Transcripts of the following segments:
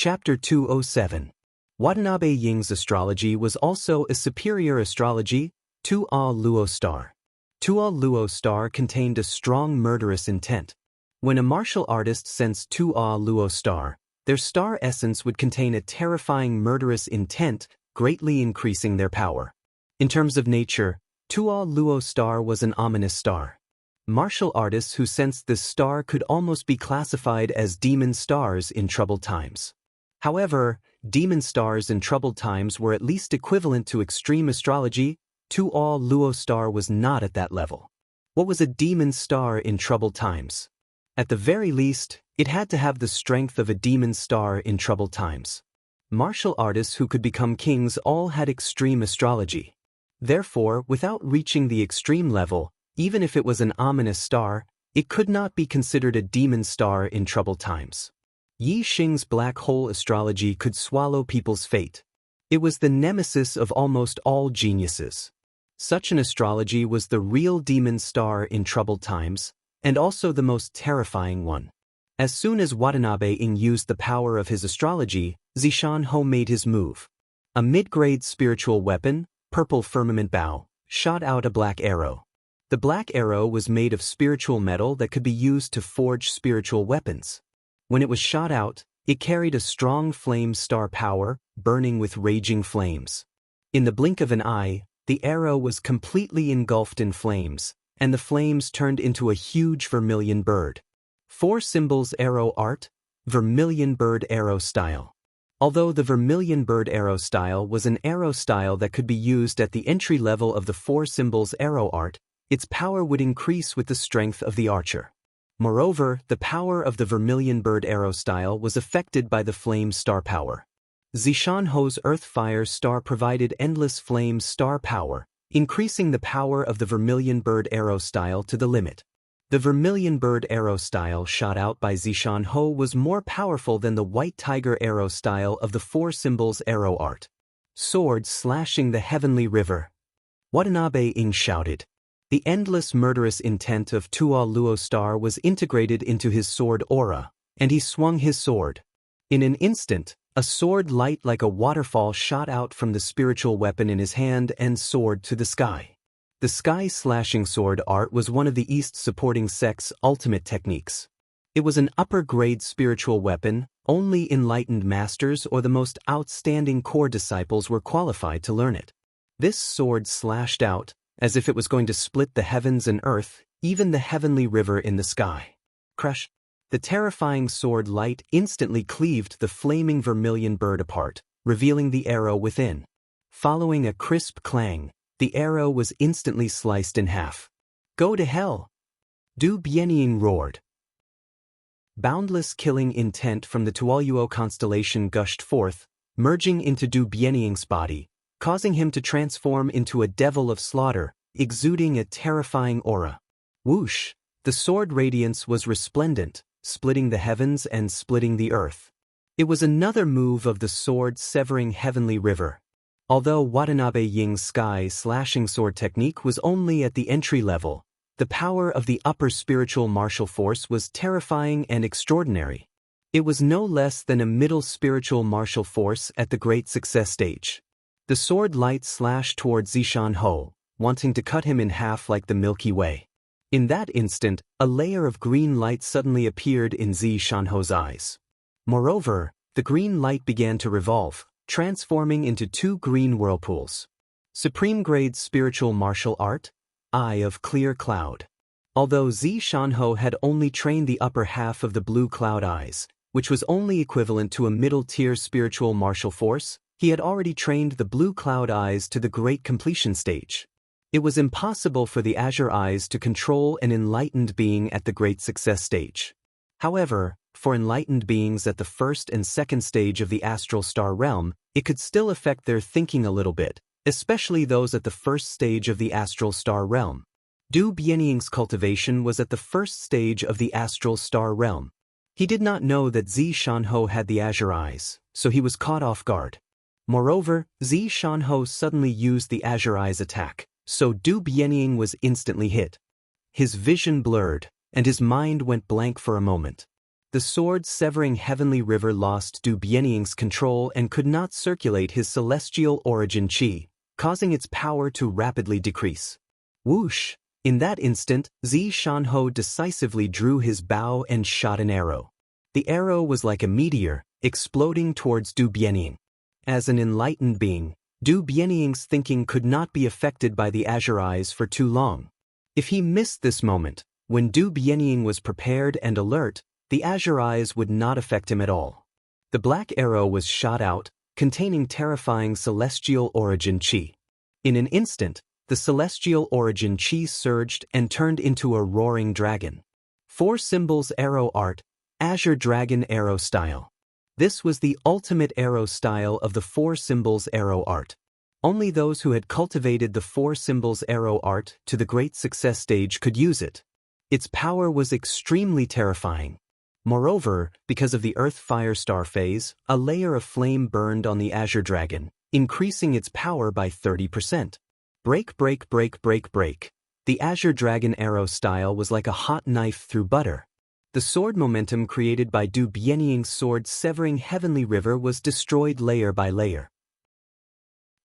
Chapter 207. Watanabe Ying's astrology was also a superior astrology, Tua Luo star. Tua Luo star contained a strong murderous intent. When a martial artist sensed Tua Luo star, their star essence would contain a terrifying murderous intent, greatly increasing their power. In terms of nature, Tua Luo star was an ominous star. Martial artists who sensed this star could almost be classified as demon stars in troubled times. However, demon stars in troubled times were at least equivalent to extreme astrology. Tua Luo star was not at that level. What was a demon star in troubled times? At the very least, it had to have the strength of a demon star in troubled times. Martial artists who could become kings all had extreme astrology. Therefore, without reaching the extreme level, even if it was an ominous star, it could not be considered a demon star in troubled times. Yi Xing's black hole astrology could swallow people's fate. It was the nemesis of almost all geniuses. Such an astrology was the real demon star in troubled times, and also the most terrifying one. As soon as Watanabe Ying used the power of his astrology, Xianxia made his move. A mid-grade spiritual weapon, purple firmament bow, shot out a black arrow. The black arrow was made of spiritual metal that could be used to forge spiritual weapons. When it was shot out, it carried a strong flame star power, burning with raging flames. In the blink of an eye, the arrow was completely engulfed in flames, and the flames turned into a huge vermilion bird. 4 symbols arrow art, vermilion bird arrow style. Although the vermilion bird arrow style was an arrow style that could be used at the entry level of the 4 symbols arrow art, its power would increase with the strength of the archer. Moreover, the power of the vermilion bird arrow style was affected by the flame star power. Xianxia's earth fire star provided endless flame star power, increasing the power of the vermilion bird arrow style to the limit. The vermilion bird arrow style shot out by Xianxia was more powerful than the white tiger arrow style of the 4 symbols arrow art. Sword slashing the heavenly river. Watanabe Ying shouted. The endless murderous intent of Tua Luo star was integrated into his sword aura, and he swung his sword. In an instant, a sword light like a waterfall shot out from the spiritual weapon in his hand and soared to the sky. The sky-slashing sword art was one of the East's supporting sects' ultimate techniques. It was an upper-grade spiritual weapon. Only enlightened masters or the most outstanding core disciples were qualified to learn it. This sword slashed out, as if it was going to split the heavens and earth, even the heavenly river in the sky. Crush! The terrifying sword light instantly cleaved the flaming vermilion bird apart, revealing the arrow within. Following a crisp clang, the arrow was instantly sliced in half. Go to hell! Du Bianying roared. Boundless killing intent from the Tuoluo constellation gushed forth, merging into Du Bianying's body, causing him to transform into a devil of slaughter, exuding a terrifying aura. Whoosh! The sword radiance was resplendent, splitting the heavens and splitting the earth. It was another move of the sword severing heavenly river. Although Watanabe Ying's sky-slashing sword technique was only at the entry level, the power of the upper spiritual martial force was terrifying and extraordinary. It was no less than a middle spiritual martial force at the great success stage. The sword light slashed towards Xianxia, wanting to cut him in half like the Milky Way. In that instant, a layer of green light suddenly appeared in Xianxia's eyes. Moreover, the green light began to revolve, transforming into 2 green whirlpools. Supreme grade spiritual martial art, Eye of Clear Cloud. Although Xianxia had only trained the upper half of the blue cloud eyes, which was only equivalent to a middle-tier spiritual martial force, he had already trained the blue cloud eyes to the great completion stage. It was impossible for the azure eyes to control an enlightened being at the great success stage. However, for enlightened beings at the first and second stage of the astral star realm, it could still affect their thinking a little bit, especially those at the first stage of the astral star realm. Du Bianying's cultivation was at the first stage of the astral star realm. He did not know that Xianxia had the azure eyes, so he was caught off guard. Moreover, Xianxia suddenly used the azure eyes attack, so Du Bianying was instantly hit. His vision blurred, and his mind went blank for a moment. the sword-severing heavenly river lost Du Bianying's control and could not circulate his celestial origin qi, causing its power to rapidly decrease. Whoosh! In that instant, Xianxia decisively drew his bow and shot an arrow. The arrow was like a meteor, exploding towards Du Bianying. As an enlightened being, Du Bianying's thinking could not be affected by the azure eyes for too long. If he missed this moment, when Du Bianying was prepared and alert, the azure eyes would not affect him at all. The black arrow was shot out, containing terrifying celestial origin qi. In an instant, the celestial origin qi surged and turned into a roaring dragon. 4 symbols arrow art, Azure Dragon Arrow Style. This was the ultimate arrow style of the 4 symbols arrow art. Only those who had cultivated the 4 symbols arrow art to the great success stage could use it. Its power was extremely terrifying. Moreover, because of the Earth-Fire Star phase, a layer of flame burned on the Azure Dragon, increasing its power by 30%. Break, break, break, break, break. The Azure Dragon Arrow style was like a hot knife through butter. The sword momentum created by Du Bianying's sword-severing heavenly river was destroyed layer by layer.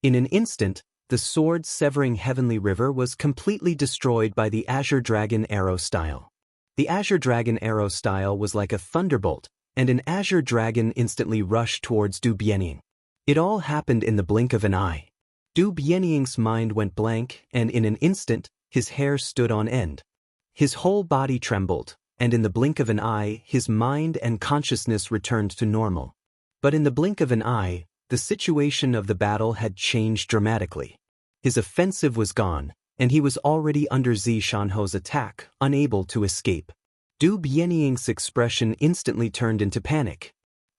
In an instant, the sword-severing heavenly river was completely destroyed by the Azure Dragon Arrow style. The Azure Dragon Arrow style was like a thunderbolt, and an Azure Dragon instantly rushed towards Du Bianying. It all happened in the blink of an eye. Du Bianying's mind went blank, and in an instant, his hair stood on end. His whole body trembled, and in the blink of an eye, his mind and consciousness returned to normal. But in the blink of an eye, the situation of the battle had changed dramatically. His offensive was gone, and he was already under Xianxia's attack, unable to escape. Du Bianying's expression instantly turned into panic.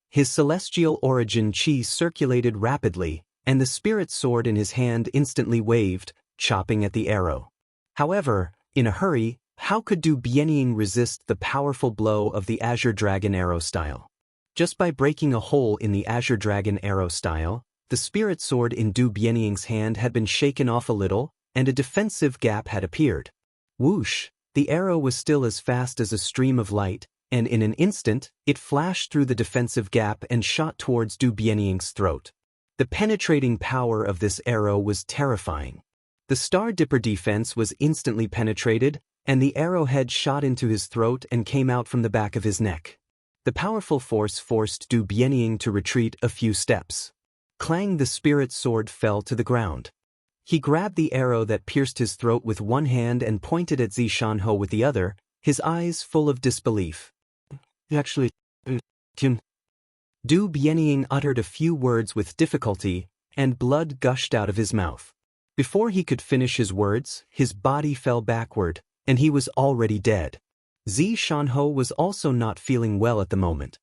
His celestial origin qi circulated rapidly, and the spirit sword in his hand instantly waved, chopping at the arrow. However, in a hurry, how could Du Bianying resist the powerful blow of the Azure Dragon Arrow style? Just by breaking a hole in the Azure Dragon Arrow style, the spirit sword in Du Bianying's hand had been shaken off a little, and a defensive gap had appeared. Whoosh! The arrow was still as fast as a stream of light, and in an instant, it flashed through the defensive gap and shot towards Du Bianying's throat. The penetrating power of this arrow was terrifying. The Star Dipper defense was instantly penetrated, and the arrowhead shot into his throat and came out from the back of his neck. The powerful force forced Du Bianying to retreat a few steps. Clang! The spirit sword fell to the ground. He grabbed the arrow that pierced his throat with one hand and pointed at Xianxia with the other, his eyes full of disbelief. Actually, Du Bianying uttered a few words with difficulty, and blood gushed out of his mouth. Before he could finish his words, his body fell backward, and he was already dead. Xianxia was also not feeling well at the moment.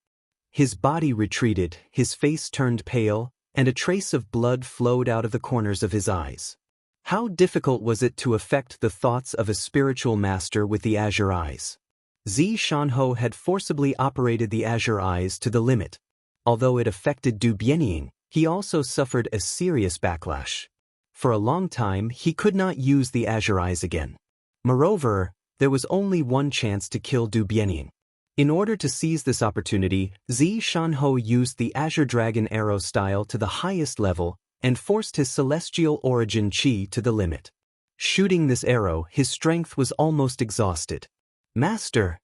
His body retreated, his face turned pale, and a trace of blood flowed out of the corners of his eyes. How difficult was it to affect the thoughts of a spiritual master with the azure eyes? Xianxia had forcibly operated the azure eyes to the limit. Although it affected Du Bianying, he also suffered a serious backlash. For a long time, he could not use the azure eyes again. Moreover, there was only one chance to kill Du Bianying. In order to seize this opportunity, Xianxia used the Azure Dragon Arrow style to the highest level and forced his celestial origin qi to the limit. Shooting this arrow, his strength was almost exhausted. Master!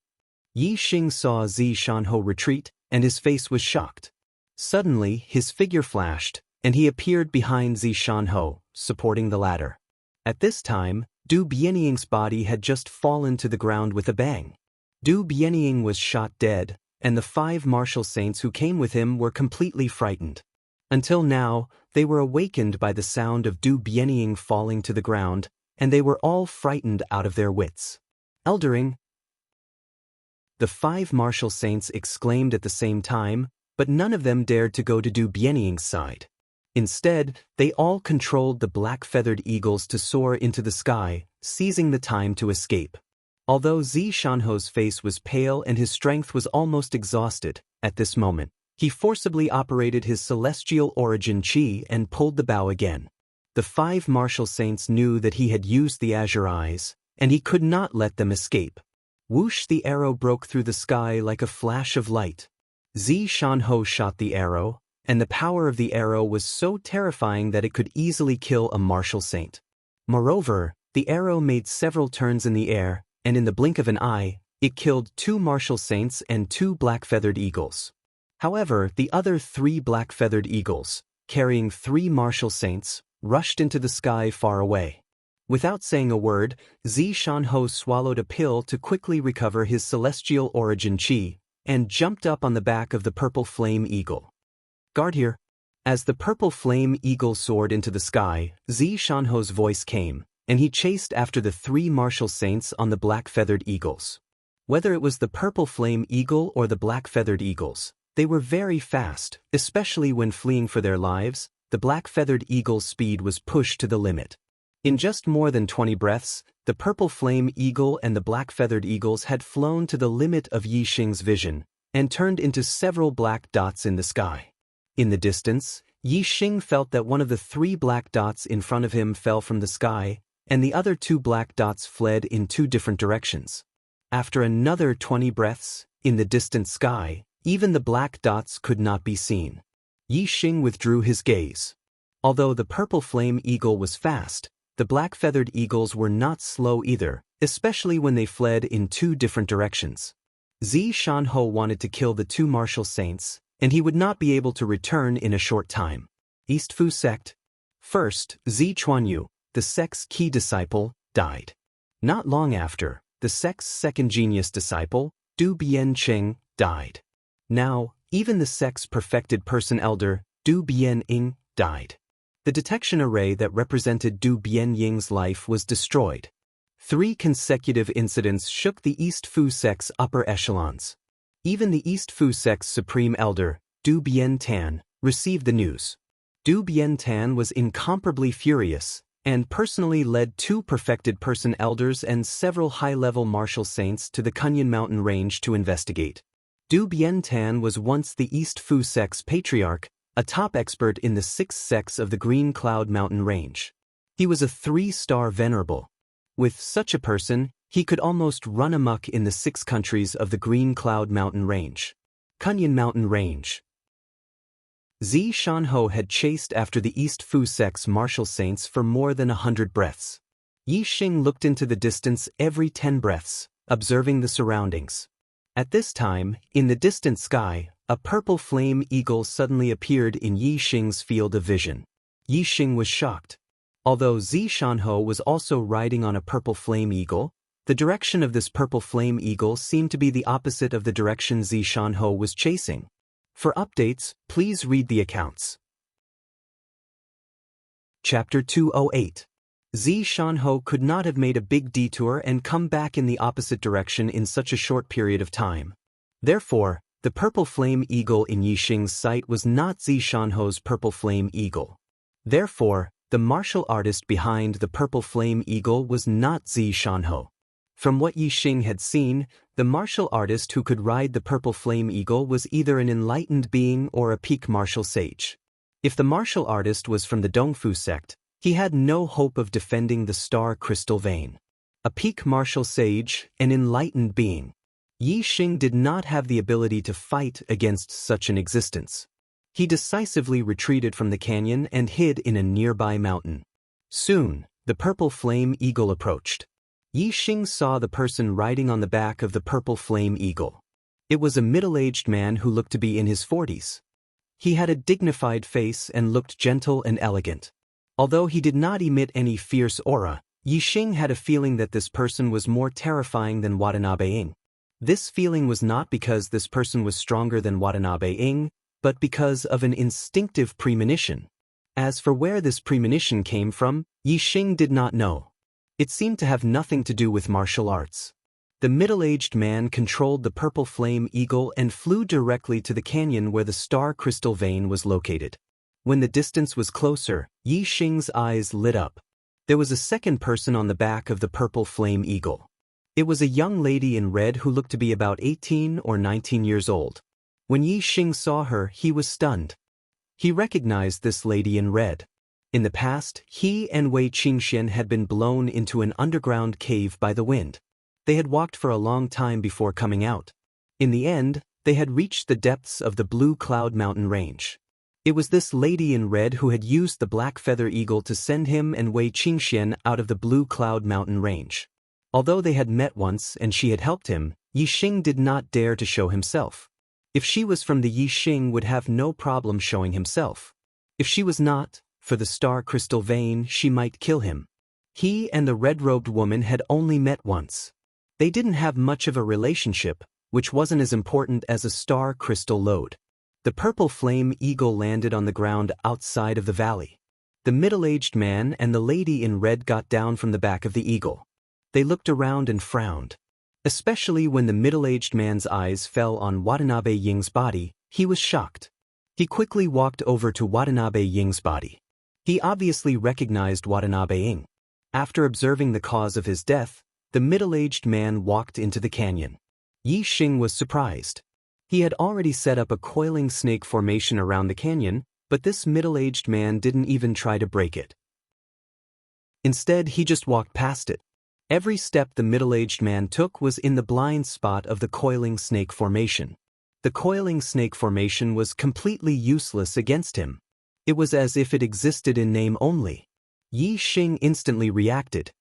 Yi Xing saw Xianxia retreat, and his face was shocked. Suddenly, his figure flashed, and he appeared behind Xianxia, supporting the ladder. At this time, Du Bianying's body had just fallen to the ground with a bang. Du Bianying was shot dead, and the 5 martial saints who came with him were completely frightened. Until now, they were awakened by the sound of Du Bianying falling to the ground, and they were all frightened out of their wits. Eldering! The 5 martial saints exclaimed at the same time, but none of them dared to go to Du Bianying's side. Instead, they all controlled the black-feathered eagles to soar into the sky, seizing the time to escape. Although Xianxia's face was pale and his strength was almost exhausted, at this moment, he forcibly operated his celestial origin qi and pulled the bow again. The 5 martial saints knew that he had used the azure eyes, and he could not let them escape. Whoosh, the arrow broke through the sky like a flash of light. Xianxia shot the arrow, and the power of the arrow was so terrifying that it could easily kill a martial saint. Moreover, the arrow made several turns in the air, and in the blink of an eye, it killed 2 martial saints and 2 black-feathered eagles. However, the other 3 black-feathered eagles, carrying 3 martial saints, rushed into the sky far away. Without saying a word, Xianxia swallowed a pill to quickly recover his celestial origin chi, and jumped up on the back of the purple flame eagle. "Guard here." As the purple flame eagle soared into the sky, Xianxia's voice came, and he chased after the 3 martial saints on the black-feathered eagles. Whether it was the purple flame eagle or the black-feathered eagles, they were very fast, especially when fleeing for their lives. The black-feathered eagle's speed was pushed to the limit. In just more than 20 breaths, the purple flame eagle and the black-feathered eagles had flown to the limit of Yixing's vision, and turned into several black dots in the sky. In the distance, Yixing felt that one of the 3 black dots in front of him fell from the sky, and the other 2 black dots fled in 2 different directions. After another 20 breaths, in the distant sky, even the black dots could not be seen. Yixing withdrew his gaze. Although the purple flame eagle was fast, the black-feathered eagles were not slow either, especially when they fled in 2 different directions. Xianxia wanted to kill the 2 martial saints, and he would not be able to return in a short time. East Fu sect. First, Chuanyu, the sect's key disciple, died. Not long after, the sect's second genius disciple, Du Bianqing, died. Now, even the sect's perfected person elder, Du Bianying, died. The detection array that represented Du Bianying's life was destroyed. 3 consecutive incidents shook the East Fu sect's upper echelons. Even the East Fu sect's supreme elder, Du Biantan, received the news. Du Biantan was incomparably furious, and personally led 2 perfected person elders and several high-level martial saints to the Kunyan mountain range to investigate. Du Biantan was once the East Fu sect's patriarch, a top expert in the 6 sects of the Green Cloud Mountain Range. He was a 3-star venerable. With such a person, he could almost run amok in the 6 countries of the Green Cloud Mountain Range. Kunyan Mountain Range. Xianxia had chased after the East Fu sect's martial saints for more than 100 breaths. Yixing looked into the distance every 10 breaths, observing the surroundings. At this time, in the distant sky, a purple flame eagle suddenly appeared in Yixing's field of vision. Yixing was shocked. Although Xianxia was also riding on a purple flame eagle, the direction of this purple flame eagle seemed to be the opposite of the direction Xianxia was chasing. For updates, please read the accounts. Chapter 208. Xianxia could not have made a big detour and come back in the opposite direction in such a short period of time. Therefore, the purple flame eagle in Yixing's sight was not Xianxia's purple flame eagle. Therefore, the martial artist behind the purple flame eagle was not Xianxia. From what Yixing had seen, the martial artist who could ride the purple flame eagle was either an enlightened being or a peak martial sage. If the martial artist was from the Dongfu sect, he had no hope of defending the star crystal vein. A peak martial sage, an enlightened being. Yixing did not have the ability to fight against such an existence. He decisively retreated from the canyon and hid in a nearby mountain. Soon, the purple flame eagle approached. Yixing saw the person riding on the back of the purple flame eagle. It was a middle-aged man who looked to be in his 40s. He had a dignified face and looked gentle and elegant. Although he did not emit any fierce aura, Yixing had a feeling that this person was more terrifying than Watanabe-ing. This feeling was not because this person was stronger than Watanabe-ing, but because of an instinctive premonition. As for where this premonition came from, Yixing did not know. It seemed to have nothing to do with martial arts. The middle-aged man controlled the purple flame eagle and flew directly to the canyon where the star crystal vein was located. When the distance was closer, Yixing's eyes lit up. There was a second person on the back of the purple flame eagle. It was a young lady in red who looked to be about 18 or 19 years old. When Yixing saw her, he was stunned. He recognized this lady in red. In the past, he and Wei Qingxian had been blown into an underground cave by the wind. They had walked for a long time before coming out. In the end, they had reached the depths of the Blue Cloud Mountain range. It was this lady in red who had used the black feather eagle to send him and Wei Qingxian out of the Blue Cloud Mountain range. Although they had met once and she had helped him, Yixing did not dare to show himself. If she was from the Yixing would have no problem showing himself. If she was not, for the star crystal vein, she might kill him. He and the red-robed woman had only met once. They didn't have much of a relationship, which wasn't as important as a star crystal load. The purple flame eagle landed on the ground outside of the valley. The middle-aged man and the lady in red got down from the back of the eagle. They looked around and frowned. Especially when the middle-aged man's eyes fell on Watanabe Ying's body, he was shocked. He quickly walked over to Watanabe Ying's body. He obviously recognized Watanabe Ying. After observing the cause of his death, the middle-aged man walked into the canyon. Yixing was surprised. He had already set up a coiling snake formation around the canyon, but this middle-aged man didn't even try to break it. Instead, he just walked past it. Every step the middle-aged man took was in the blind spot of the coiling snake formation. The coiling snake formation was completely useless against him. It was as if it existed in name only. Yixing instantly reacted.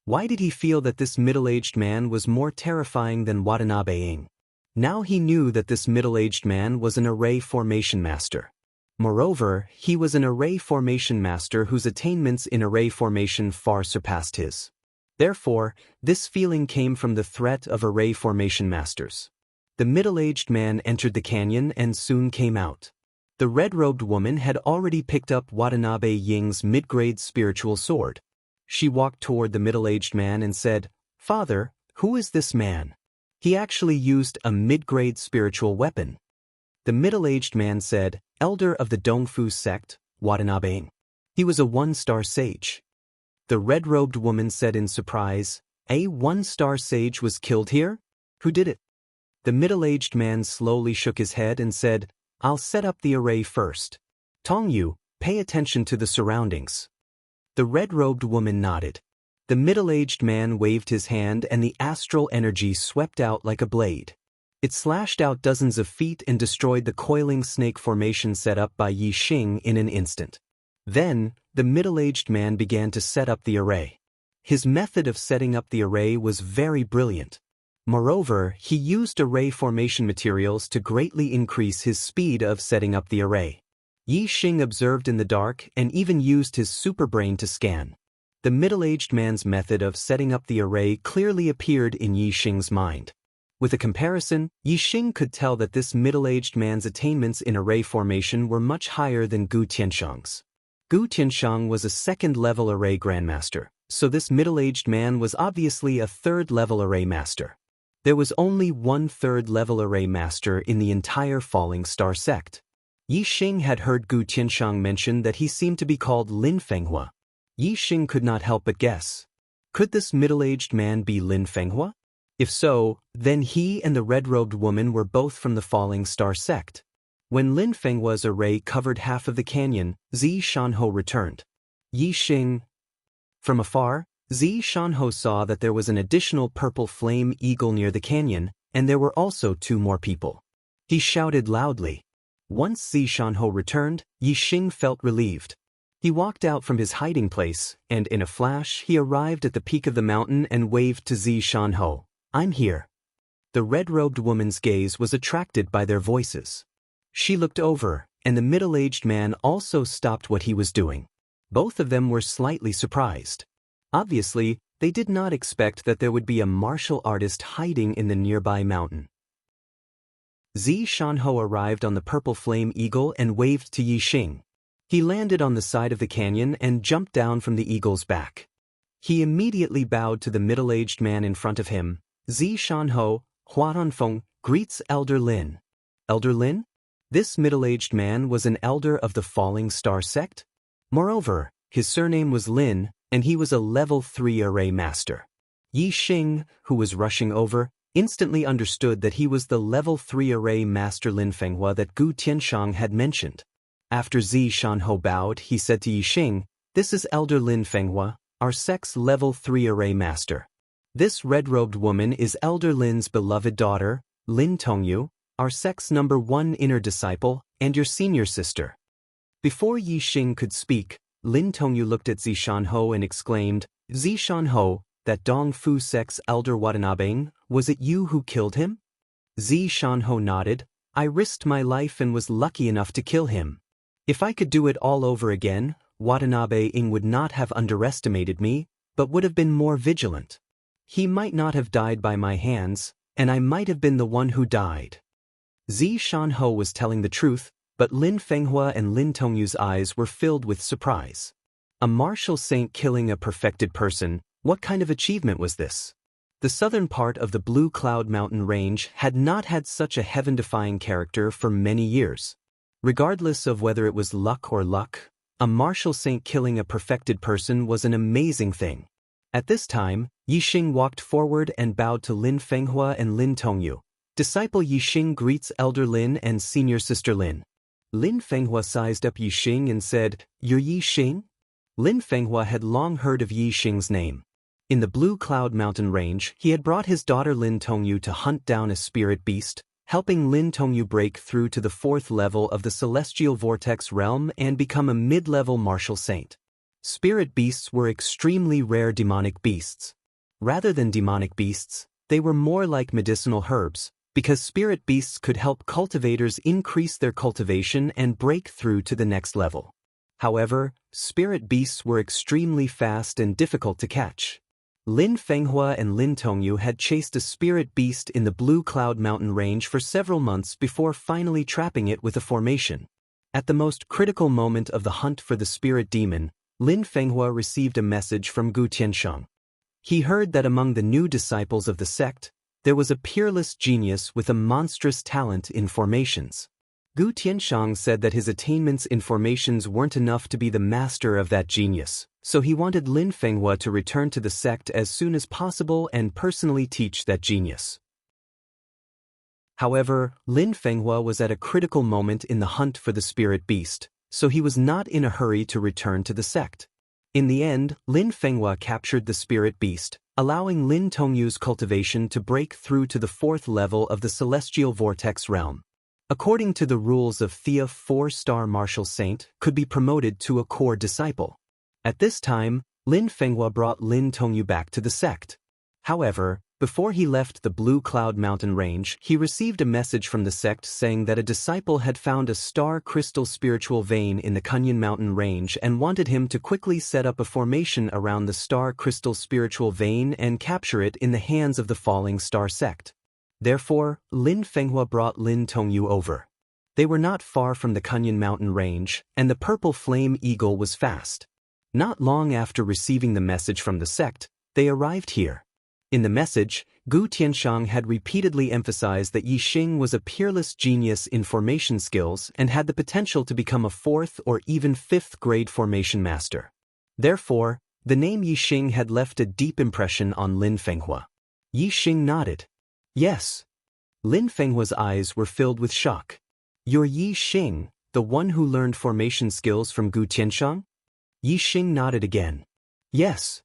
Why did he feel that this middle-aged man was more terrifying than Watanabe Ying? Now he knew that this middle-aged man was an array formation master. Moreover, he was an array formation master whose attainments in array formation far surpassed his. Therefore, this feeling came from the threat of array formation masters. The middle-aged man entered the canyon and soon came out. The red-robed woman had already picked up Watanabe Ying's mid-grade spiritual sword. She walked toward the middle-aged man and said, "Father, who is this man? He actually used a mid-grade spiritual weapon." The middle-aged man said, "Elder of the Dongfu sect, Watanabe Ying. He was a one-star sage." The red-robed woman said in surprise, "A one-star sage was killed here? Who did it?" The middle-aged man slowly shook his head and said, "I'll set up the array first. Tongyu, pay attention to the surroundings." The red-robed woman nodded. The middle-aged man waved his hand and the astral energy swept out like a blade. It slashed out dozens of feet and destroyed the coiling snake formation set up by Yixing in an instant. Then, the middle-aged man began to set up the array. His method of setting up the array was very brilliant. Moreover, he used array formation materials to greatly increase his speed of setting up the array. Yixing observed in the dark and even used his superbrain to scan. The middle-aged man's method of setting up the array clearly appeared in Yixing's mind. With a comparison, Yixing could tell that this middle-aged man's attainments in array formation were much higher than Gu Tianxiang's. Gu Tianxiang was a second-level array grandmaster, so this middle-aged man was obviously a third-level array master. There was only one third-level array master in the entire Falling Star sect. Yixing had heard Gu Tianxiang mention that he seemed to be called Lin Fenghua. Yixing could not help but guess. Could this middle-aged man be Lin Fenghua? If so, then he and the red-robed woman were both from the Falling Star sect. When Lin Fenghua's array covered half of the canyon, Xianxia returned. Yixing. From afar, Xianxia saw that there was an additional purple flame eagle near the canyon, and there were also two more people. He shouted loudly. Once Xianxia returned, Yixing felt relieved. He walked out from his hiding place, and in a flash he arrived at the peak of the mountain and waved to Xianxia. "I'm here." The red-robed woman's gaze was attracted by their voices. She looked over, and the middle-aged man also stopped what he was doing. Both of them were slightly surprised. Obviously, they did not expect that there would be a martial artist hiding in the nearby mountain. Xianxia arrived on the purple flame eagle and waved to Yixing. He landed on the side of the canyon and jumped down from the eagle's back. He immediately bowed to the middle-aged man in front of him. "Xianxia, Huaranfeng, greets Elder Lin." Elder Lin? This middle-aged man was an elder of the Falling Star sect. Moreover, his surname was Lin, and he was a level 3 array master. Yixing, who was rushing over, instantly understood that he was the level 3 array master Lin Fenghua that Gu Tianxiang had mentioned. After Xianxia bowed, he said to Yixing, "This is Elder Lin Fenghua, our sect's level 3 array master." This red-robed woman is Elder Lin's beloved daughter, Lin Tongyu, our sect's #1 inner disciple, and your senior sister. Before Yixing could speak, Lin Tongyu looked at Zishanho and exclaimed, Zishanho, that Dong Fu sect's elder Watanabe, was it you who killed him? Zishanho nodded. I risked my life and was lucky enough to kill him. If I could do it all over again, Watanabe would not have underestimated me, but would have been more vigilant. He might not have died by my hands, and I might have been the one who died. Zishanho was telling the truth, but Lin Fenghua and Lin Tongyu's eyes were filled with surprise. A martial saint killing a perfected person, what kind of achievement was this? The southern part of the Blue Cloud Mountain Range had not had such a heaven-defying character for many years. Regardless of whether it was luck or luck, a martial saint killing a perfected person was an amazing thing. At this time, Yixing walked forward and bowed to Lin Fenghua and Lin Tongyu. Disciple Yixing greets Elder Lin and Senior Sister Lin. Lin Fenghua sized up Yixing and said, You're Yixing? Lin Fenghua had long heard of Yixing's name. In the Blue Cloud Mountain Range, he had brought his daughter Lin Tongyu to hunt down a spirit beast, helping Lin Tongyu break through to the 4th level of the Celestial Vortex realm and become a mid-level martial saint. Spirit beasts were extremely rare demonic beasts. Rather than demonic beasts, they were more like medicinal herbs, because spirit beasts could help cultivators increase their cultivation and break through to the next level. However, spirit beasts were extremely fast and difficult to catch. Lin Fenghua and Lin Tongyu had chased a spirit beast in the Blue Cloud Mountain Range for several months before finally trapping it with a formation. At the most critical moment of the hunt for the spirit demon, Lin Fenghua received a message from Gu Tianshang. He heard that among the new disciples of the sect, there was a peerless genius with a monstrous talent in formations. Gu Tianshang said that his attainments in formations weren't enough to be the master of that genius, so he wanted Lin Fenghua to return to the sect as soon as possible and personally teach that genius. However, Lin Fenghua was at a critical moment in the hunt for the spirit beast, so he was not in a hurry to return to the sect. In the end, Lin Fenghua captured the spirit beast, allowing Lin Tongyu's cultivation to break through to the 4th level of the Celestial Vortex realm. According to the rules of Thea, 4-star martial saint could be promoted to a core disciple. At this time, Lin Fenghua brought Lin Tongyu back to the sect. However, before he left the Blue Cloud Mountain Range, he received a message from the sect saying that a disciple had found a star crystal spiritual vein in the Kunyan Mountain Range and wanted him to quickly set up a formation around the star crystal spiritual vein and capture it in the hands of the Falling Star sect. Therefore, Lin Fenghua brought Lin Tongyu over. They were not far from the Kunyan Mountain Range, and the Purple Flame Eagle was fast. Not long after receiving the message from the sect, they arrived here. In the message, Gu Tianshang had repeatedly emphasized that Yixing was a peerless genius in formation skills and had the potential to become a 4th or even 5th grade formation master. Therefore, the name Yixing had left a deep impression on Lin Fenghua. Yixing nodded. Yes. Lin Fenghua's eyes were filled with shock. You're Yixing, the one who learned formation skills from Gu Tianshang? Yixing nodded again. Yes.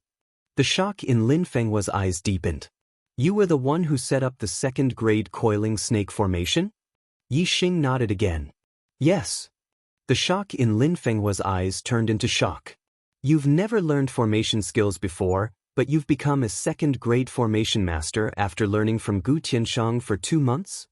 The shock in Lin Fenghua's eyes deepened. You were the one who set up the 2nd grade coiling snake formation? Yixing nodded again. Yes. The shock in Lin Fenghua's eyes turned into shock. You've never learned formation skills before, but you've become a 2nd grade formation master after learning from Gu Tianshang for 2 months?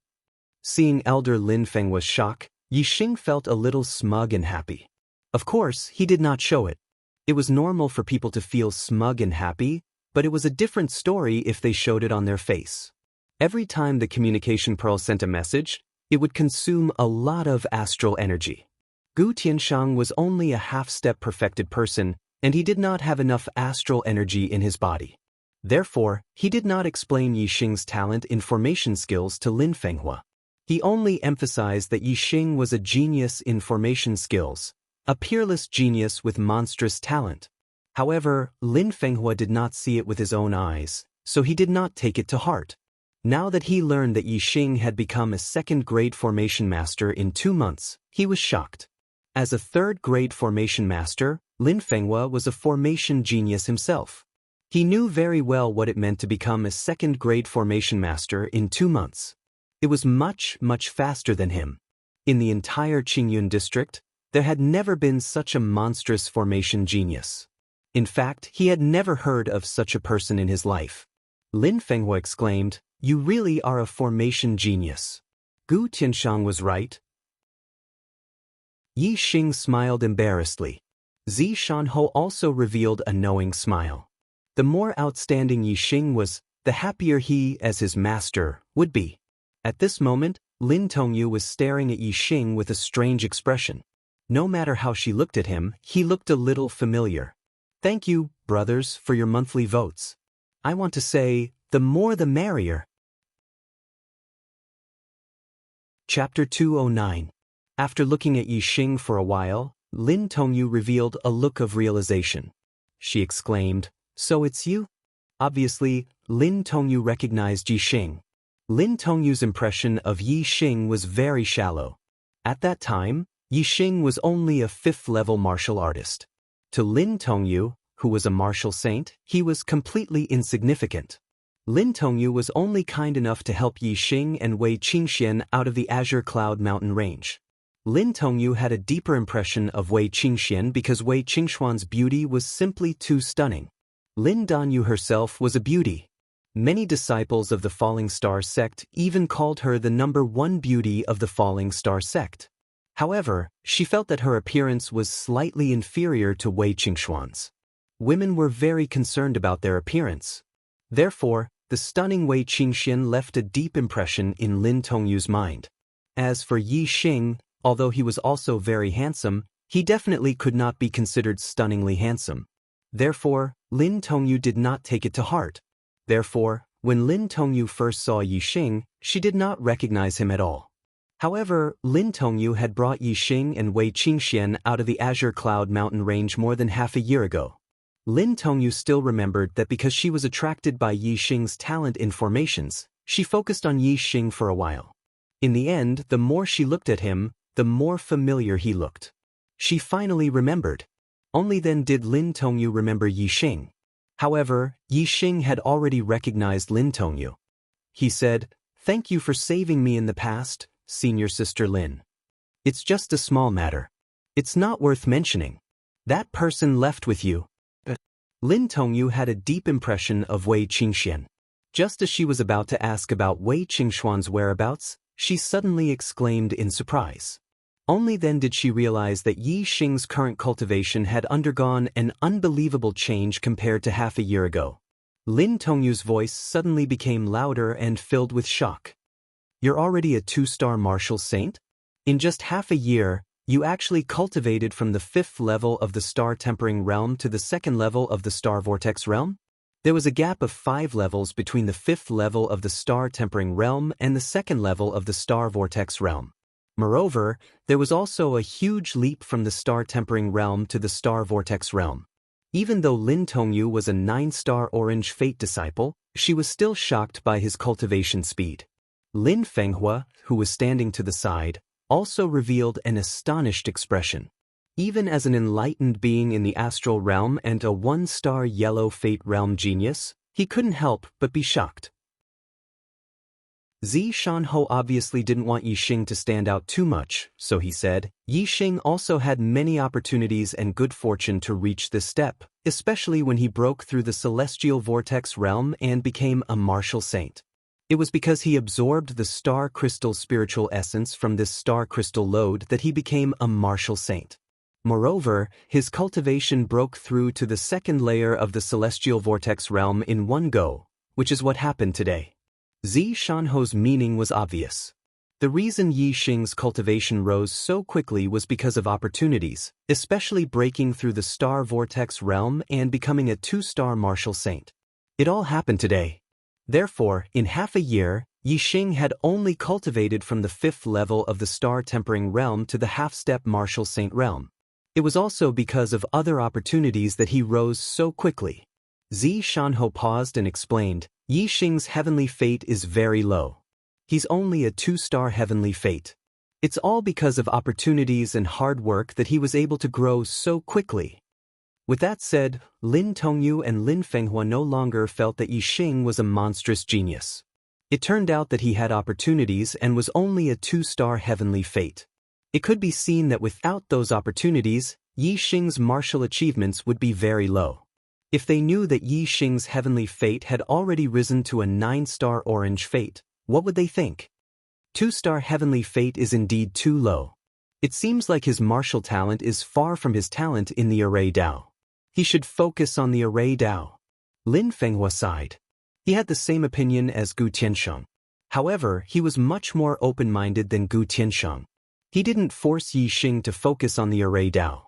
Seeing Elder Lin Fenghua's shock, Yixing felt a little smug and happy. Of course, he did not show it. It was normal for people to feel smug and happy, but it was a different story if they showed it on their face. Every time the communication pearl sent a message, it would consume a lot of astral energy. Gu Tianshang was only a half-step perfected person, and he did not have enough astral energy in his body. Therefore, he did not explain Yixing's talent in formation skills to Lin Fenghua. He only emphasized that Yixing was a genius in formation skills, a peerless genius with monstrous talent. However, Lin Fenghua did not see it with his own eyes, so he did not take it to heart. Now that he learned that Yixing had become a 2nd grade formation master in 2 months, he was shocked. As a 3rd grade formation master, Lin Fenghua was a formation genius himself. He knew very well what it meant to become a second-grade formation master in 2 months. It was much, much faster than him. In the entire Qingyun district, there had never been such a monstrous formation genius. In fact, he had never heard of such a person in his life. Lin Fenghua exclaimed, "You really are a formation genius." Gu Tianshang was right. Yi Xing smiled embarrassedly. Zi Shanhou also revealed a knowing smile. The more outstanding Yi Xing was, the happier he, as his master, would be. At this moment, Lin Tongyu was staring at Yi Xing with a strange expression. No matter how she looked at him, he looked a little familiar. "Thank you, brothers, for your monthly votes. I want to say, the more the merrier." Chapter 209. After looking at Yi Xing for a while, Lin Tongyu revealed a look of realization. She exclaimed, "So it's you?" Obviously, Lin Tongyu recognized Yi Xing. Lin Tongyu's impression of Yi Xing was very shallow. At that time, Yi Xing was only a 5th-level martial artist. To Lin Tongyu, who was a martial saint, he was completely insignificant. Lin Tongyu was only kind enough to help Yi Xing and Wei Qingxian out of the Azure Cloud mountain range. Lin Tongyu had a deeper impression of Wei Qingxian because Wei Qingxuan's beauty was simply too stunning. Lin Danyu herself was a beauty. Many disciples of the Falling Star sect even called her the #1 beauty of the Falling Star sect. However, she felt that her appearance was slightly inferior to Wei Qingxuan's. Women were very concerned about their appearance. Therefore, the stunning Wei Qingxian left a deep impression in Lin Tongyu's mind. As for Yi Xing, although he was also very handsome, he definitely could not be considered stunningly handsome. Therefore, Lin Tongyu did not take it to heart. Therefore, when Lin Tongyu first saw Yi Xing, she did not recognize him at all. However, Lin Tongyu had brought Yi Xing and Wei Qingxian out of the Azure Cloud mountain range more than half a year ago. Lin Tongyu still remembered that because she was attracted by Yi Xing's talent in formations, she focused on Yi Xing for a while. In the end, the more she looked at him, the more familiar he looked. She finally remembered. Only then did Lin Tongyu remember Yi Xing. However, Yi Xing had already recognized Lin Tongyu. He said, "Thank you for saving me in the past, senior sister Lin. It's just a small matter. It's not worth mentioning. That person left with you." Lin Tongyu had a deep impression of Wei Qingxian. Just as she was about to ask about Wei Qingxuan's whereabouts, she suddenly exclaimed in surprise. Only then did she realize that Yi Xing's current cultivation had undergone an unbelievable change compared to half a year ago. Lin Tongyu's voice suddenly became louder and filled with shock. "You're already a 2-star martial saint? In just half a year, you actually cultivated from the 5th level of the Star Tempering Realm to the 2nd level of the Star Vortex Realm? There was a gap of 5 levels between the 5th level of the Star Tempering Realm and the 2nd level of the Star Vortex Realm. Moreover, there was also a huge leap from the Star Tempering Realm to the Star Vortex Realm. Even though Lin Tongyu was a 9-star Orange Fate disciple, she was still shocked by his cultivation speed. Lin Fenghua, who was standing to the side, also revealed an astonished expression. Even as an enlightened being in the astral realm and a 1-star Yellow Fate realm genius, he couldn't help but be shocked. Zi Shanhou obviously didn't want Yi Xing to stand out too much, so he said, "Yi Xing also had many opportunities and good fortune to reach this step, especially when he broke through the celestial vortex realm and became a martial saint. It was because he absorbed the star crystal spiritual essence from this star crystal lode that he became a martial saint. Moreover, his cultivation broke through to the 2nd layer of the celestial vortex realm in one go, which is what happened today." Zi Shanhou's meaning was obvious. The reason Yi Xing's cultivation rose so quickly was because of opportunities, especially breaking through the star vortex realm and becoming a 2-star martial saint. It all happened today. Therefore, in half a year, Yi Xing had only cultivated from the 5th level of the Star Tempering Realm to the half-step martial saint realm. It was also because of other opportunities that he rose so quickly. Zi Shanhou paused and explained, "Yi Xing's heavenly fate is very low. He's only a 2-star heavenly fate. It's all because of opportunities and hard work that he was able to grow so quickly." With that said, Lin Tongyu and Lin Fenghua no longer felt that Yi Xing was a monstrous genius. It turned out that he had opportunities and was only a 2-star heavenly fate. It could be seen that without those opportunities, Yi Xing's martial achievements would be very low. If they knew that Yi Xing's heavenly fate had already risen to a 9-star orange fate, what would they think? 2-star heavenly fate is indeed too low. It seems like his martial talent is far from his talent in the array Dao. He should focus on the array Dao. Lin Fenghua sighed. He had the same opinion as Gu Tiansheng. However, he was much more open-minded than Gu Tiansheng. He didn't force Yi Xing to focus on the array Dao.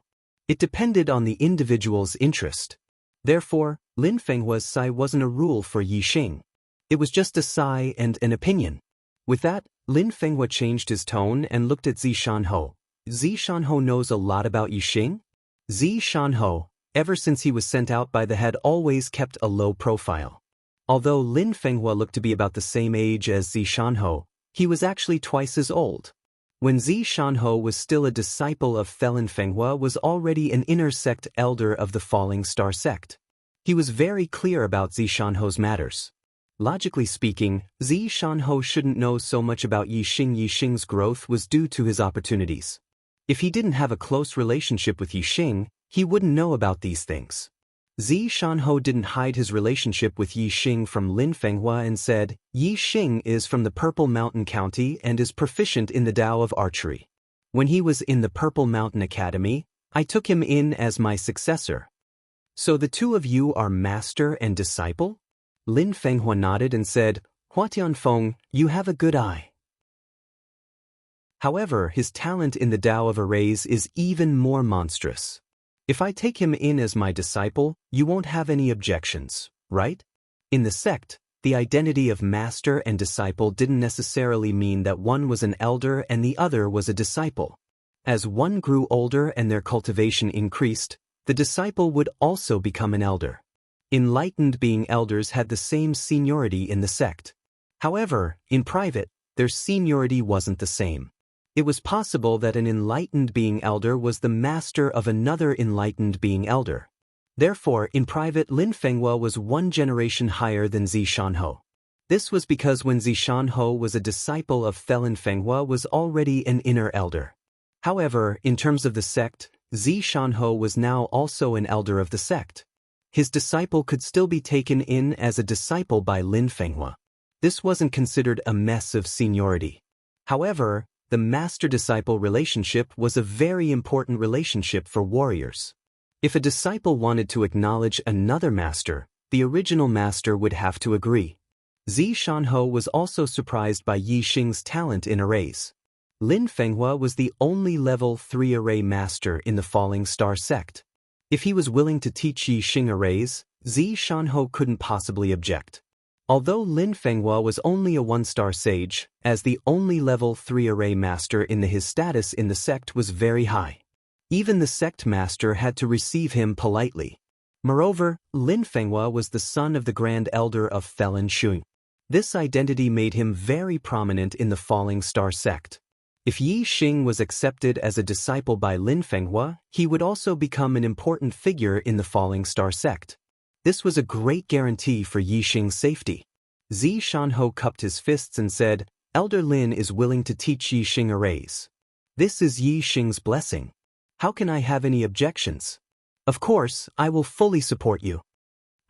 It depended on the individual's interest. Therefore, Lin Fenghua's sigh wasn't a rule for Yi Xing. It was just a sigh and an opinion. With that, Lin Fenghua changed his tone and looked at Zi Shanhou. Zi Shanhou knows a lot about Yi Xing? Zi Shanhou, ever since he was sent out by the head, always kept a low profile. Although Lin Fenghua looked to be about the same age as Zi Shanhou, he was actually twice as old. When Zi Shanhou was still a disciple of Felin Fenghua was already an inner sect elder of the Falling Star sect. He was very clear about Zi Shanhou's matters. Logically speaking, Zi Shanhou shouldn't know so much about Yi Xing. Yi Xing's growth was due to his opportunities. If he didn't have a close relationship with Yi Xing, he wouldn't know about these things. Zi Shanhou didn't hide his relationship with Yi Xing from Lin Fenghua and said, Yi Xing is from the Purple Mountain County and is proficient in the Tao of archery. When he was in the Purple Mountain Academy, I took him in as my successor. So the two of you are master and disciple? Lin Fenghua nodded and said, Hua Tianfeng, you have a good eye. However, his talent in the Tao of arrays is even more monstrous. If I take him in as my disciple, you won't have any objections, right? In the sect, the identity of master and disciple didn't necessarily mean that one was an elder and the other was a disciple. As one grew older and their cultivation increased, the disciple would also become an elder. Enlightened being elders had the same seniority in the sect. However, in private, their seniority wasn't the same. It was possible that an enlightened being elder was the master of another enlightened being elder. Therefore, in private, Lin Fenghua was one generation higher than Zi Shanhou. This was because when Zi Shanhou was a disciple of Felin Fenghua was already an inner elder. However, in terms of the sect, Zi Shanhou was now also an elder of the sect. His disciple could still be taken in as a disciple by Lin Fenghua. This wasn't considered a mess of seniority. However, the master-disciple relationship was a very important relationship for warriors. If a disciple wanted to acknowledge another master, the original master would have to agree. Zi Shanhou was also surprised by Yi Xing's talent in arrays. Lin Fenghua was the only level 3 array master in the Falling Star sect. If he was willing to teach Yi Xing arrays, Zi Shanhou couldn't possibly object. Although Lin Fenghua was only a 1-star sage, as the only level 3 array master his status in the sect was very high. Even the sect master had to receive him politely. Moreover, Lin Fenghua was the son of the Grand Elder of Felin Shui. This identity made him very prominent in the Falling Star sect. If Yi Xing was accepted as a disciple by Lin Fenghua, he would also become an important figure in the Falling Star sect. This was a great guarantee for Yi Xing's safety. Zi Shanhou cupped his fists and said, Elder Lin is willing to teach Yi Xing arrays. This is Yi Xing's blessing. How can I have any objections? Of course, I will fully support you.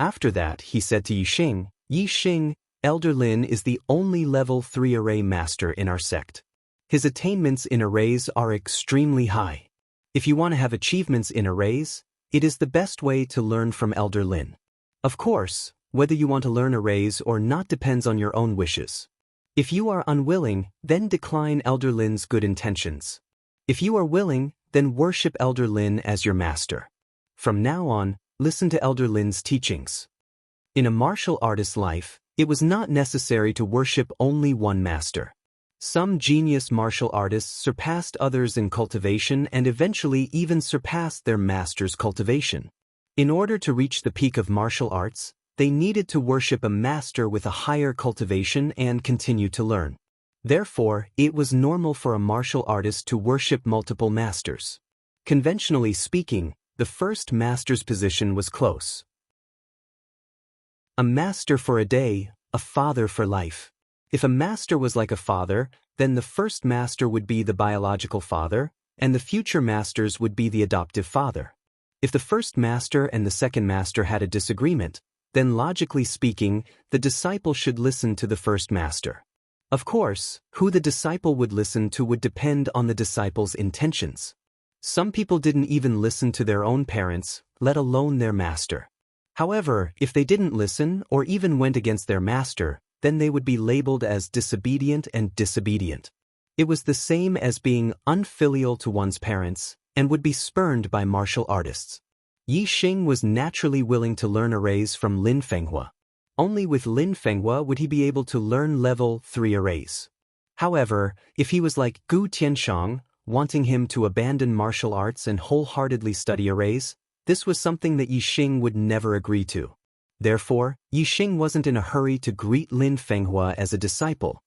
After that, he said to Yi Xing, Elder Lin is the only level 3 array master in our sect. His attainments in arrays are extremely high. If you want to have achievements in arrays, it is the best way to learn from Elder Lin. Of course, whether you want to learn arrays or not depends on your own wishes. If you are unwilling, then decline Elder Lin's good intentions. If you are willing, then worship Elder Lin as your master. From now on, listen to Elder Lin's teachings. In a martial artist's life, it was not necessary to worship only one master. Some genius martial artists surpassed others in cultivation and eventually even surpassed their master's cultivation. In order to reach the peak of martial arts, they needed to worship a master with a higher cultivation and continue to learn. Therefore, it was normal for a martial artist to worship multiple masters. Conventionally speaking, The first master's position was close. A master for a day, a father for life. If a master was like a father, then the first master would be the biological father, and the future masters would be the adoptive father. If the first master and the second master had a disagreement, then logically speaking, the disciple should listen to the first master. Of course, who the disciple would listen to would depend on the disciple's intentions. Some people didn't even listen to their own parents, let alone their master. However, if they didn't listen or even went against their master, then they would be labeled as disobedient and disobedient. It was the same as being unfilial to one's parents and would be spurned by martial artists. Yi Xing was naturally willing to learn arrays from Lin Fenghua. Only with Lin Fenghua would he be able to learn level 3 arrays. However, if he was like Gu Tianshang, wanting him to abandon martial arts and wholeheartedly study arrays, this was something that Yi Xing would never agree to. Therefore, Yi Xing wasn't in a hurry to greet Lin Fenghua as a disciple.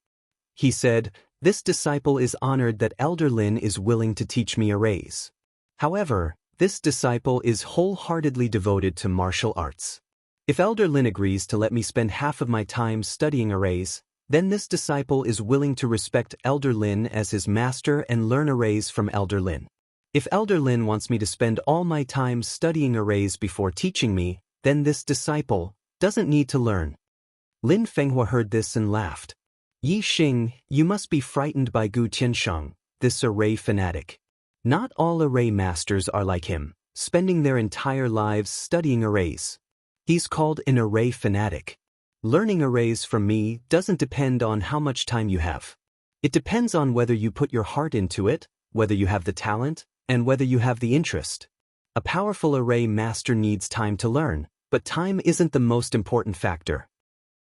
He said, "This disciple is honored that Elder Lin is willing to teach me arrays. However, this disciple is wholeheartedly devoted to martial arts. If Elder Lin agrees to let me spend half of my time studying arrays, then this disciple is willing to respect Elder Lin as his master and learn arrays from Elder Lin. If Elder Lin wants me to spend all my time studying arrays before teaching me, then this disciple doesn't need to learn." Lin Fenghua heard this and laughed. "Yi Xing, you must be frightened by Gu Tianshang, this array fanatic. Not all array masters are like him, spending their entire lives studying arrays. He's called an array fanatic. Learning arrays from me doesn't depend on how much time you have. It depends on whether you put your heart into it, whether you have the talent, and whether you have the interest. A powerful array master needs time to learn, but time isn't the most important factor."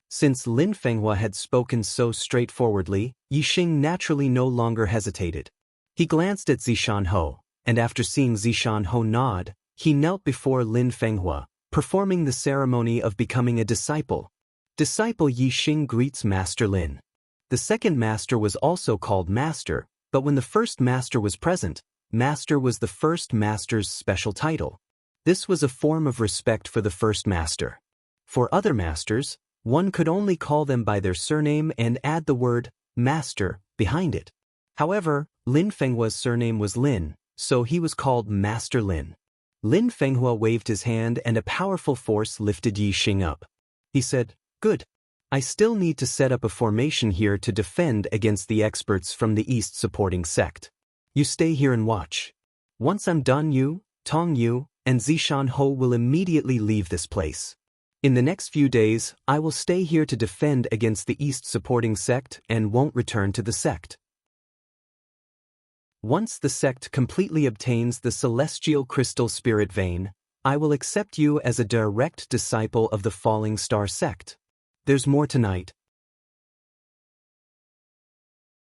Since Lin Fenghua had spoken so straightforwardly, Yi Xing naturally no longer hesitated. He glanced at Zishan Ho, and after seeing Zishan Ho nod, he knelt before Lin Fenghua, performing the ceremony of becoming a disciple. Disciple Yi Xing greets Master Lin. The second master was also called master, but when the first master was present, master was the first master's special title. This was a form of respect for the first master. For other masters, one could only call them by their surname and add the word master behind it. However, Lin Fenghua's surname was Lin, so he was called Master Lin. Lin Fenghua waved his hand and a powerful force lifted Yi Xing up. He said, "Good. I still need to set up a formation here to defend against the experts from the East supporting sect. You stay here and watch. Once I'm done, you, Tong Yu, and Zishan Ho will immediately leave this place. In the next few days, I will stay here to defend against the East supporting sect and won't return to the sect. Once the sect completely obtains the celestial crystal spirit vein, I will accept you as a direct disciple of the Falling Star sect. There's more tonight."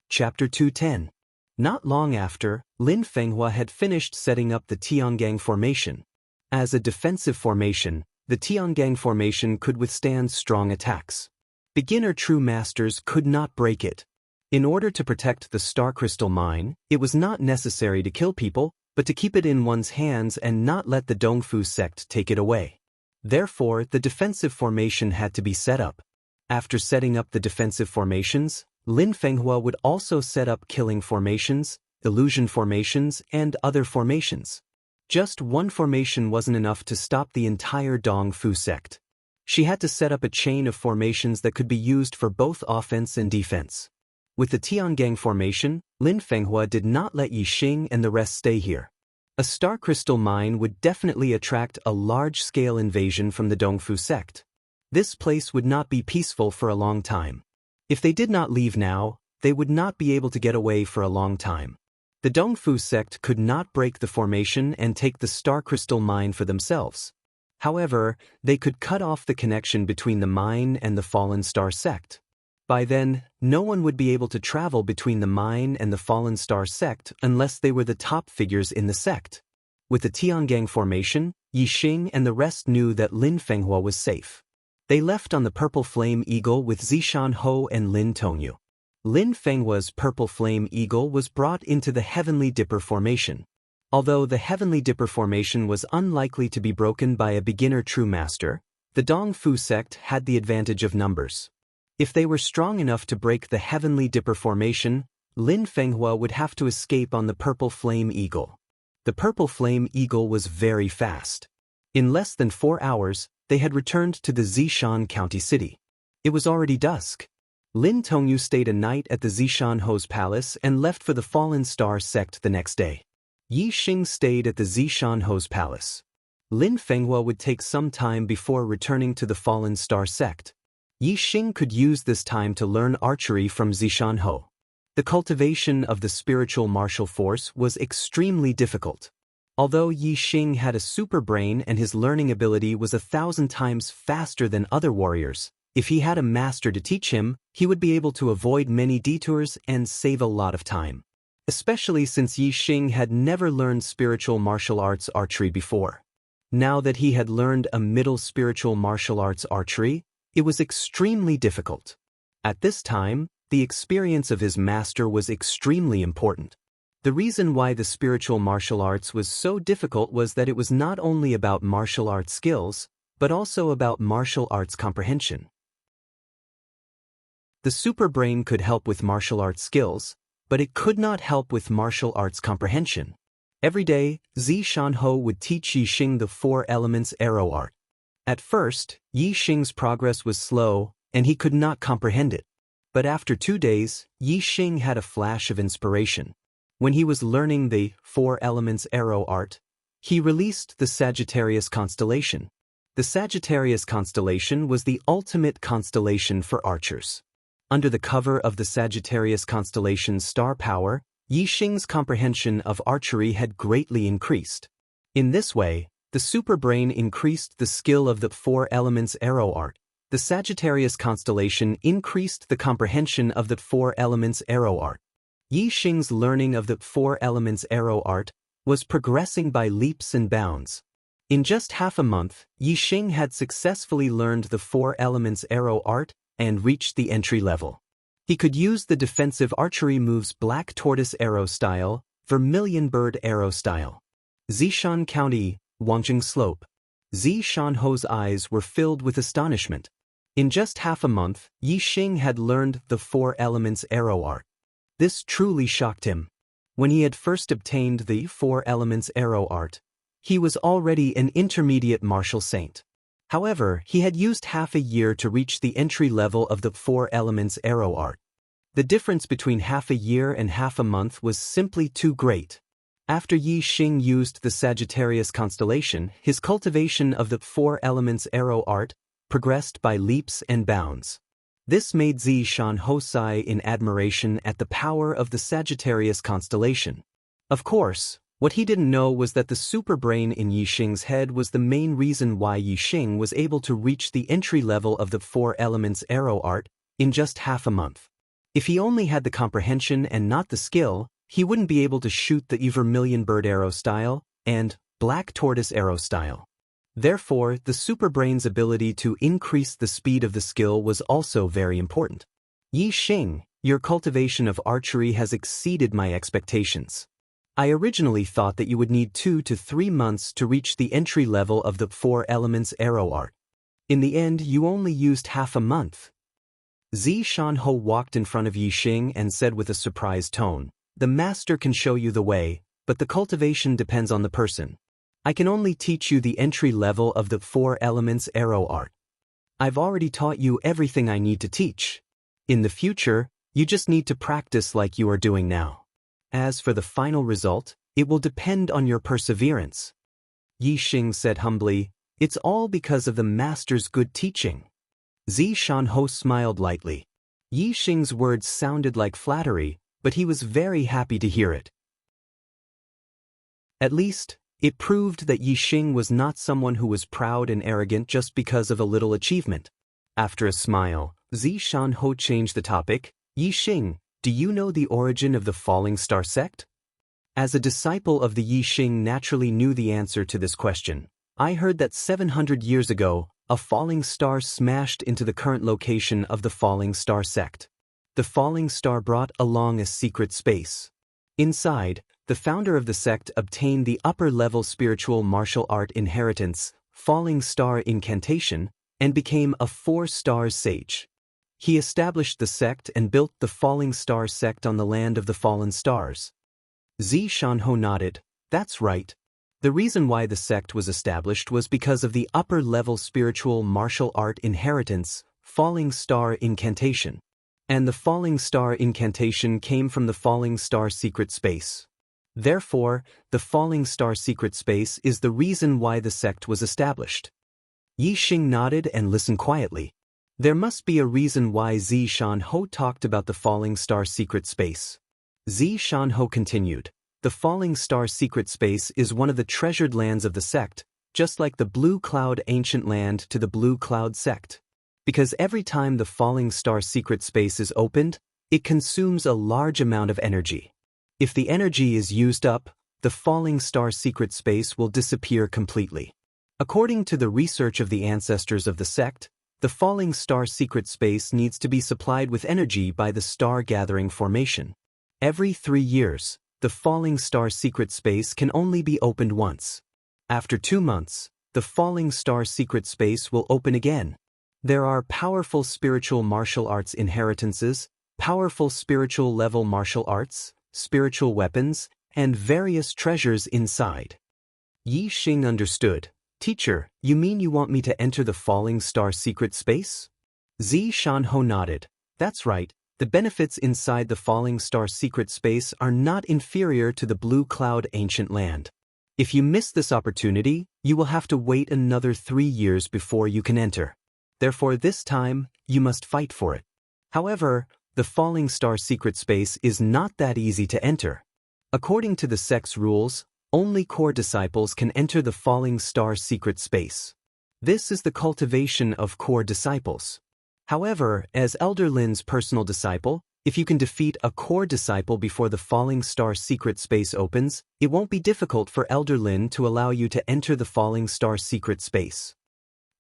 Chapter 210. Not long after, Lin Fenghua had finished setting up the Tiangang formation. As a defensive formation, the Tiangang formation could withstand strong attacks. Beginner true masters could not break it. In order to protect the star crystal mine, it was not necessary to kill people, but to keep it in one's hands and not let the Dongfu sect take it away. Therefore, the defensive formation had to be set up. After setting up the defensive formations, Lin Fenghua would also set up killing formations, illusion formations, and other formations. Just one formation wasn't enough to stop the entire Dongfu sect. She had to set up a chain of formations that could be used for both offense and defense. With the Tiangang formation, Lin Fenghua did not let Yi Xing and the rest stay here. A star crystal mine would definitely attract a large-scale invasion from the Dongfu sect. This place would not be peaceful for a long time. If they did not leave now, they would not be able to get away for a long time. The Dongfu sect could not break the formation and take the star crystal mine for themselves. However, they could cut off the connection between the mine and the fallen star sect. By then, no one would be able to travel between the mine and the fallen star sect unless they were the top figures in the sect. With the Tiangang formation, Yi Xing and the rest knew that Lin Fenghua was safe. They left on the Purple Flame Eagle with Zishan Ho and Lin Tongyu. Lin Fenghua's Purple Flame Eagle was brought into the Heavenly Dipper formation. Although the Heavenly Dipper formation was unlikely to be broken by a beginner true master, the Dong Fu sect had the advantage of numbers. If they were strong enough to break the Heavenly Dipper formation, Lin Fenghua would have to escape on the Purple Flame Eagle. The Purple Flame Eagle was very fast. In less than 4 hours, they had returned to the Zishan County City. It was already dusk. Lin Tongyu stayed a night at the Zishan Ho's palace and left for the Fallen Star sect the next day. Yi Xing stayed at the Zishan Ho's palace. Lin Fenghua would take some time before returning to the Fallen Star sect. Yi Xing could use this time to learn archery from Zishan Ho. The cultivation of the spiritual martial force was extremely difficult. Although Yi Xing had a super brain and his learning ability was 1,000 times faster than other warriors, if he had a master to teach him, he would be able to avoid many detours and save a lot of time. Especially since Yi Xing had never learned spiritual martial arts archery before. Now that he had learned a middle spiritual martial arts archery, it was extremely difficult. At this time, the experience of his master was extremely important. The reason why the spiritual martial arts was so difficult was that it was not only about martial arts skills, but also about martial arts comprehension. The super brain could help with martial arts skills, but it could not help with martial arts comprehension. Every day, Zishan Ho would teach Yi Xing the 4 elements arrow art. At first, Yi Xing's progress was slow, and he could not comprehend it. But after 2 days, Yi Xing had a flash of inspiration. When he was learning the 4 elements arrow art, he released the Sagittarius constellation. The Sagittarius constellation was the ultimate constellation for archers. Under the cover of the Sagittarius constellation's star power, Yi Xing's comprehension of archery had greatly increased. In this way, the super brain increased the skill of the 4 elements arrow art. The Sagittarius constellation increased the comprehension of the 4 elements arrow art. Yi Xing's learning of the 4 elements arrow art was progressing by leaps and bounds. In just half a month, Yi Xing had successfully learned the 4 elements arrow art and reached the entry level. He could use the defensive archery moves Black Tortoise Arrow Style, Vermilion Bird Arrow Style. Zishan County, Wangjing Slope. Zishan Ho's eyes were filled with astonishment. In just half a month, Yi Xing had learned the 4 elements arrow art. This truly shocked him. When he had first obtained the 4 elements arrow art, he was already an intermediate martial saint. However, he had used half a year to reach the entry level of the 4 elements arrow art. The difference between half a year and half a month was simply too great. After Yi Xing used the Sagittarius constellation, his cultivation of the 4 elements arrow art progressed by leaps and bounds. This made Zishan Ho sigh in admiration at the power of the Sagittarius constellation. Of course, what he didn't know was that the super brain in Yi Xing's head was the main reason why Yi Xing was able to reach the entry level of the 4 elements arrow art in just half a month. If he only had the comprehension and not the skill, he wouldn't be able to shoot the Vermilion Bird Arrow Style and Black Tortoise Arrow Style. Therefore, the super brain's ability to increase the speed of the skill was also very important. Yi Xing, your cultivation of archery has exceeded my expectations. I originally thought that you would need 2 to 3 months to reach the entry level of the 4 elements arrow art. In the end, you only used half a month. Zishan Ho walked in front of Yi Xing and said with a surprised tone, "The master can show you the way, but the cultivation depends on the person. I can only teach you the entry level of the 4 elements arrow art. I've already taught you everything I need to teach. In the future, you just need to practice like you are doing now. As for the final result, it will depend on your perseverance." Yi Xing said humbly, "It's all because of the master's good teaching." Zishan Ho smiled lightly. Yi Xing's words sounded like flattery, but he was very happy to hear it. At least, it proved that Yi Xing was not someone who was proud and arrogant just because of a little achievement. After a smile, Zishan Ho changed the topic. "Yi Xing, do you know the origin of the Falling Star sect?" As a disciple of the Yi Xing naturally knew the answer to this question. "I heard that 700 years ago, a falling star smashed into the current location of the Falling Star sect. The falling star brought along a secret space. Inside, the founder of the sect obtained the upper-level spiritual martial art inheritance, Falling Star Incantation, and became a 4-star sage. He established the sect and built the Falling Star sect on the land of the fallen stars. Xianxia nodded. That's right. The reason why the sect was established was because of the upper-level spiritual martial art inheritance, Falling Star Incantation. And the Falling Star Incantation came from the Falling Star secret space. Therefore, the Falling Star secret space is the reason why the sect was established. Yi Xing nodded and listened quietly. There must be a reason why Xianxia talked about the Falling Star secret space. Xianxia continued. The Falling Star secret space is one of the treasured lands of the sect, just like the Blue Cloud ancient land to the Blue Cloud sect. Because every time the Falling Star secret space is opened, it consumes a large amount of energy. If the energy is used up, the Falling Star secret space will disappear completely. According to the research of the ancestors of the sect, the Falling Star secret space needs to be supplied with energy by the Star Gathering formation. Every 3 years, the Falling Star secret space can only be opened once. After 2 months, the Falling Star secret space will open again. There are powerful spiritual martial arts inheritances, powerful spiritual level martial arts, spiritual weapons, and various treasures inside. Yi Xing understood. Teacher, you mean you want me to enter the Falling Star secret space? Xianxia nodded. That's right, the benefits inside the Falling Star secret space are not inferior to the Blue Cloud ancient land. If you miss this opportunity, you will have to wait another 3 years before you can enter. Therefore this time, you must fight for it. However, the Falling Star secret space is not that easy to enter. According to the sect's rules, only core disciples can enter the Falling Star secret space. This is the cultivation of core disciples. However, as Elder Lin's personal disciple, if you can defeat a core disciple before the Falling Star secret space opens, it won't be difficult for Elder Lin to allow you to enter the Falling Star secret space.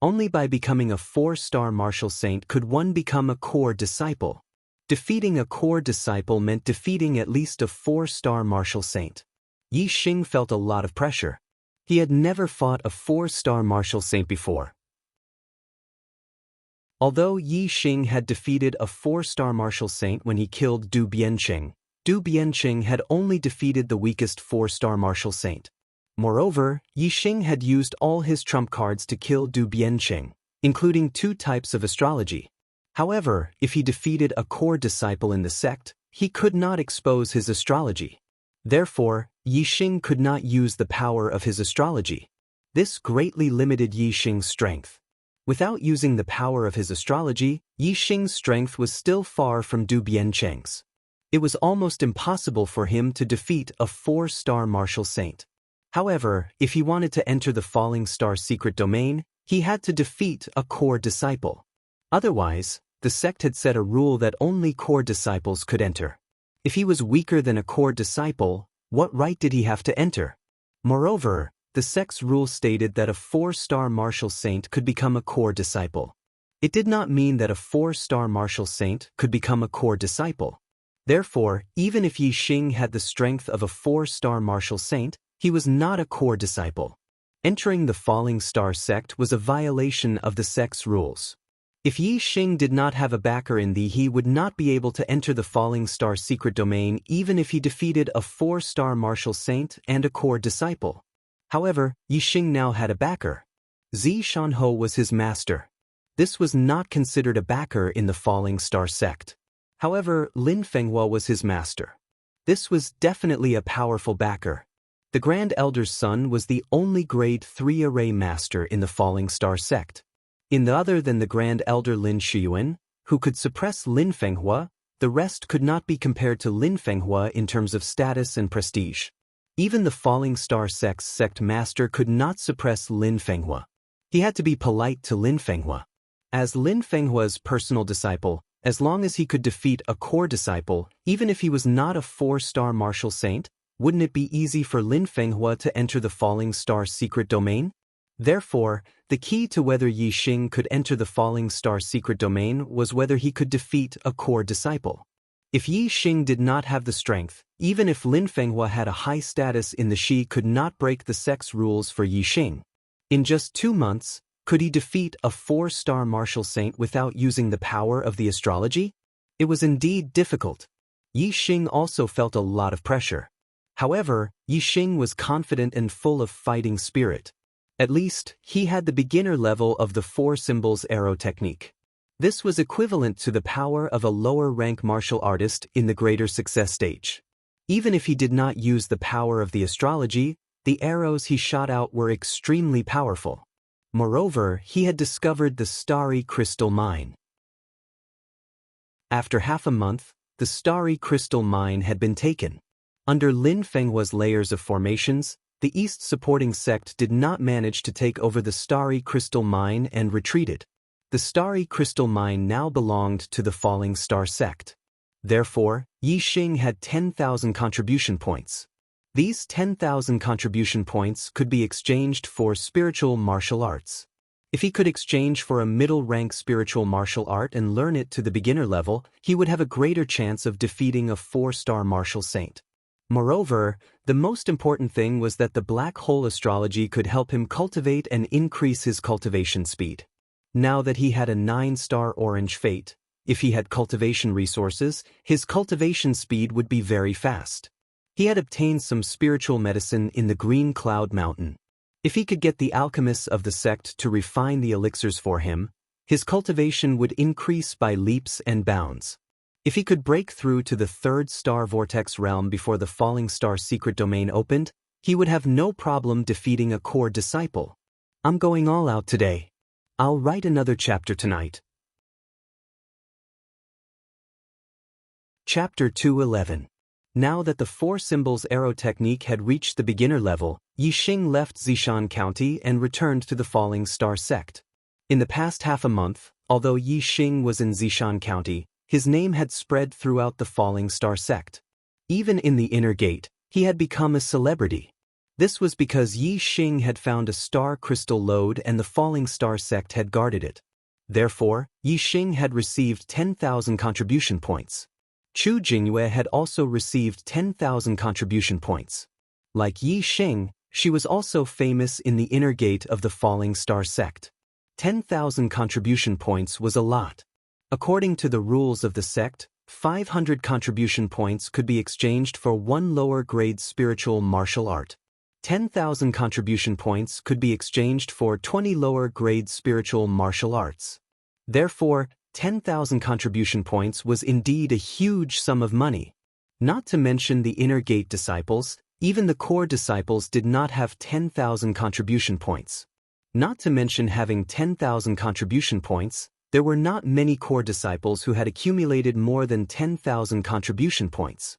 Only by becoming a 4-star martial saint could one become a core disciple. Defeating a core disciple meant defeating at least a 4-star martial saint. Yi Xing felt a lot of pressure. He had never fought a 4-star martial saint before. Although Yi Xing had defeated a 4-star martial saint when he killed Du Bianqing had only defeated the weakest 4-star martial saint. Moreover, Yi Xing had used all his trump cards to kill Du Bianqing, including 2 types of astrology. However, if he defeated a core disciple in the sect, he could not expose his astrology. Therefore, Yi Xing could not use the power of his astrology. This greatly limited Yi Xing's strength. Without using the power of his astrology, Yi Xing's strength was still far from Du Bianqing's. It was almost impossible for him to defeat a 4-star martial saint. However, if he wanted to enter the Falling Star secret domain, he had to defeat a core disciple. Otherwise, the sect had set a rule that only core disciples could enter. If he was weaker than a core disciple, what right did he have to enter? Moreover, the sect's rule stated that a 4-star martial saint could become a core disciple. It did not mean that a 4-star martial saint could become a core disciple. Therefore, even if Yi Xing had the strength of a 4-star martial saint, he was not a core disciple. Entering the Falling Star sect was a violation of the sect's rules. If Yi Xing did not have a backer in he would not be able to enter the Falling Star secret domain even if he defeated a 4-star martial saint and a core disciple. However, Yi Xing now had a backer. Xianxia was his master. This was not considered a backer in the Falling Star sect. However, Lin Fenghua was his master. This was definitely a powerful backer. The Grand Elder's son was the only grade 3 array master in the Falling Star sect. In the other than the Grand Elder Lin Shiyuan, who could suppress Lin Fenghua, the rest could not be compared to Lin Fenghua in terms of status and prestige. Even the Falling Star sect's sect master could not suppress Lin Fenghua. He had to be polite to Lin Fenghua. As Lin Fenghua's personal disciple, as long as he could defeat a core disciple, even if he was not a 4-star martial saint, wouldn't it be easy for Lin Fenghua to enter the Falling Star secret domain? Therefore, the key to whether Yi Xing could enter the Falling Star secret domain was whether he could defeat a core disciple. If Yi Xing did not have the strength, even if Lin Fenghua had a high status in the Shi could not break the sect's rules for Yi Xing. In just 2 months, could he defeat a 4-star martial saint without using the power of the astrology? It was indeed difficult. Yi Xing also felt a lot of pressure. However, Yi Xing was confident and full of fighting spirit. At least, he had the beginner level of the 4 symbols arrow technique. This was equivalent to the power of a lower-rank martial artist in the greater success stage. Even if he did not use the power of the astrology, the arrows he shot out were extremely powerful. Moreover, he had discovered the starry crystal mine. After half a month, the starry crystal mine had been taken. Under Lin Fenghua's layers of formations, the East supporting sect did not manage to take over the starry crystal mine and retreated. The starry crystal mine now belonged to the falling star sect. Therefore, Yi Xing had 10,000 contribution points. These 10,000 contribution points could be exchanged for spiritual martial arts. If he could exchange for a middle-rank spiritual martial art and learn it to the beginner level, he would have a greater chance of defeating a 4-star martial saint. Moreover, the most important thing was that the black hole astrology could help him cultivate and increase his cultivation speed. Now that he had a 9-star orange fate, if he had cultivation resources, his cultivation speed would be very fast. He had obtained some spiritual medicine in the Green Cloud Mountain. If he could get the alchemists of the sect to refine the elixirs for him, his cultivation would increase by leaps and bounds. If he could break through to the 3rd-star vortex realm before the falling star secret domain opened, he would have no problem defeating a core disciple. I'm going all out today. I'll write another chapter tonight. Chapter 211. Now that the 4 symbols arrow technique had reached the beginner level, Yi Xing left Zishan County and returned to the falling star sect. In the past half a month, although Yi Xing was in Zishan County, his name had spread throughout the falling star sect. Even in the inner gate, he had become a celebrity. This was because Yi Xing had found a star crystal lode and the falling star sect had guarded it. Therefore, Yi Xing had received 10,000 contribution points. Chu Jingyue had also received 10,000 contribution points. Like Yi Xing, she was also famous in the inner gate of the falling star sect. 10,000 contribution points was a lot. According to the rules of the sect, 500 contribution points could be exchanged for 1 lower-grade spiritual martial art. 10,000 contribution points could be exchanged for 20 lower-grade spiritual martial arts. Therefore, 10,000 contribution points was indeed a huge sum of money. Not to mention the inner gate disciples, even the core disciples did not have 10,000 contribution points. Not to mention having 10,000 contribution points, there were not many core disciples who had accumulated more than 10,000 contribution points.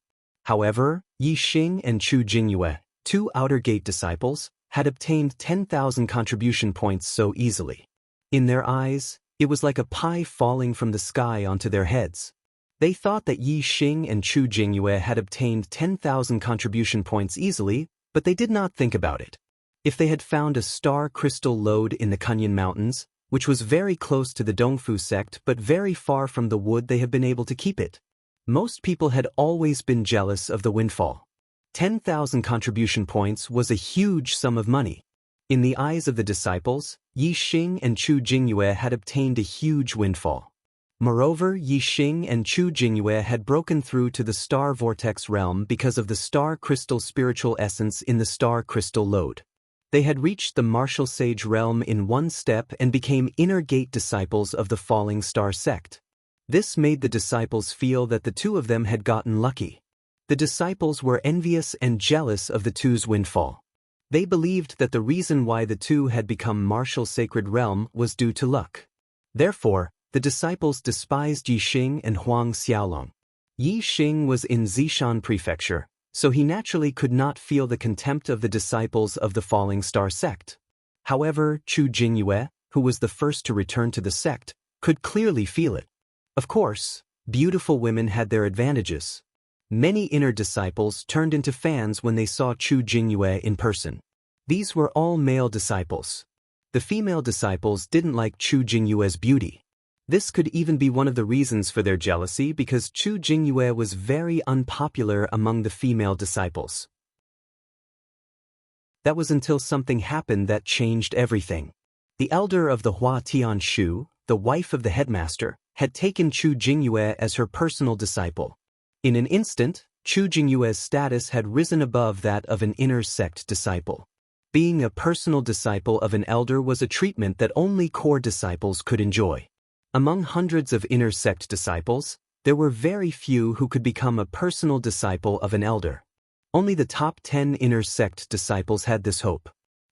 However, Yi Xing and Chu Jingyue, 2 outer gate disciples, had obtained 10,000 contribution points so easily. In their eyes, it was like a pie falling from the sky onto their heads. They thought that Yi Xing and Chu Jingyue had obtained 10,000 contribution points easily, but they did not think about it. If they had found a star crystal lode in the Kunyan Mountains, which was very close to the Dongfu sect but very far from the wood, they have been able to keep it. Most people had always been jealous of the windfall. 10,000 contribution points was a huge sum of money. In the eyes of the disciples, Yi Xing and Chu Jingyue had obtained a huge windfall. Moreover, Yi Xing and Chu Jingyue had broken through to the star vortex realm because of the star crystal spiritual essence in the star crystal lode. They had reached the martial sage realm in 1 step and became inner gate disciples of the falling star sect. This made the disciples feel that the 2 of them had gotten lucky. The disciples were envious and jealous of the 2's windfall. They believed that the reason why the 2 had become martial sacred realm was due to luck. Therefore, the disciples despised Yi Xing and Huang Xiaolong. Yi Xing was in Zishan Prefecture, so he naturally could not feel the contempt of the disciples of the falling star sect. However, Chu Jingyue, who was the first to return to the sect, could clearly feel it. Of course, beautiful women had their advantages. Many inner disciples turned into fans when they saw Chu Jingyue in person. These were all male disciples. The female disciples didn't like Chu Jingyue's beauty. This could even be one of the reasons for their jealousy because Chu Jingyue was very unpopular among the female disciples. That was until something happened that changed everything. The elder of the Hua Tianshu, the wife of the headmaster, had taken Chu Jingyue as her personal disciple. In an instant, Chu Jingyue's status had risen above that of an inner sect disciple. Being a personal disciple of an elder was a treatment that only core disciples could enjoy. Among hundreds of inner sect disciples, there were very few who could become a personal disciple of an elder. Only the top 10 inner sect disciples had this hope.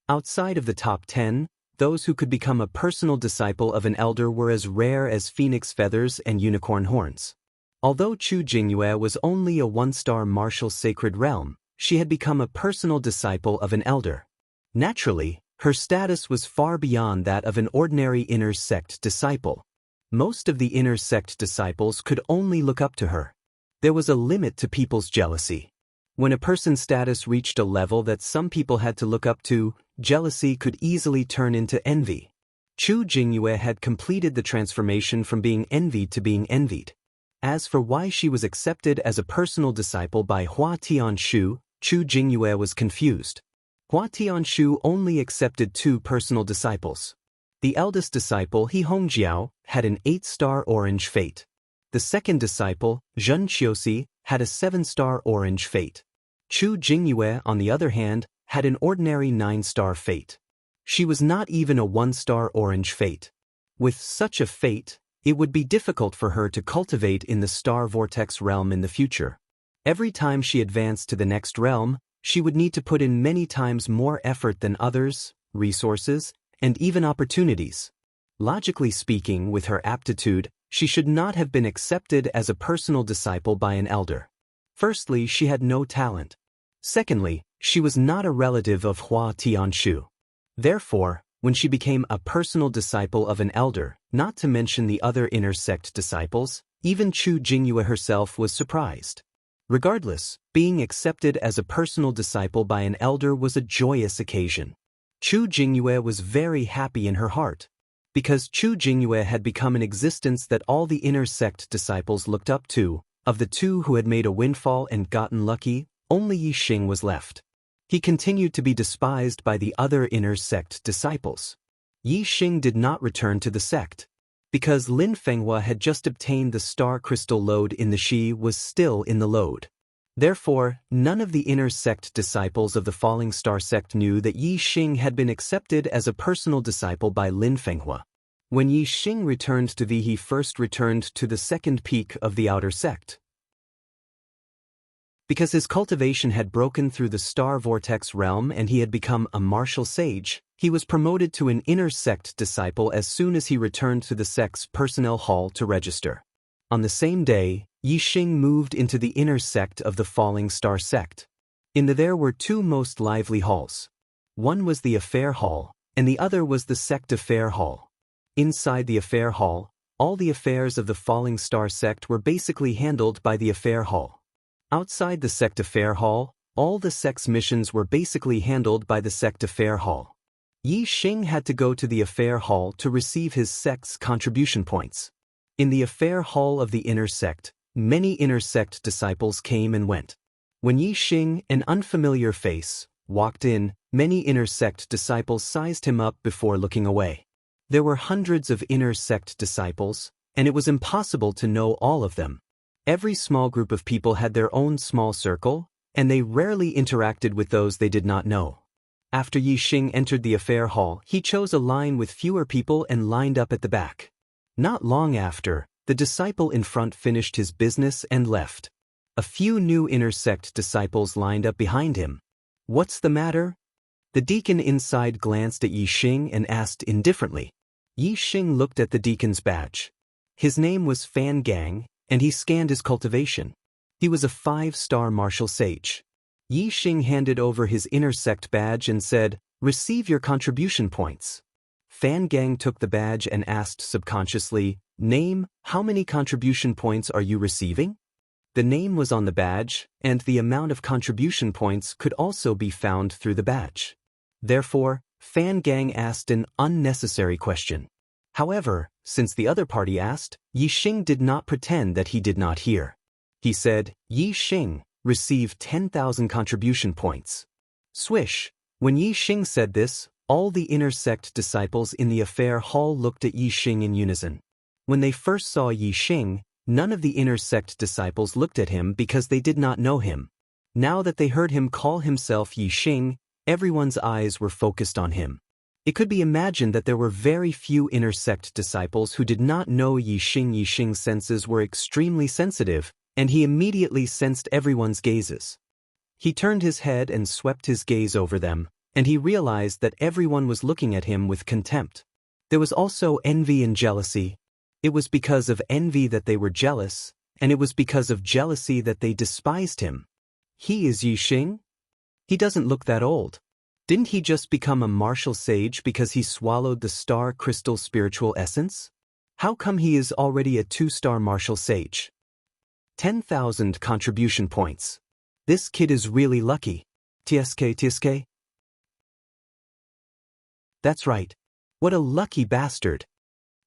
Outside of the top 10, those who could become a personal disciple of an elder were as rare as phoenix feathers and unicorn horns. Although Chu Jingyue was only a one-star martial sacred realm, she had become a personal disciple of an elder. Naturally, her status was far beyond that of an ordinary inner sect disciple. Most of the inner sect disciples could only look up to her. There was a limit to people's jealousy. When a person's status reached a level that some people had to look up to, jealousy could easily turn into envy. Chu Jingyue had completed the transformation from being envied to being envied. As for why she was accepted as a personal disciple by Hua Tianshu, Chu Jingyue was confused. Hua Tianshu only accepted 2 personal disciples. The eldest disciple, He Hongjiao, had an 8-star orange fate. The second disciple, Zhen Qiuxi, had a 7-star orange fate. Chu Jingyue, on the other hand, had an ordinary 9-star fate. She was not even a 1-star orange fate. With such a fate, it would be difficult for her to cultivate in the star vortex realm in the future. Every time she advanced to the next realm, she would need to put in many times more effort than others, resources, and even opportunities. Logically speaking, with her aptitude, she should not have been accepted as a personal disciple by an elder. Firstly, she had no talent. Secondly, she was not a relative of Hua Tianshu. Therefore, when she became a personal disciple of an elder, not to mention the other inner sect disciples, even Chu Jingyue herself was surprised. Regardless, being accepted as a personal disciple by an elder was a joyous occasion. Chu Jingyue was very happy in her heart. Because Chu Jingyue had become an existence that all the inner sect disciples looked up to, of the 2 who had made a windfall and gotten lucky, only Yixing was left. He continued to be despised by the other inner sect disciples. Yixing did not return to the sect. Because Lin Fenghua had just obtained the star crystal lode in the Shi was still in the lode. Therefore, none of the inner sect disciples of the Falling Star sect knew that Yixing had been accepted as a personal disciple by Lin Fenghua. When Yixing returned to he first returned to the second peak of the outer sect. Because his cultivation had broken through the star vortex realm and he had become a martial sage, he was promoted to an inner sect disciple as soon as he returned to the sect's personnel hall to register. On the same day, Yixing moved into the inner sect of the Falling Star sect. There were 2 most lively halls. One was the affair hall, and the other was the sect affair hall. Inside the affair hall, all the affairs of the Falling Star sect were basically handled by the affair hall. Outside the sect affair hall, all the sect's missions were basically handled by the sect affair hall. Yixing had to go to the affair hall to receive his sect's contribution points. In the affair hall of the inner sect, many inner sect disciples came and went. When Yixing, an unfamiliar face, walked in, many inner sect disciples sized him up before looking away. There were hundreds of inner sect disciples, and it was impossible to know all of them. Every small group of people had their own small circle, and they rarely interacted with those they did not know. After Yixing entered the affair hall, he chose a line with fewer people and lined up at the back. Not long after, the disciple in front finished his business and left. A few new inner sect disciples lined up behind him. "What's the matter?" The deacon inside glanced at Yixing and asked indifferently. Yixing looked at the deacon's badge. His name was Fan Gang, and he scanned his cultivation. He was a 5-star martial sage. Yixing handed over his inner sect badge and said, "Receive your contribution points." Fan Gang took the badge and asked subconsciously, "Name, how many contribution points are you receiving?" The name was on the badge, and the amount of contribution points could also be found through the badge. Therefore, Fan Gang asked an unnecessary question. However, since the other party asked, Yi Xing did not pretend that he did not hear. He said, Yi Xing, receive 10,000 contribution points. Swish! When Yi Xing said this, all the inner sect disciples in the affair hall looked at Yi Xing in unison. When they first saw Yi Xing, none of the inner sect disciples looked at him because they did not know him. Now that they heard him call himself Yi Xing, everyone's eyes were focused on him. It could be imagined that there were very few inner sect disciples who did not know Yi Xing. Yi Xing's senses were extremely sensitive, and he immediately sensed everyone's gazes. He turned his head and swept his gaze over them, and he realized that everyone was looking at him with contempt. There was also envy and jealousy. It was because of envy that they were jealous, and it was because of jealousy that they despised him. He is Yi Xing? He doesn't look that old. Didn't he just become a martial sage because he swallowed the star crystal spiritual essence? How come he is already a 2-star martial sage? 10,000 contribution points. This kid is really lucky. TSK? That's right. What a lucky bastard.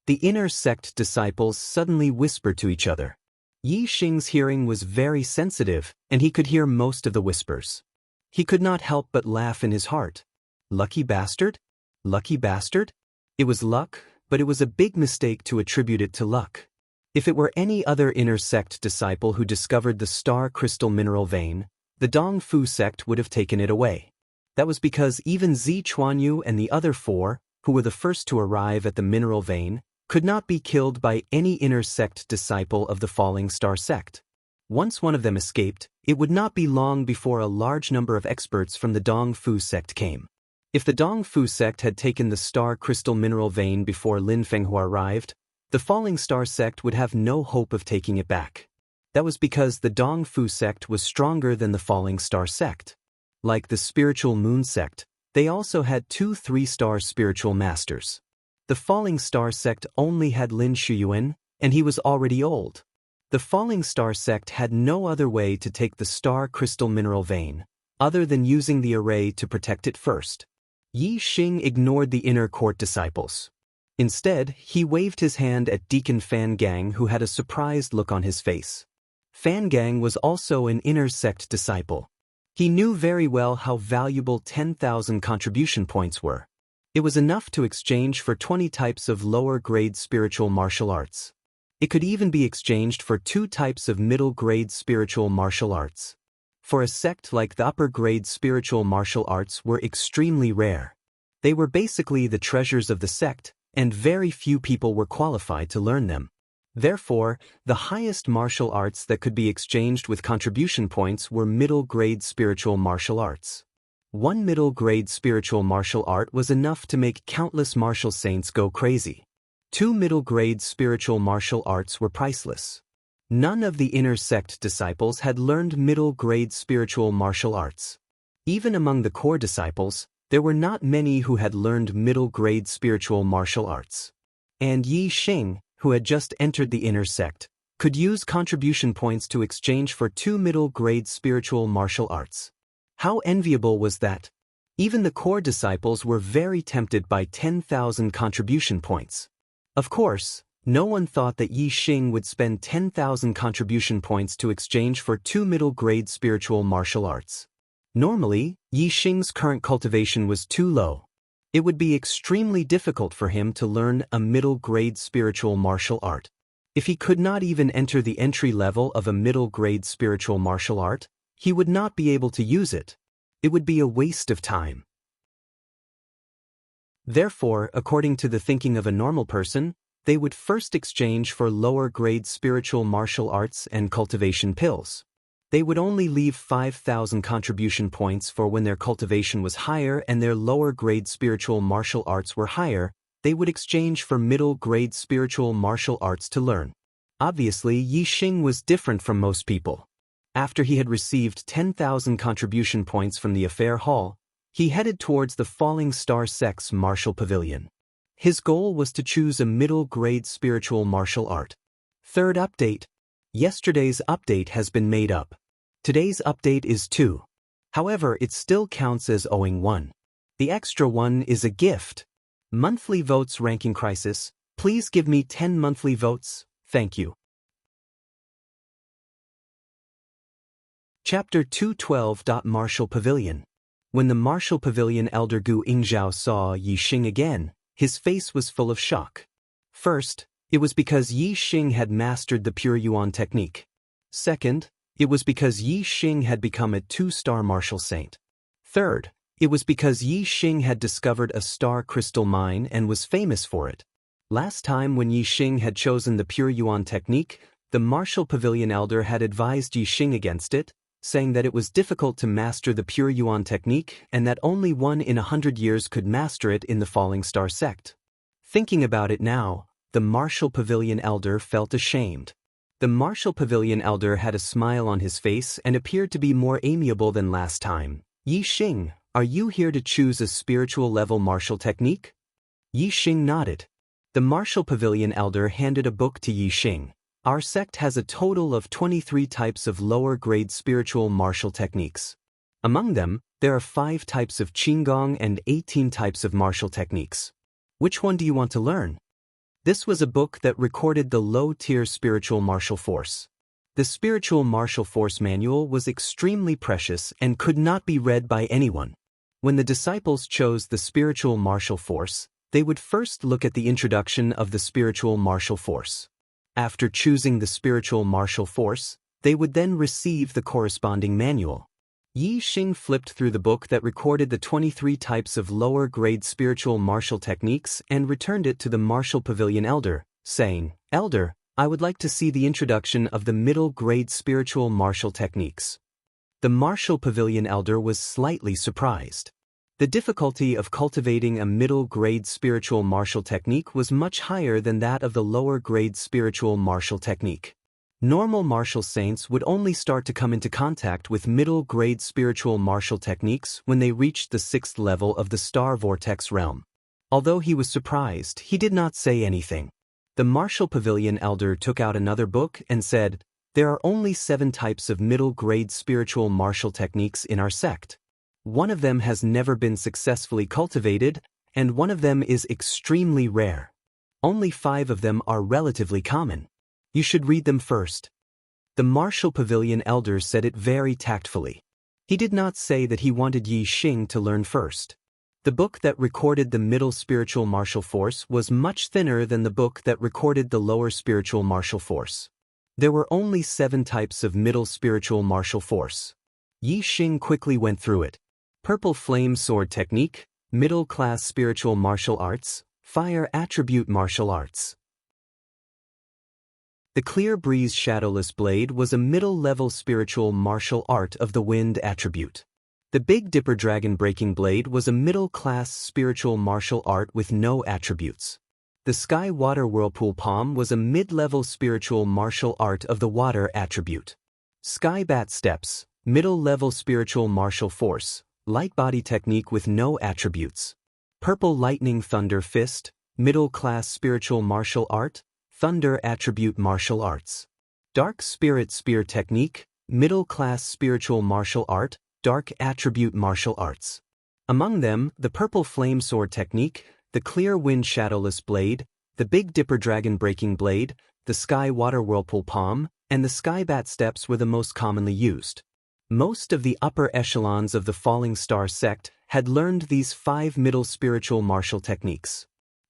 The inner sect disciples suddenly whispered to each other. Yi Xing's hearing was very sensitive, and he could hear most of the whispers. He could not help but laugh in his heart. Lucky bastard? Lucky bastard? It was luck, but it was a big mistake to attribute it to luck. If it were any other inner sect disciple who discovered the star crystal mineral vein, the Dong Fu sect would have taken it away. That was because even Zi Chuanyu and the other 4, who were the first to arrive at the mineral vein, could not be killed by any inner sect disciple of the Falling Star sect. Once one of them escaped, it would not be long before a large number of experts from the Dong Fu sect came. If the Dong Fu sect had taken the star crystal mineral vein before Lin Fenghua arrived, the Falling Star sect would have no hope of taking it back. That was because the Dong Fu sect was stronger than the Falling Star sect. Like the Spiritual Moon sect, they also had 2 3-star spiritual masters. The Falling Star sect only had Lin Shuyuan, and he was already old. The Falling Star sect had no other way to take the star crystal mineral vein, other than using the array to protect it first. Yi Xing ignored the inner court disciples. Instead, he waved his hand at Deacon Fan Gang, who had a surprised look on his face. Fan Gang was also an inner sect disciple. He knew very well how valuable 10,000 contribution points were. It was enough to exchange for 20 types of lower-grade spiritual martial arts. It could even be exchanged for 2 types of middle-grade spiritual martial arts. For a sect like the upper-grade spiritual martial arts were extremely rare. They were basically the treasures of the sect, and very few people were qualified to learn them. Therefore, the highest martial arts that could be exchanged with contribution points were middle-grade spiritual martial arts. One middle-grade spiritual martial art was enough to make countless martial saints go crazy. 2 middle-grade spiritual martial arts were priceless. None of the inner sect disciples had learned middle-grade spiritual martial arts. Even among the core disciples, there were not many who had learned middle-grade spiritual martial arts. And Yi Xing, who had just entered the inner sect, could use contribution points to exchange for 2 middle-grade spiritual martial arts. How enviable was that? Even the core disciples were very tempted by 10,000 contribution points. Of course, no one thought that Yi Xing would spend 10,000 contribution points to exchange for 2 middle-grade spiritual martial arts. Normally, Yi Xing's current cultivation was too low. It would be extremely difficult for him to learn a middle-grade spiritual martial art. If he could not even enter the entry level of a middle-grade spiritual martial art, he would not be able to use it. It would be a waste of time. Therefore, according to the thinking of a normal person, they would first exchange for lower-grade spiritual martial arts and cultivation pills. They would only leave 5,000 contribution points for when their cultivation was higher and their lower-grade spiritual martial arts were higher. They would exchange for middle-grade spiritual martial arts to learn. Obviously, Yi Xing was different from most people. After he had received 10,000 contribution points from the affair hall, he headed towards the Falling Star sect's martial pavilion. His goal was to choose a middle-grade spiritual martial art. Third update. Yesterday's update has been made up. Today's update is 2. However, it still counts as owing 1. The extra 1 is a gift. Monthly votes ranking crisis. Please give me 10 monthly votes, thank you. Chapter 212. Martial Pavilion. When the Martial Pavilion elder Gu Yingzhao saw Yi Xing again, his face was full of shock. First, it was because Yi Xing had mastered the Pure Yuan technique. Second, it was because Yi Xing had become a 2-star martial saint. Third, it was because Yi Xing had discovered a star crystal mine and was famous for it. Last time when Yi Xing had chosen the Pure Yuan technique, the Martial Pavilion elder had advised Yi Xing against it, saying that it was difficult to master the Pure Yuan technique and that only 1 in 100 years could master it in the Falling Star sect. Thinking about it now, the Martial Pavilion elder felt ashamed. The Martial Pavilion elder had a smile on his face and appeared to be more amiable than last time. Yi Xing, are you here to choose a spiritual level martial technique? Yi Xing nodded. The Martial Pavilion elder handed a book to Yi Xing. Our sect has a total of 23 types of lower-grade spiritual martial techniques. Among them, there are 5 types of Qinggong and 18 types of martial techniques. Which one do you want to learn? This was a book that recorded the low-tier spiritual martial force. The Spiritual Martial Force Manual was extremely precious and could not be read by anyone. When the disciples chose the Spiritual Martial Force, they would first look at the introduction of the Spiritual Martial Force. After choosing the Spiritual Martial Force, they would then receive the corresponding manual. Yi Xing flipped through the book that recorded the 23 types of lower-grade spiritual martial techniques and returned it to the Martial Pavilion elder, saying, "Elder, I would like to see the introduction of the middle-grade spiritual martial techniques." The Martial Pavilion elder was slightly surprised. The difficulty of cultivating a middle-grade spiritual martial technique was much higher than that of the lower-grade spiritual martial technique. Normal martial saints would only start to come into contact with middle-grade spiritual martial techniques when they reached the 6th level of the Star Vortex realm. Although he was surprised, he did not say anything. The Martial Pavilion elder took out another book and said, "There are only 7 types of middle-grade spiritual martial techniques in our sect. One of them has never been successfully cultivated, and one of them is extremely rare. Only 5 of them are relatively common. You should read them first." The Martial Pavilion elder said it very tactfully. He did not say that he wanted Yi Xing to learn first. The book that recorded the middle spiritual martial force was much thinner than the book that recorded the lower spiritual martial force. There were only 7 types of middle spiritual martial force. Yi Xing quickly went through it. Purple Flame Sword Technique, Middle Class Spiritual Martial Arts, Fire Attribute Martial Arts. The Clear Breeze Shadowless Blade was a middle-level spiritual martial art of the wind attribute. The Big Dipper Dragon Breaking Blade was a middle-class spiritual martial art with no attributes. The Sky Water Whirlpool Palm was a mid-level spiritual martial art of the water attribute. Sky Bat Steps, middle-level spiritual martial force, light body technique with no attributes. Purple Lightning Thunder Fist, middle-class spiritual martial art, Thunder Attribute Martial Arts. Dark Spirit Spear Technique, middle-class spiritual martial art, Dark Attribute Martial Arts. Among them, the Purple Flame Sword Technique, the Clear Wind Shadowless Blade, the Big Dipper Dragon Breaking Blade, the Sky Water Whirlpool Palm, and the Sky Bat Steps were the most commonly used. Most of the upper echelons of the Falling Star sect had learned these 5 middle spiritual martial techniques.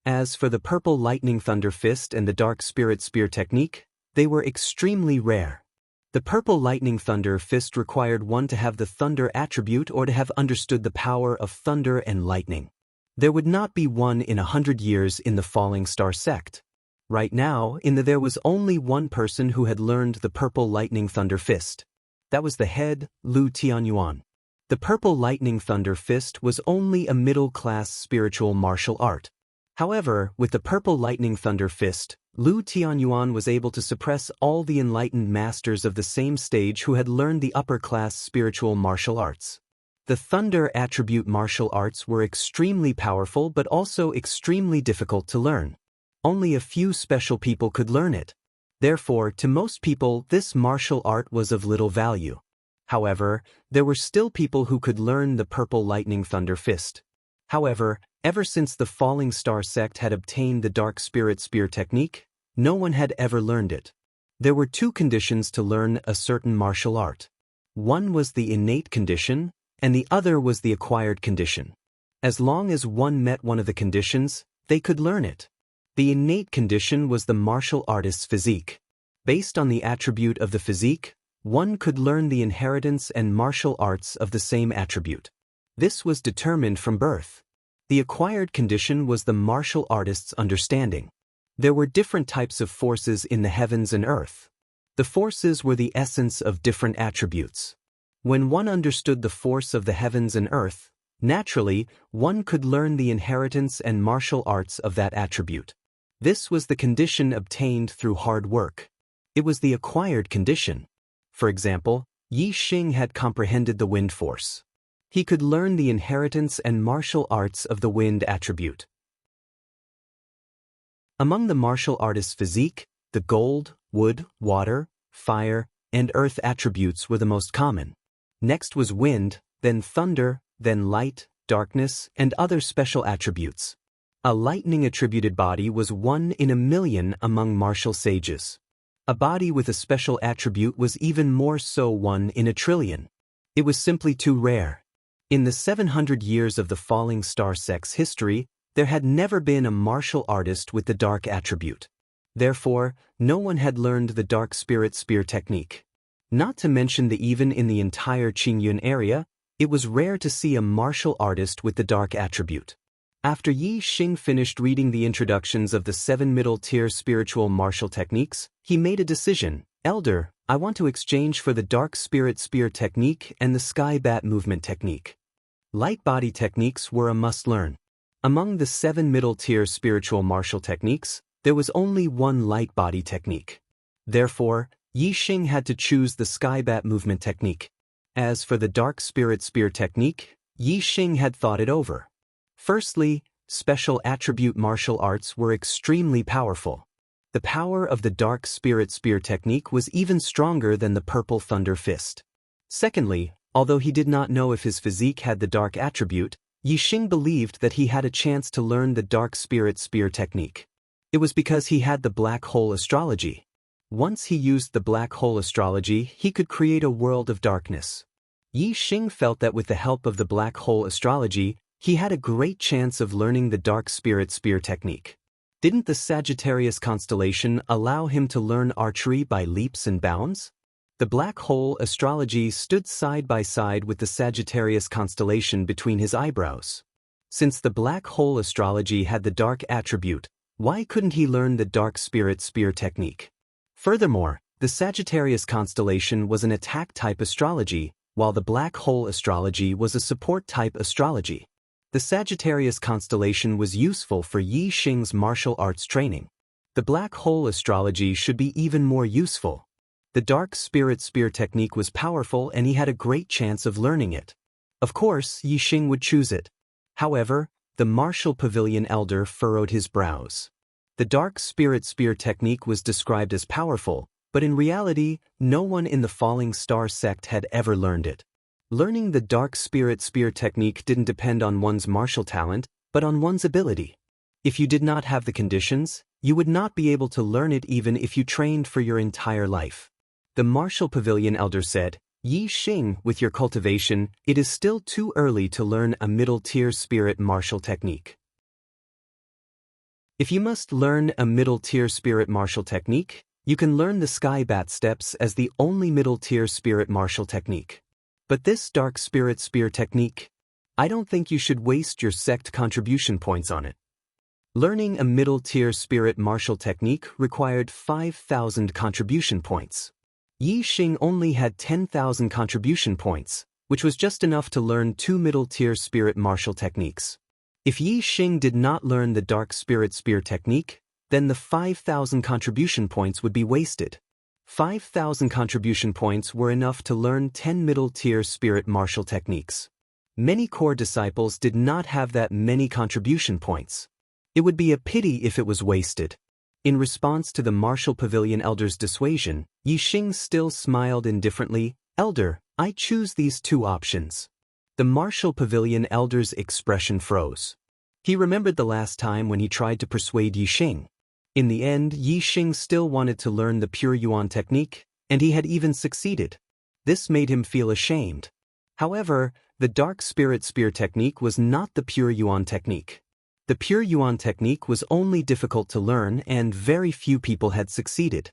As for the Purple Lightning Thunder Fist and the Dark Spirit Spear Technique, they were extremely rare. The Purple Lightning Thunder Fist required one to have the thunder attribute or to have understood the power of thunder and lightning. There would not be 1 in 100 years in the Falling Star sect. Right now, there was only one person who had learned the Purple Lightning Thunder Fist. That was the head, Lu Tianyuan. The Purple Lightning Thunder Fist was only a middle-class spiritual martial art. However, with the Purple Lightning Thunder Fist, Lu Tianyuan was able to suppress all the enlightened masters of the same stage who had learned the upper-class spiritual martial arts. The Thunder Attribute martial arts were extremely powerful but also extremely difficult to learn. Only a few special people could learn it. Therefore, to most people, this martial art was of little value. However, there were still people who could learn the Purple Lightning Thunder Fist. However, ever since the Falling Star sect had obtained the Dark Spirit Spear technique, no one had ever learned it. There were two conditions to learn a certain martial art. One was the innate condition, and the other was the acquired condition. As long as one met one of the conditions, they could learn it. The innate condition was the martial artist's physique. Based on the attribute of the physique, one could learn the inheritance and martial arts of the same attribute. This was determined from birth. The acquired condition was the martial artist's understanding. There were different types of forces in the heavens and earth. The forces were the essence of different attributes. When one understood the force of the heavens and earth, naturally, one could learn the inheritance and martial arts of that attribute. This was the condition obtained through hard work. It was the acquired condition. For example, Yi Xing had comprehended the wind force. He could learn the inheritance and martial arts of the wind attribute. Among the martial artist's physique, the gold, wood, water, fire, and earth attributes were the most common. Next was wind, then thunder, then light, darkness, and other special attributes. A lightning-attributed body was 1 in a million among martial sages. A body with a special attribute was even more so 1 in a trillion. It was simply too rare. In the 700 years of the Falling Star sect's history, there had never been a martial artist with the dark attribute. Therefore, no one had learned the Dark Spirit Spear technique. Not to mention that even in the entire Qingyun area, it was rare to see a martial artist with the dark attribute. After Yi Xing finished reading the introductions of the 7 middle-tier spiritual martial techniques, he made a decision. Elder, I want to exchange for the Dark Spirit Spear technique and the Sky Bat movement technique. Light body techniques were a must-learn. Among the 7 middle-tier spiritual martial techniques, there was only one light body technique. Therefore, Yi Xing had to choose the Sky Bat movement technique. As for the Dark Spirit Spear technique, Yi Xing had thought it over. Firstly, special attribute martial arts were extremely powerful. The power of the Dark Spirit Spear technique was even stronger than the Purple Thunder Fist. Secondly, although he did not know if his physique had the dark attribute, Yi Xing believed that he had a chance to learn the Dark Spirit Spear technique. It was because he had the Black Hole Astrology. Once he used the Black Hole Astrology, he could create a world of darkness. Yi Xing felt that with the help of the Black Hole Astrology, he had a great chance of learning the Dark Spirit Spear technique. Didn't the Sagittarius constellation allow him to learn archery by leaps and bounds? The Black Hole Astrology stood side by side with the Sagittarius constellation between his eyebrows. Since the Black Hole Astrology had the dark attribute, why couldn't he learn the Dark Spirit Spear technique? Furthermore, the Sagittarius constellation was an attack-type astrology, while the Black Hole Astrology was a support-type astrology. The Sagittarius constellation was useful for Yi Xing's martial arts training. The Black Hole Astrology should be even more useful. The Dark Spirit Spear technique was powerful and he had a great chance of learning it. Of course, Yi Xing would choose it. However, the Martial Pavilion Elder furrowed his brows. The Dark Spirit Spear technique was described as powerful, but in reality, no one in the Falling Star sect had ever learned it. Learning the Dark Spirit Spear technique didn't depend on one's martial talent, but on one's ability. If you did not have the conditions, you would not be able to learn it even if you trained for your entire life. The Martial Pavilion Elder said, Yi Xing, with your cultivation, it is still too early to learn a middle-tier spirit martial technique. If you must learn a middle-tier spirit martial technique, you can learn the Sky Bat steps as the only middle-tier spirit martial technique. But this Dark Spirit Spear technique, I don't think you should waste your sect contribution points on it. Learning a middle-tier spirit martial technique required 5,000 contribution points. Yi Xing only had 10,000 contribution points, which was just enough to learn 2 middle-tier spirit martial techniques. If Yi Xing did not learn the Dark Spirit Spear technique, then the 5,000 contribution points would be wasted. 5,000 contribution points were enough to learn 10 middle-tier spirit martial techniques. Many core disciples did not have that many contribution points. It would be a pity if it was wasted. In response to the Martial Pavilion Elder's dissuasion, Yi Xing still smiled indifferently. Elder, I choose these 2 options. The martial pavilion elder's expression froze. He remembered the last time when he tried to persuade Yixing. In the end, Yixing still wanted to learn the pure yuan technique, and he had even succeeded. This made him feel ashamed. However, the dark spirit spear technique was not the pure yuan technique. The pure yuan technique was only difficult to learn and very few people had succeeded.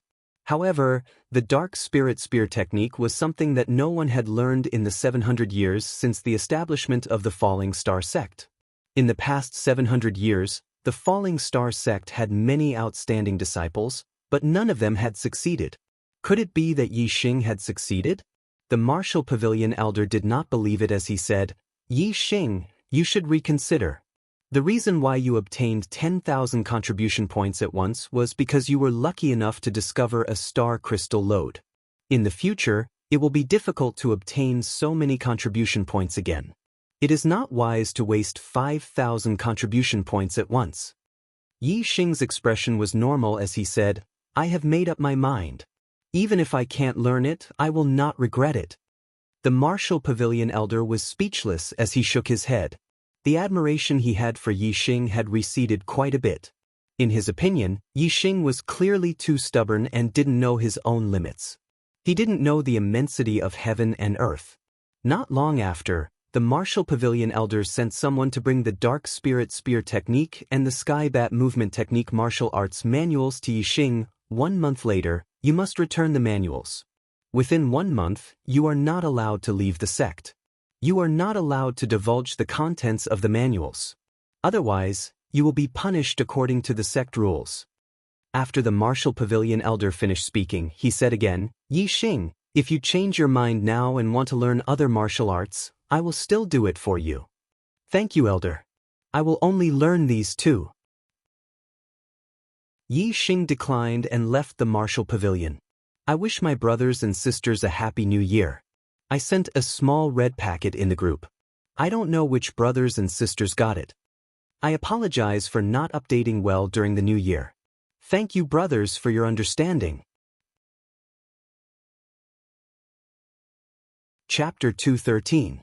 However, the dark spirit spear technique was something that no one had learned in the 700 years since the establishment of the Falling Star sect. In the past 700 years, the Falling Star sect had many outstanding disciples, but none of them had succeeded. Could it be that Yixing had succeeded? The martial pavilion elder did not believe it as he said, "Yixing, you should reconsider. The reason why you obtained 10,000 contribution points at once was because you were lucky enough to discover a star crystal lode. In the future, it will be difficult to obtain so many contribution points again. It is not wise to waste 5,000 contribution points at once." Yixing's expression was normal as he said, "I have made up my mind. Even if I can't learn it, I will not regret it." The martial pavilion elder was speechless as he shook his head. The admiration he had for Yixing had receded quite a bit. In his opinion, Yixing was clearly too stubborn and didn't know his own limits. He didn't know the immensity of heaven and earth. Not long after, the martial pavilion elder sent someone to bring the dark spirit spear technique and the sky bat movement technique martial arts manuals to Yixing. 1 month later, you must return the manuals. Within 1 month, you are not allowed to leave the sect. You are not allowed to divulge the contents of the manuals. Otherwise, you will be punished according to the sect rules. After the martial pavilion elder finished speaking, he said again, "Yixing, if you change your mind now and want to learn other martial arts, I will still do it for you." "Thank you, elder. I will only learn these two." Yixing declined and left the martial pavilion. "I wish my brothers and sisters a happy new year. I sent a small red packet in the group. I don't know which brothers and sisters got it. I apologize for not updating well during the new year. Thank you, brothers, for your understanding." Chapter 213.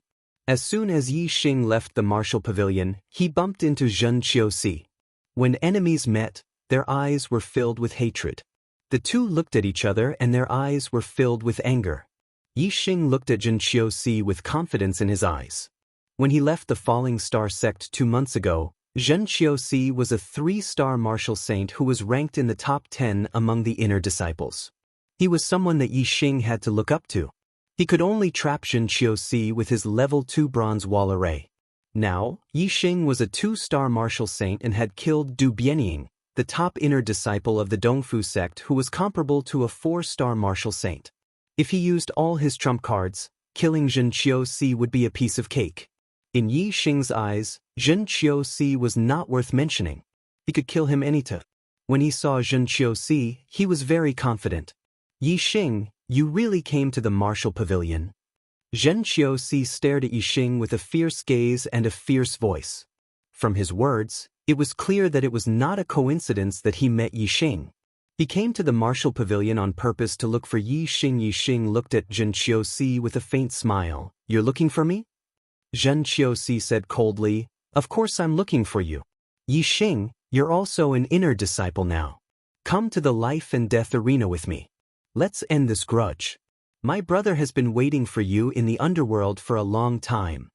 As soon as Yixing left the martial pavilion, he bumped into Xianxia. When enemies met, their eyes were filled with hatred. The two looked at each other and their eyes were filled with anger. Yixing looked at Xianxia with confidence in his eyes. When he left the Falling Star sect 2 months ago, Xianxia was a 3-star martial saint who was ranked in the top 10 among the inner disciples. He was someone that Yixing had to look up to. He could only trap Xianxia with his level 2 bronze wall array. Now, Yixing was a 2-star martial saint and had killed Du Bianying, the top inner disciple of the Dongfu sect who was comparable to a 4-star martial saint. If he used all his trump cards, killing Xianxia would be a piece of cake. In Yixing's eyes, Xianxia was not worth mentioning. He could kill him anytime. When he saw Xianxia, he was very confident. "Yixing, you really came to the martial pavilion?" Xianxia stared at Yixing with a fierce gaze and a fierce voice. From his words, it was clear that it was not a coincidence that he met Yixing. He came to the martial pavilion on purpose to look for Yixing. Yixing looked at Xianxia with a faint smile. "You're looking for me?" Xianxia said coldly, "Of course I'm looking for you. Yixing, you're also an inner disciple now. Come to the life and death arena with me. Let's end this grudge. My brother has been waiting for you in the underworld for a long time."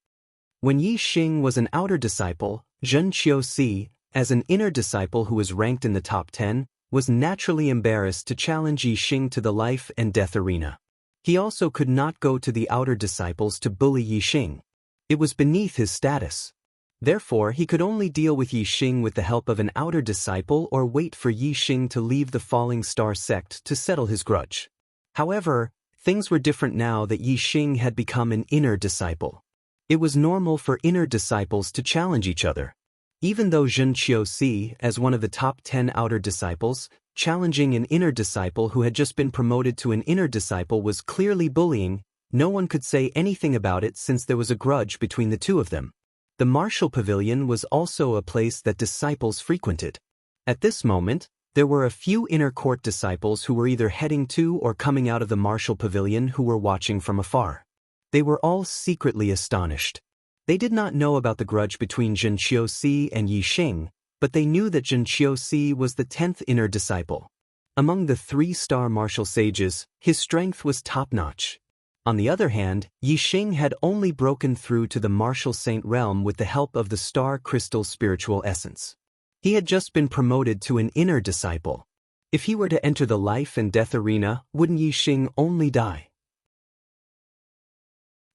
When Yixing was an outer disciple, Xianxia, as an inner disciple who was ranked in the top 10, was naturally embarrassed to challenge Yixing to the life and death arena. He also could not go to the outer disciples to bully Yixing. It was beneath his status. Therefore, he could only deal with Yixing with the help of an outer disciple or wait for Yixing to leave the Falling Star sect to settle his grudge. However, things were different now that Yixing had become an inner disciple. It was normal for inner disciples to challenge each other. Even though Xianxia, as one of the top 10 outer disciples, challenging an inner disciple who had just been promoted to an inner disciple was clearly bullying, no one could say anything about it since there was a grudge between the two of them. The martial pavilion was also a place that disciples frequented. At this moment, there were a few inner court disciples who were either heading to or coming out of the martial pavilion who were watching from afar. They were all secretly astonished. They did not know about the grudge between Xianxia and Yixing, but they knew that Xianxia was the 10th inner disciple. Among the 3-star martial sages, his strength was top-notch. On the other hand, Yixing had only broken through to the martial saint realm with the help of the star crystal spiritual essence. He had just been promoted to an inner disciple. If he were to enter the life and death arena, wouldn't Yixing only die?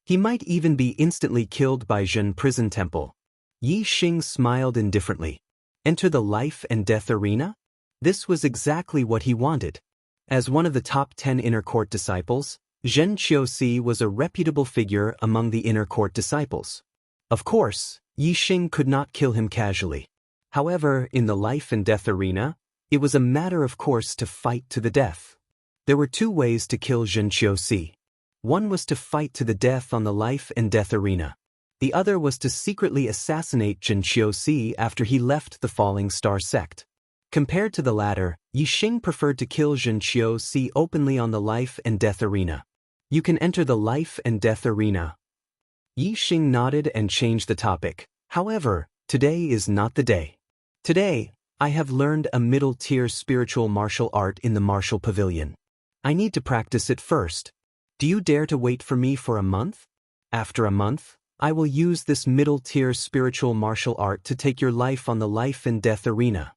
He might even be instantly killed by Zhen prison temple. Yixing smiled indifferently. Enter the life and death arena? This was exactly what he wanted. As one of the top 10 inner court disciples, Xianxia was a reputable figure among the inner court disciples. Of course, Yixing could not kill him casually. However, in the life and death arena, it was a matter of course to fight to the death. There were 2 ways to kill Xianxia. One was to fight to the death on the life and death arena. The other was to secretly assassinate Xianxia after he left the Falling Star sect. Compared to the latter, Yixing preferred to kill Xianxia openly on the life and death arena. You can enter the life and death arena. Yixing nodded and changed the topic. However, today is not the day. Today, I have learned a middle-tier spiritual martial art in the martial pavilion. I need to practice it first. Do you dare to wait for me for a month? After a month, I will use this middle-tier spiritual martial art to take your life on the life and death arena.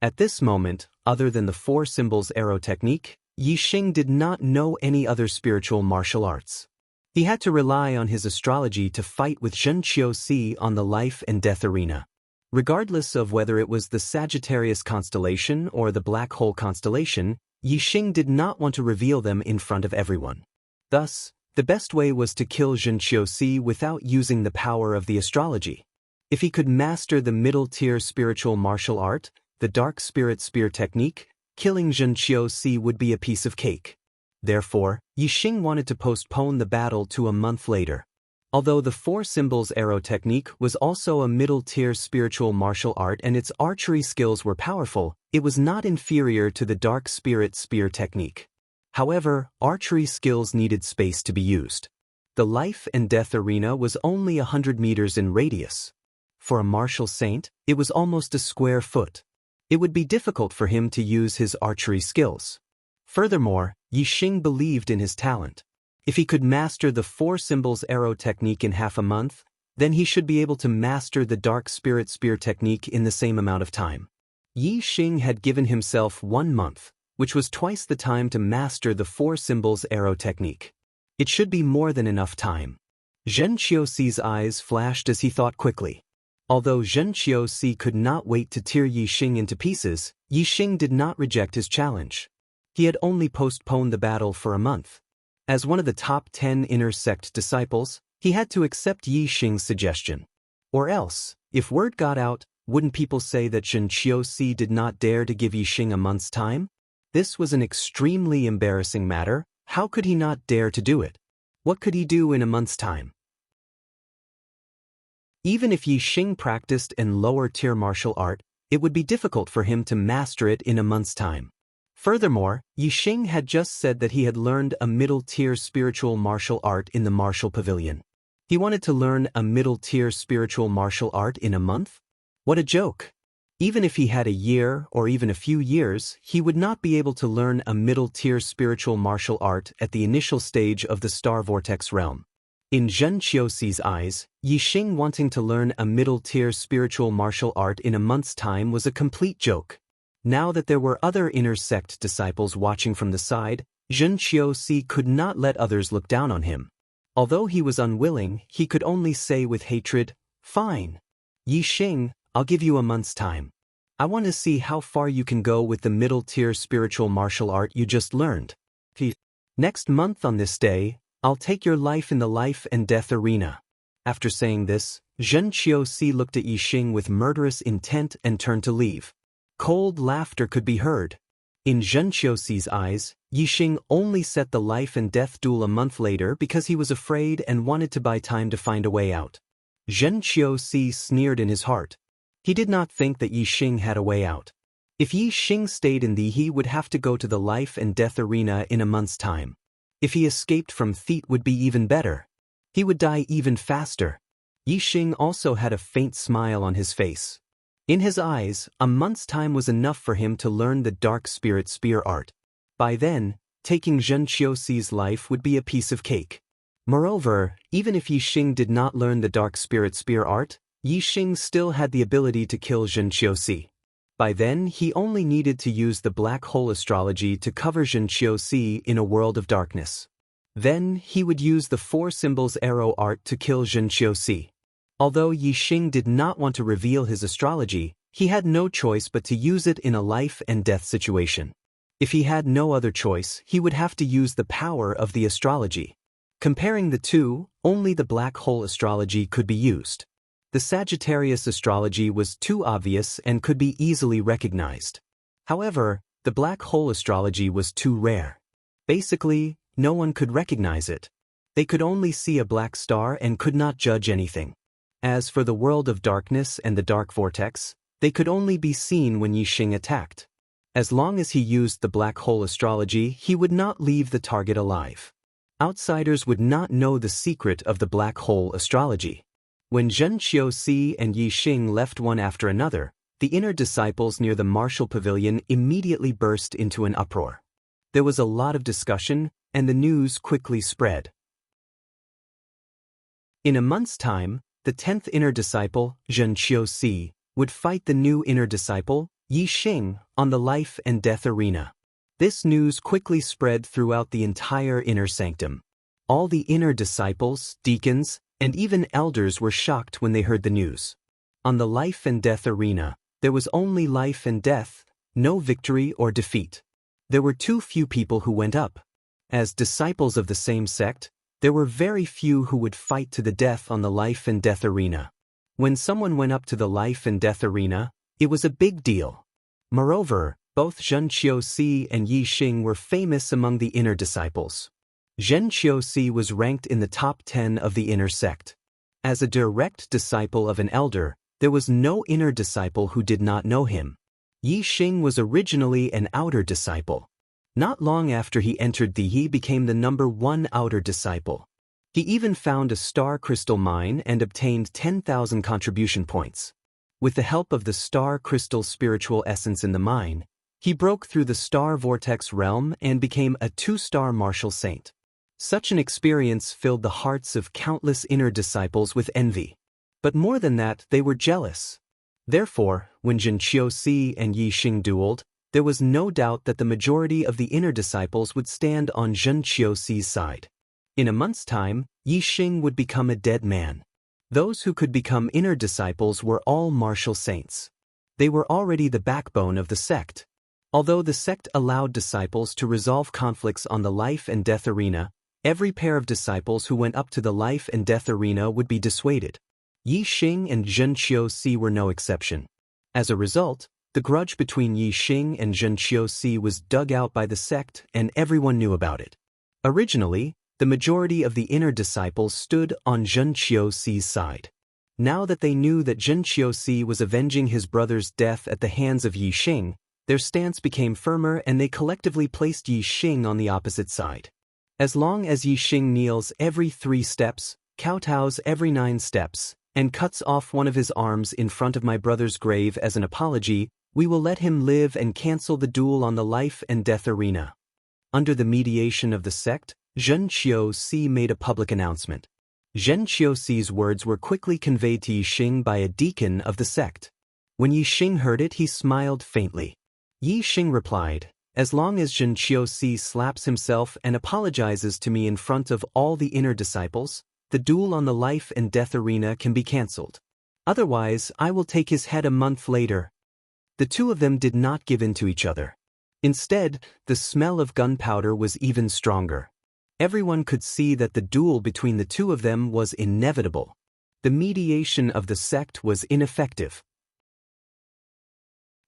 At this moment, other than the 4 symbols arrow technique, Yixing did not know any other spiritual martial arts. He had to rely on his astrology to fight with Xianxia on the life and death arena. Regardless of whether it was the Sagittarius constellation or the Black Hole constellation, Yixing did not want to reveal them in front of everyone. Thus, the best way was to kill Xianxia without using the power of the astrology. If he could master the middle-tier spiritual martial art, the Dark Spirit Spear technique, killing Xianxia would be a piece of cake. Therefore, Yixing wanted to postpone the battle to a month later. Although the 4 symbols arrow technique was also a middle-tier spiritual martial art and its archery skills were powerful, it was not inferior to the Dark Spirit Spear technique. However, archery skills needed space to be used. The life and death arena was only 100 meters in radius. For a martial saint, it was almost a square foot. It would be difficult for him to use his archery skills. Furthermore, Yixing believed in his talent. If he could master the 4 symbols arrow technique in half a month, then he should be able to master the Dark Spirit Spear technique in the same amount of time. Yixing had given himself 1 month, which was twice the time to master the 4 symbols arrow technique. It should be more than enough time. Xianxia's eyes flashed as he thought quickly. Although Xianxia could not wait to tear Yixing into pieces, Yixing did not reject his challenge. He had only postponed the battle for a month. As one of the top 10 inner sect disciples, he had to accept Yixing's suggestion. Or else, if word got out, wouldn't people say that Xianxia did not dare to give Yixing a month's time? This was an extremely embarrassing matter. How could he not dare to do it? What could he do in a month's time? Even if Yixing practiced in lower-tier martial art, it would be difficult for him to master it in a month's time. Furthermore, Yixing had just said that he had learned a middle-tier spiritual martial art in the martial pavilion. He wanted to learn a middle-tier spiritual martial art in a month? What a joke! Even if he had a year or even a few years, he would not be able to learn a middle-tier spiritual martial art at the initial stage of the Star Vortex realm. In Xianxia's eyes, Yixing wanting to learn a middle-tier spiritual martial art in a month's time was a complete joke. Now that there were other inner sect disciples watching from the side, Xianxia could not let others look down on him. Although he was unwilling, he could only say with hatred, "Fine. Yixing, I'll give you a month's time. I want to see how far you can go with the middle-tier spiritual martial art you just learned. Next month on this day, I'll take your life in the life and death arena." After saying this, Xianxia looked at Yixing with murderous intent and turned to leave. Cold laughter could be heard. In Xianxia's eyes, Yixing only set the life and death duel a month later because he was afraid and wanted to buy time to find a way out. Xianxia sneered in his heart. He did not think that Yixing had a way out. If Yixing stayed in he would have to go to the life and death arena in a month's time. If he escaped from Theet would be even better. He would die even faster. Yi Xing also had a faint smile on his face. In his eyes, a month's time was enough for him to learn the dark spirit spear art. By then, taking Zhen Qiuxi's life would be a piece of cake. Moreover, even if Yi Xing did not learn the dark spirit spear art, Yi Xing still had the ability to kill Zhen Qiuxi. By then, he only needed to use the black hole astrology to cover Zhen Qiuxi in a world of darkness. Then, he would use the four symbols arrow art to kill Zhen Qiuxi. Although Yi Xing did not want to reveal his astrology, he had no choice but to use it in a life and death situation. If he had no other choice, he would have to use the power of the astrology. Comparing the two, only the black hole astrology could be used. The Sagittarius astrology was too obvious and could be easily recognized. However, the black hole astrology was too rare. Basically, no one could recognize it. They could only see a black star and could not judge anything. As for the world of darkness and the dark vortex, they could only be seen when Yi Xing attacked. As long as he used the black hole astrology, he would not leave the target alive. Outsiders would not know the secret of the black hole astrology. When Zhen Qiuxi and Yi Xing left one after another, the inner disciples near the martial pavilion immediately burst into an uproar. There was a lot of discussion, and the news quickly spread. In a month's time, the 10th inner disciple, Zhen Qiuxi, would fight the new inner disciple, Yi Xing, on the life and death arena. This news quickly spread throughout the entire inner sanctum. All the inner disciples, deacons, and even elders were shocked when they heard the news. On the life and death arena, there was only life and death, no victory or defeat. There were too few people who went up. As disciples of the same sect, there were very few who would fight to the death on the life and death arena. When someone went up to the life and death arena, it was a big deal. Moreover, both Zhen Qiuxi and Yi Xing were famous among the inner disciples. Zhen Qiuxi was ranked in the top 10 of the inner sect. As a direct disciple of an elder, there was no inner disciple who did not know him. Yi Xing was originally an outer disciple. Not long after he entered he became the #1 outer disciple. He even found a star crystal mine and obtained 10,000 contribution points. With the help of the star crystal spiritual essence in the mine, he broke through the star vortex realm and became a 2-star martial saint. Such an experience filled the hearts of countless inner disciples with envy. But more than that, they were jealous. Therefore, when Zhen Qiuxi and Yi Xing dueled, there was no doubt that the majority of the inner disciples would stand on Zhen Qiuxi's side. In a month's time, Yi Xing would become a dead man. Those who could become inner disciples were all martial saints. They were already the backbone of the sect. Although the sect allowed disciples to resolve conflicts on the life and death arena, every pair of disciples who went up to the life and death arena would be dissuaded. Yi Xing and Zhen Qiuxi were no exception. As a result, the grudge between Yi Xing and Zhen Qiuxi was dug out by the sect and everyone knew about it. Originally, the majority of the inner disciples stood on Zhen Qiuxi's side. Now that they knew that Zhen Qiuxi was avenging his brother's death at the hands of Yi Xing, their stance became firmer and they collectively placed Yi Xing on the opposite side. As long as Yi Xing kneels every 3 steps, kowtows every 9 steps, and cuts off one of his arms in front of my brother's grave as an apology, we will let him live and cancel the duel on the life and death arena. Under the mediation of the sect, Zhen Qiuxi made a public announcement. Zhen Qiuxi's words were quickly conveyed to Yi Xing by a deacon of the sect. When Yi Xing heard it, he smiled faintly. Yi Xing replied, "As long as Zhen Qiuxi slaps himself and apologizes to me in front of all the inner disciples, the duel on the life and death arena can be cancelled. Otherwise, I will take his head a month later." The two of them did not give in to each other. Instead, the smell of gunpowder was even stronger. Everyone could see that the duel between the two of them was inevitable. The mediation of the sect was ineffective.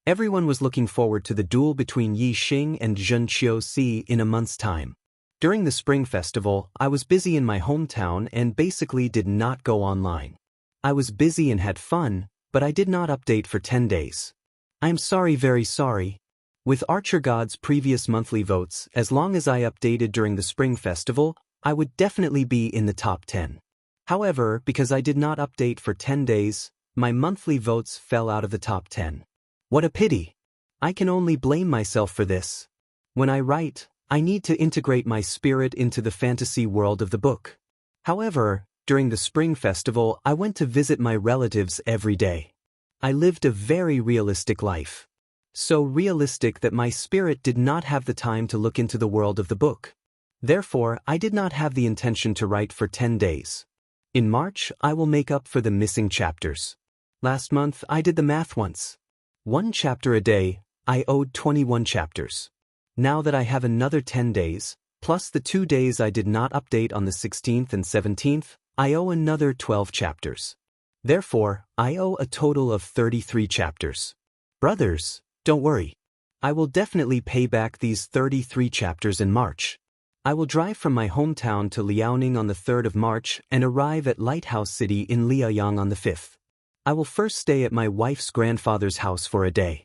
Everyone was looking forward to the duel between Yi Xing and Zhen Qiuxi in a month's time. During the Spring Festival, I was busy in my hometown and basically did not go online. I was busy and had fun, but I did not update for 10 days. I am sorry, very sorry. With Archer God's previous monthly votes, as long as I updated during the Spring Festival, I would definitely be in the top 10. However, because I did not update for 10 days, my monthly votes fell out of the top 10. What a pity. I can only blame myself for this. When I write, I need to integrate my spirit into the fantasy world of the book. However, during the Spring Festival, I went to visit my relatives every day. I lived a very realistic life. So realistic that my spirit did not have the time to look into the world of the book. Therefore, I did not have the intention to write for 10 days. In March, I will make up for the missing chapters. Last month, I did the math once. 1 chapter a day, I owed 21 chapters. Now that I have another 10 days, plus the 2 days I did not update on the 16th and 17th, I owe another 12 chapters. Therefore, I owe a total of 33 chapters. Brothers, don't worry. I will definitely pay back these 33 chapters in March. I will drive from my hometown to Liaoning on the 3rd of March and arrive at Lighthouse City in Liaoyang on the 5th. I will first stay at my wife's grandfather's house for a day.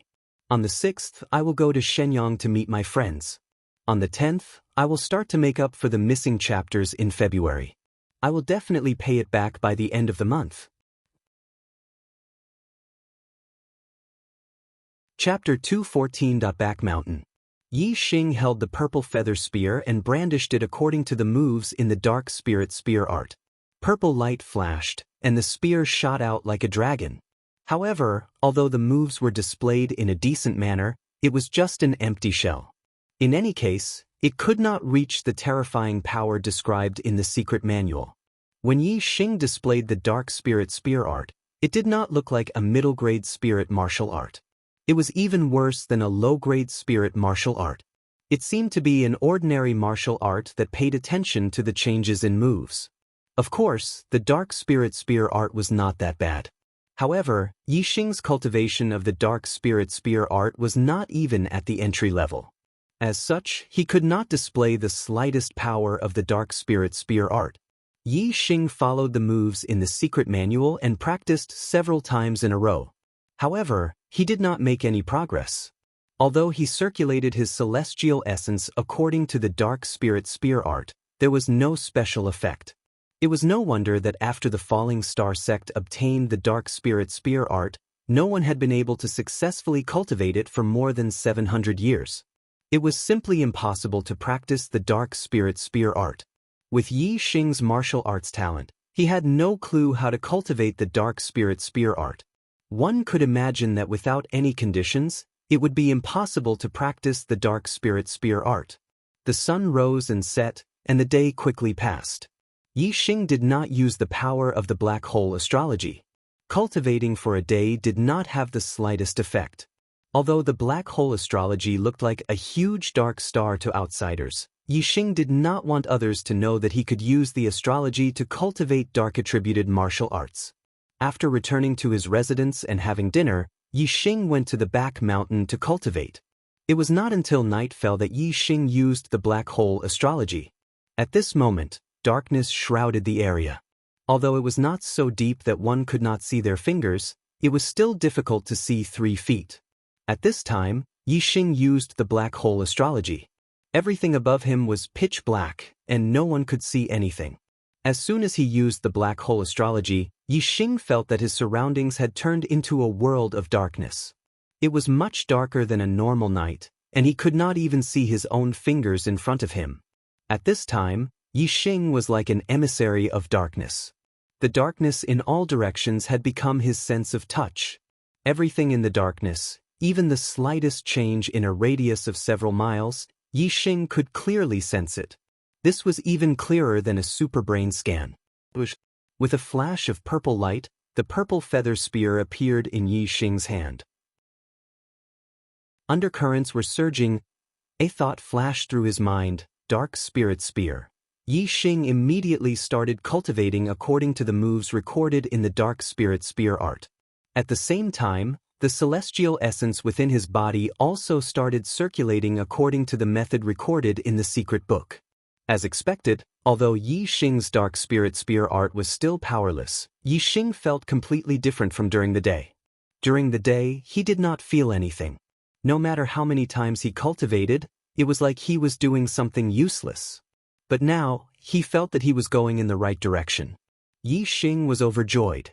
On the 6th, I will go to Shenyang to meet my friends. On the 10th, I will start to make up for the missing chapters in February. I will definitely pay it back by the end of the month. Chapter 214. Back Mountain. Yi Xing held the purple feather spear and brandished it according to the moves in the dark spirit spear art. Purple light flashed, and the spear shot out like a dragon. However, although the moves were displayed in a decent manner, it was just an empty shell. In any case, it could not reach the terrifying power described in the secret manual. When Yi Xing displayed the dark spirit spear art, it did not look like a middle-grade spirit martial art. It was even worse than a low-grade spirit martial art. It seemed to be an ordinary martial art that paid attention to the changes in moves. Of course, the dark spirit spear art was not that bad. However, Yi Xing's cultivation of the dark spirit spear art was not even at the entry level. As such, he could not display the slightest power of the dark spirit spear art. Yi Xing followed the moves in the secret manual and practiced several times in a row. However, he did not make any progress. Although he circulated his celestial essence according to the dark spirit spear art, there was no special effect. It was no wonder that after the Falling Star sect obtained the dark spirit spear art, no one had been able to successfully cultivate it for more than 700 years. It was simply impossible to practice the dark spirit spear art. With Yi Xing's martial arts talent, he had no clue how to cultivate the dark spirit spear art. One could imagine that without any conditions, it would be impossible to practice the dark spirit spear art. The sun rose and set, and the day quickly passed. Yi Xing did not use the power of the black hole astrology. Cultivating for a day did not have the slightest effect. Although the black hole astrology looked like a huge dark star to outsiders, Yi Xing did not want others to know that he could use the astrology to cultivate dark-attributed martial arts. After returning to his residence and having dinner, Yi Xing went to the back mountain to cultivate. It was not until night fell that Yi Xing used the black hole astrology. At this moment, darkness shrouded the area. Although it was not so deep that one could not see their fingers, it was still difficult to see 3 feet. At this time, Yi Xing used the black hole astrology. Everything above him was pitch black, and no one could see anything. As soon as he used the black hole astrology, Yi Xing felt that his surroundings had turned into a world of darkness. It was much darker than a normal night, and he could not even see his own fingers in front of him. At this time, Yi Xing was like an emissary of darkness. The darkness in all directions had become his sense of touch. Everything in the darkness, even the slightest change in a radius of several miles, Yi Xing could clearly sense it. This was even clearer than a superbrain scan. With a flash of purple light, the purple feather spear appeared in Yi Xing's hand. Undercurrents were surging. A thought flashed through his mind, dark spirit spear. Yi Xing immediately started cultivating according to the moves recorded in the dark spirit spear art. At the same time, the celestial essence within his body also started circulating according to the method recorded in the secret book. As expected, although Yi Xing's dark spirit spear art was still powerless, Yi Xing felt completely different from during the day. During the day, he did not feel anything. No matter how many times he cultivated, it was like he was doing something useless. But now, he felt that he was going in the right direction. Yi Xing was overjoyed.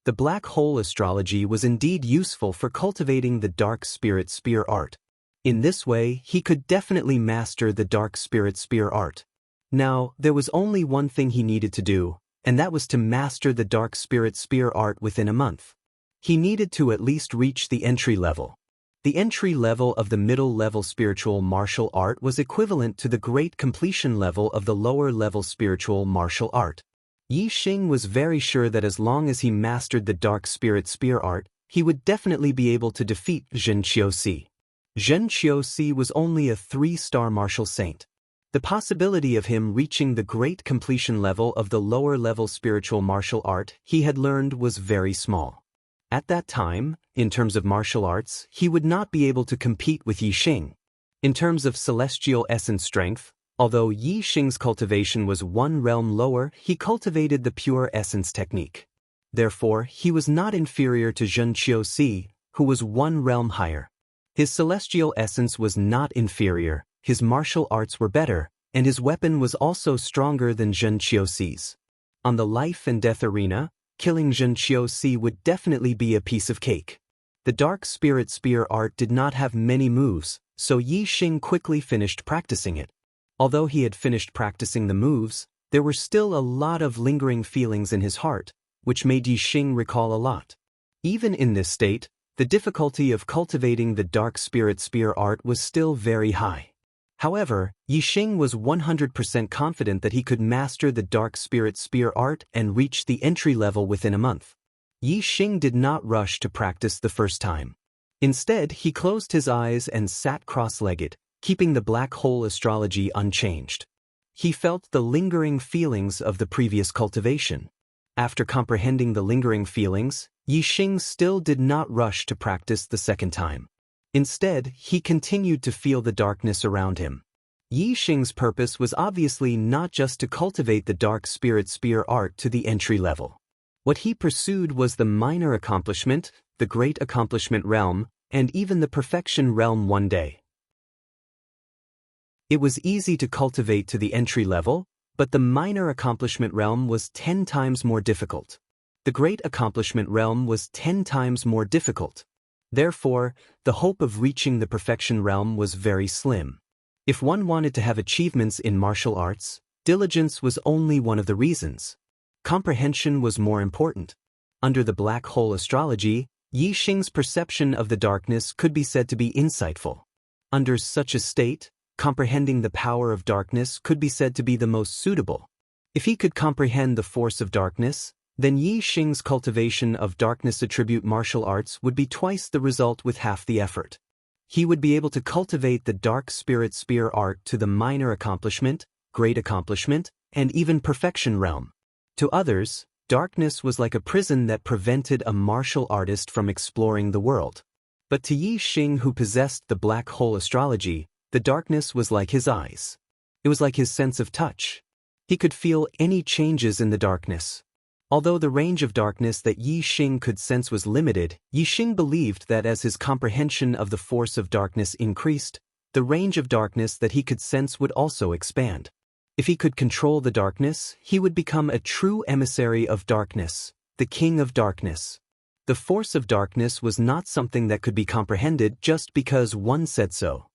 The black hole astrology was indeed useful for cultivating the dark spirit spear art. In this way, he could definitely master the dark spirit spear art. Now, there was only one thing he needed to do, and that was to master the dark spirit spear art within a month. He needed to at least reach the entry level. The entry level of the middle level spiritual martial art was equivalent to the great completion level of the lower level spiritual martial art. Yi Xing was very sure that as long as he mastered the dark spirit spear art, he would definitely be able to defeat Xianxia. Xianxia was only a 3-star martial saint. The possibility of him reaching the great completion level of the lower level spiritual martial art he had learned was very small. At that time, in terms of martial arts, he would not be able to compete with Yi Xing. In terms of celestial essence strength, although Yi Xing's cultivation was one realm lower, he cultivated the pure essence technique. Therefore, he was not inferior to Xianxia, who was one realm higher. His celestial essence was not inferior, his martial arts were better, and his weapon was also stronger than Xianxia's. On the life and death arena, killing Xianxia would definitely be a piece of cake. The dark spirit spear art did not have many moves, so Yi Xing quickly finished practicing it. Although he had finished practicing the moves, there were still a lot of lingering feelings in his heart, which made Yi Xing recall a lot. Even in this state, the difficulty of cultivating the dark spirit spear art was still very high. However, Yi Xing was 100% confident that he could master the dark spirit spear art and reach the entry level within a month. Yi Xing did not rush to practice the first time. Instead, he closed his eyes and sat cross-legged, keeping the black hole astrology unchanged. He felt the lingering feelings of the previous cultivation. After comprehending the lingering feelings, Yi Xing still did not rush to practice the second time. Instead, he continued to feel the darkness around him. Yi Xing's purpose was obviously not just to cultivate the dark spirit spear art to the entry level. What he pursued was the minor accomplishment, the great accomplishment realm, and even the perfection realm one day. It was easy to cultivate to the entry level, but the minor accomplishment realm was 10 times more difficult. The great accomplishment realm was 10 times more difficult. Therefore, the hope of reaching the perfection realm was very slim. If one wanted to have achievements in martial arts, diligence was only one of the reasons. Comprehension was more important. Under the black hole astrology, Yi Xing's perception of the darkness could be said to be insightful. Under such a state, comprehending the power of darkness could be said to be the most suitable. If he could comprehend the force of darkness, then Yi Xing's cultivation of darkness attribute martial arts would be twice the result with half the effort. He would be able to cultivate the dark spirit spear art to the minor accomplishment, great accomplishment, and even perfection realm. To others, darkness was like a prison that prevented a martial artist from exploring the world. But to Yi Xing, who possessed the black hole astrology, the darkness was like his eyes. It was like his sense of touch. He could feel any changes in the darkness. Although the range of darkness that Yi Xing could sense was limited, Yi Xing believed that as his comprehension of the force of darkness increased, the range of darkness that he could sense would also expand. If he could control the darkness, he would become a true emissary of darkness, the king of darkness. The force of darkness was not something that could be comprehended just because one said so.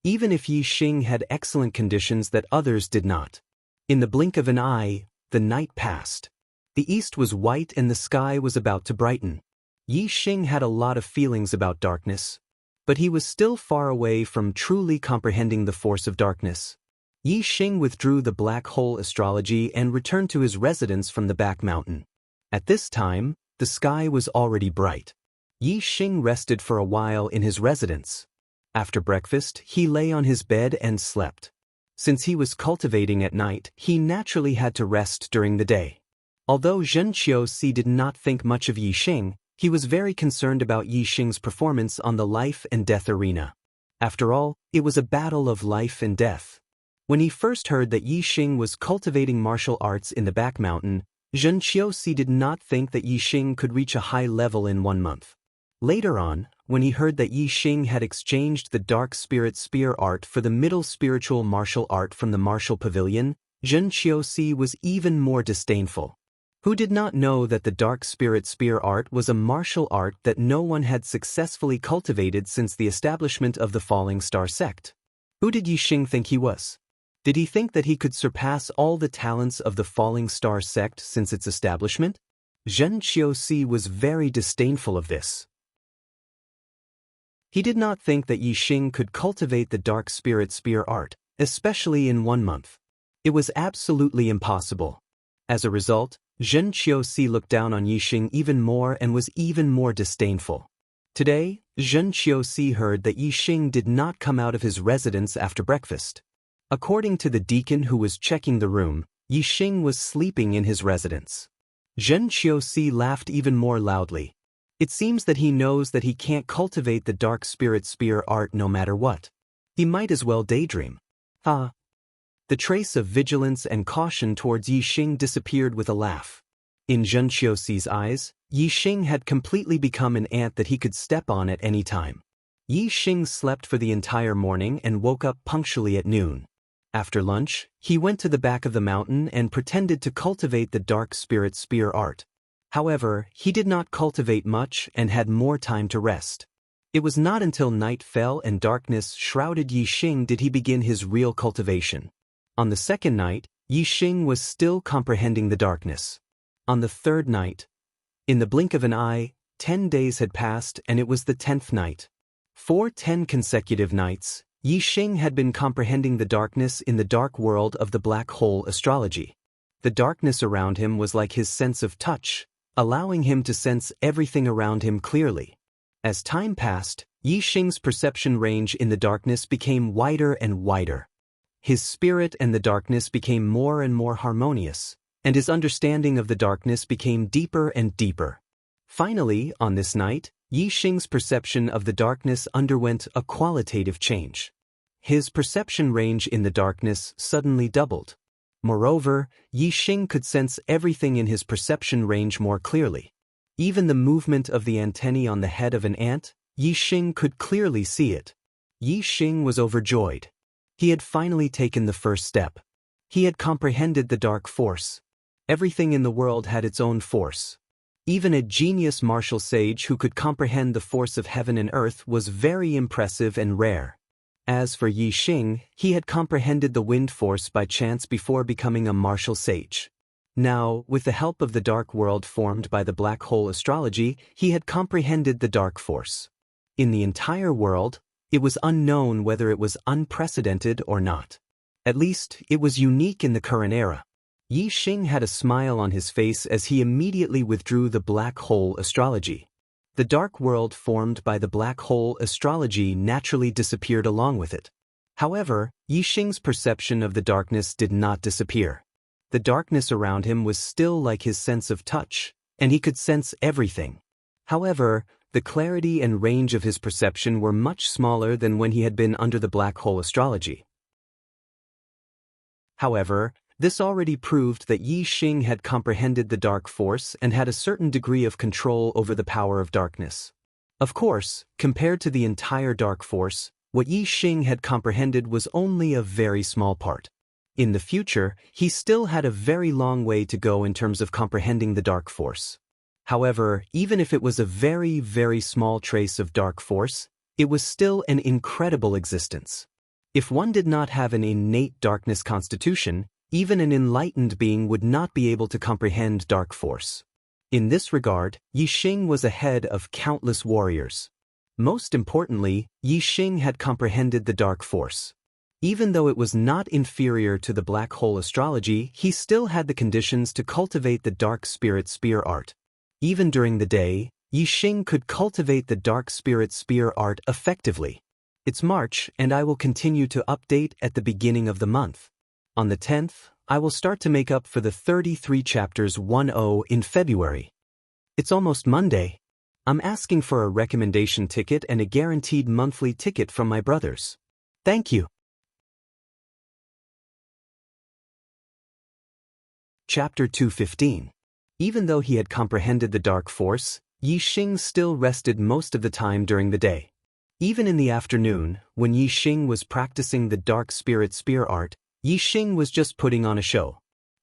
Even if Yi Xing had excellent conditions that others did not. In the blink of an eye, the night passed. The east was white and the sky was about to brighten. Yi Xing had a lot of feelings about darkness. But he was still far away from truly comprehending the force of darkness. Yi Xing withdrew the black hole astrology and returned to his residence from the back mountain. At this time, the sky was already bright. Yi Xing rested for a while in his residence. After breakfast, he lay on his bed and slept. Since he was cultivating at night, he naturally had to rest during the day. Although Xianxia did not think much of Yi Xing, he was very concerned about Yi Xing's performance on the life and death arena. After all, it was a battle of life and death. When he first heard that Yi Xing was cultivating martial arts in the back mountain, Xianxia did not think that Yi Xing could reach a high level in 1 month. Later on, when he heard that Yi Xing had exchanged the dark spirit spear art for the middle spiritual martial art from the martial pavilion, Xianxia was even more disdainful. Who did not know that the dark spirit spear art was a martial art that no one had successfully cultivated since the establishment of the Falling Star sect? Who did Yixing think he was? Did he think that he could surpass all the talents of the Falling Star sect since its establishment? Xianxia was very disdainful of this. He did not think that Yixing could cultivate the dark spirit spear art, especially in 1 month. It was absolutely impossible. As a result, Xianxia looked down on Yixing even more and was even more disdainful. Today, Xianxia heard that Yixing did not come out of his residence after breakfast. According to the deacon who was checking the room, Yixing was sleeping in his residence. Xianxia laughed even more loudly. It seems that he knows that he can't cultivate the dark spirit spear art no matter what. He might as well daydream. The trace of vigilance and caution towards Yixing disappeared with a laugh. In Xianxia's eyes, Yixing had completely become an ant that he could step on at any time. Yixing slept for the entire morning and woke up punctually at noon. After lunch, he went to the back of the mountain and pretended to cultivate the dark spirit spear art. However, he did not cultivate much and had more time to rest. It was not until night fell and darkness shrouded Yixing did he begin his real cultivation. On the second night, Yixing was still comprehending the darkness. On the third night, in the blink of an eye, 10 days had passed and it was the 10th night. For 10 consecutive nights, Yixing had been comprehending the darkness in the dark world of the black hole astrology. The darkness around him was like his sense of touch, allowing him to sense everything around him clearly. As time passed, Yixing's perception range in the darkness became wider and wider. His spirit and the darkness became more and more harmonious, and his understanding of the darkness became deeper and deeper. Finally, on this night, Yixing's perception of the darkness underwent a qualitative change. His perception range in the darkness suddenly doubled. Moreover, Yixing could sense everything in his perception range more clearly. Even the movement of the antennae on the head of an ant, Yixing could clearly see it. Yixing was overjoyed. He had finally taken the first step. He had comprehended the dark force. Everything in the world had its own force. Even a genius martial sage who could comprehend the force of heaven and earth was very impressive and rare. As for Yixing, he had comprehended the wind force by chance before becoming a martial sage. Now, with the help of the dark world formed by the black hole astrology, he had comprehended the dark force. In the entire world, it was unknown whether it was unprecedented or not. At least, it was unique in the current era. Yixing had a smile on his face as he immediately withdrew the black hole astrology. The dark world formed by the black hole astrology naturally disappeared along with it. However, Yixing's perception of the darkness did not disappear. The darkness around him was still like his sense of touch, and he could sense everything. However, the clarity and range of his perception were much smaller than when he had been under the black hole astrology. However, this already proved that Yixing had comprehended the dark force and had a certain degree of control over the power of darkness. Of course, compared to the entire dark force, what Yixing had comprehended was only a very small part. In the future, he still had a very long way to go in terms of comprehending the dark force. However, even if it was a very, very small trace of dark force, it was still an incredible existence. If one did not have an innate darkness constitution, even an enlightened being would not be able to comprehend dark force. In this regard, Yixing was ahead of countless warriors. Most importantly, Yixing had comprehended the dark force. Even though it was not inferior to the black hole astrology, he still had the conditions to cultivate the dark spirit spear art. Even during the day, Yixing could cultivate the dark spirit spear art effectively. It's March, and I will continue to update at the beginning of the month. On the 10th, I will start to make up for the 33 chapters 10 in February. It's almost Monday. I'm asking for a recommendation ticket and a guaranteed monthly ticket from my brothers. Thank you. Chapter 215. Even though he had comprehended the dark force, Yixing still rested most of the time during the day. Even in the afternoon, when Yixing was practicing the dark spirit spear art, Yixing was just putting on a show.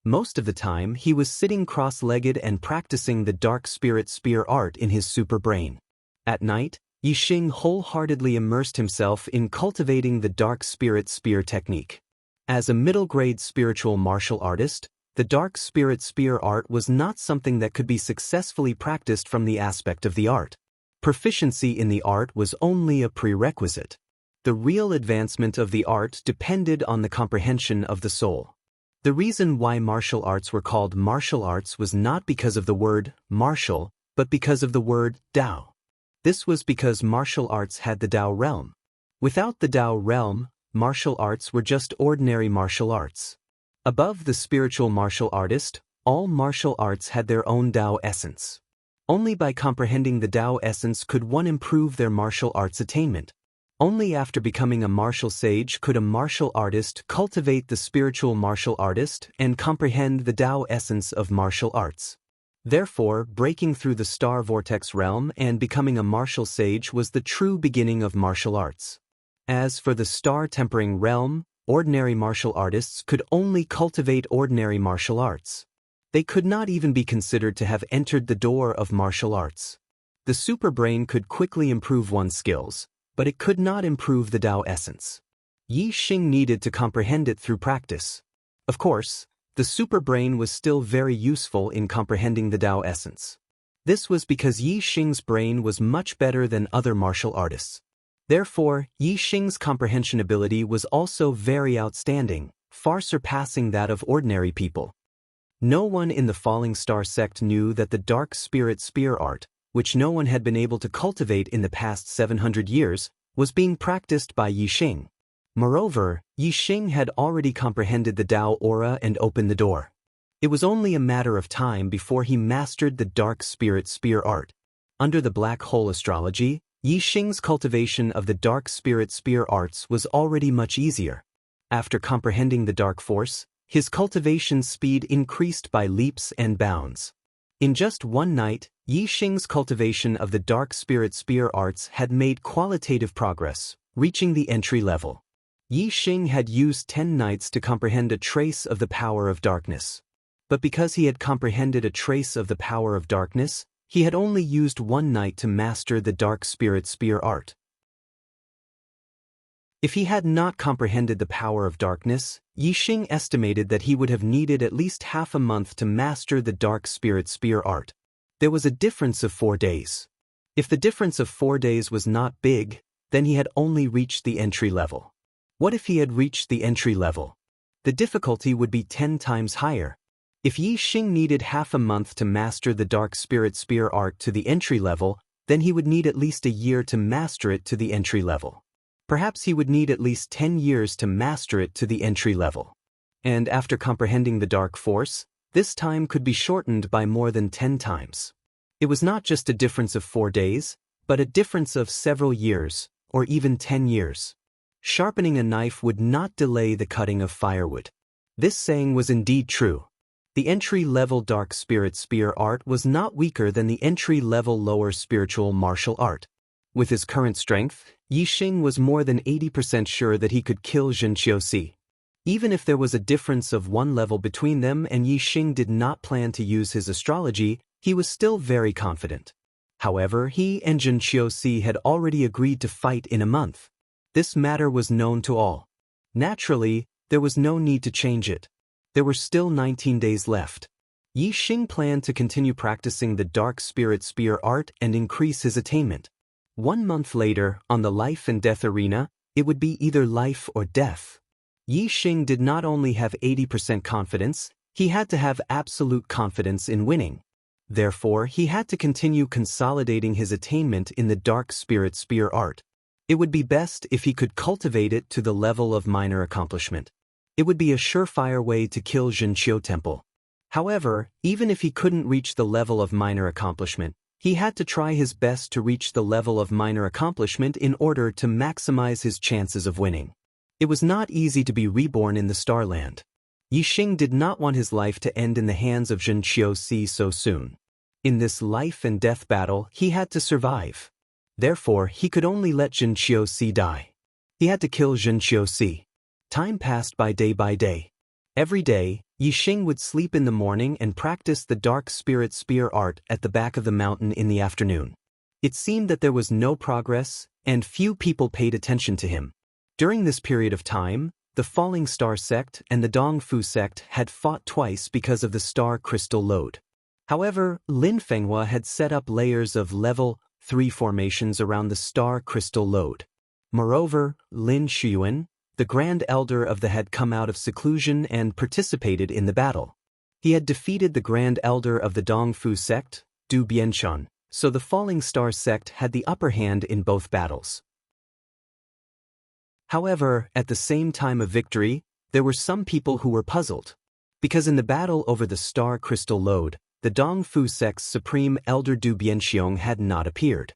Most of the time he was sitting cross-legged and practicing the dark spirit spear art in his super brain. At night, Yixing wholeheartedly immersed himself in cultivating the dark spirit spear technique. As a middle-grade spiritual martial artist, the dark spirit spear art was not something that could be successfully practiced from the aspect of the art. Proficiency in the art was only a prerequisite. The real advancement of the art depended on the comprehension of the soul. The reason why martial arts were called martial arts was not because of the word martial, but because of the word Dao. This was because martial arts had the Dao realm. Without the Dao realm, martial arts were just ordinary martial arts. Above the spiritual martial artist, all martial arts had their own Dao essence. Only by comprehending the Dao essence could one improve their martial arts attainment. Only after becoming a martial sage could a martial artist cultivate the spiritual martial artist and comprehend the Dao essence of martial arts. Therefore, breaking through the star vortex realm and becoming a martial sage was the true beginning of martial arts. As for the star tempering realm, ordinary martial artists could only cultivate ordinary martial arts. They could not even be considered to have entered the door of martial arts. The superbrain could quickly improve one's skills, but it could not improve the Dao essence. Yixing needed to comprehend it through practice. Of course, the superbrain was still very useful in comprehending the Dao essence. This was because Yixing's brain was much better than other martial artists. Therefore, Yixing's comprehension ability was also very outstanding, far surpassing that of ordinary people. No one in the Falling Star sect knew that the dark spirit spear art, which no one had been able to cultivate in the past 700 years, was being practiced by Yixing. Moreover, Yixing had already comprehended the Dao aura and opened the door. It was only a matter of time before he mastered the dark spirit spear art. Under the black hole astrology, Yixing's cultivation of the dark spirit spear arts was already much easier. After comprehending the dark force, his cultivation speed increased by leaps and bounds. In just one night, Yixing's cultivation of the dark spirit spear arts had made qualitative progress, reaching the entry level. Yixing had used 10 nights to comprehend a trace of the power of darkness. But because he had comprehended a trace of the power of darkness, he had only used 1 night to master the dark spirit spear art. If he had not comprehended the power of darkness, Yixing estimated that he would have needed at least half a month to master the dark spirit spear art. There was a difference of 4 days. If the difference of 4 days was not big, then he had only reached the entry level. What if he had reached the entry level? The difficulty would be 10 times higher. If Yixing needed half a month to master the dark spirit spear art to the entry level, then he would need at least a year to master it to the entry level. Perhaps he would need at least 10 years to master it to the entry level. And after comprehending the dark force, this time could be shortened by more than 10 times. It was not just a difference of 4 days, but a difference of several years, or even 10 years. Sharpening a knife would not delay the cutting of firewood. This saying was indeed true. The entry-level dark spirit spear art was not weaker than the entry-level lower spiritual martial art. With his current strength, Yixing was more than 80% sure that he could kill Xianxia. Even if there was a difference of 1 level between them and Yixing did not plan to use his astrology, he was still very confident. However, he and Xianxia had already agreed to fight in a month. This matter was known to all. Naturally, there was no need to change it. There were still 19 days left. Yixing planned to continue practicing the dark spirit spear art and increase his attainment. 1 month later, on the life and death arena, it would be either life or death. Yixing did not only have 80% confidence, he had to have absolute confidence in winning. Therefore, he had to continue consolidating his attainment in the dark spirit spear art. It would be best if he could cultivate it to the level of minor accomplishment. It would be a surefire way to kill Xianxia Temple. However, even if he couldn't reach the level of minor accomplishment, he had to try his best to reach the level of minor accomplishment in order to maximize his chances of winning. It was not easy to be reborn in the Starland. Yixing did not want his life to end in the hands of Xianxia so soon. In this life and death battle, he had to survive. Therefore, he could only let Xianxia die. He had to kill Xianxia. Time passed by day. Every day, Yixing would sleep in the morning and practice the dark spirit spear art at the back of the mountain in the afternoon. It seemed that there was no progress, and few people paid attention to him. During this period of time, the Falling Star sect and the Dongfu sect had fought twice because of the star crystal load. However, Lin Fenghua had set up layers of level 3 formations around the star crystal load. Moreover, Lin Shuyuan, the Grand Elder of the had come out of seclusion and participated in the battle. He had defeated the Grand Elder of the Dongfu sect, Du Bianshan, so the Falling Star sect had the upper hand in both battles. However, at the same time of victory, there were some people who were puzzled. Because in the battle over the star crystal load, the Dongfu sect's supreme elder Du Bianxiong had not appeared.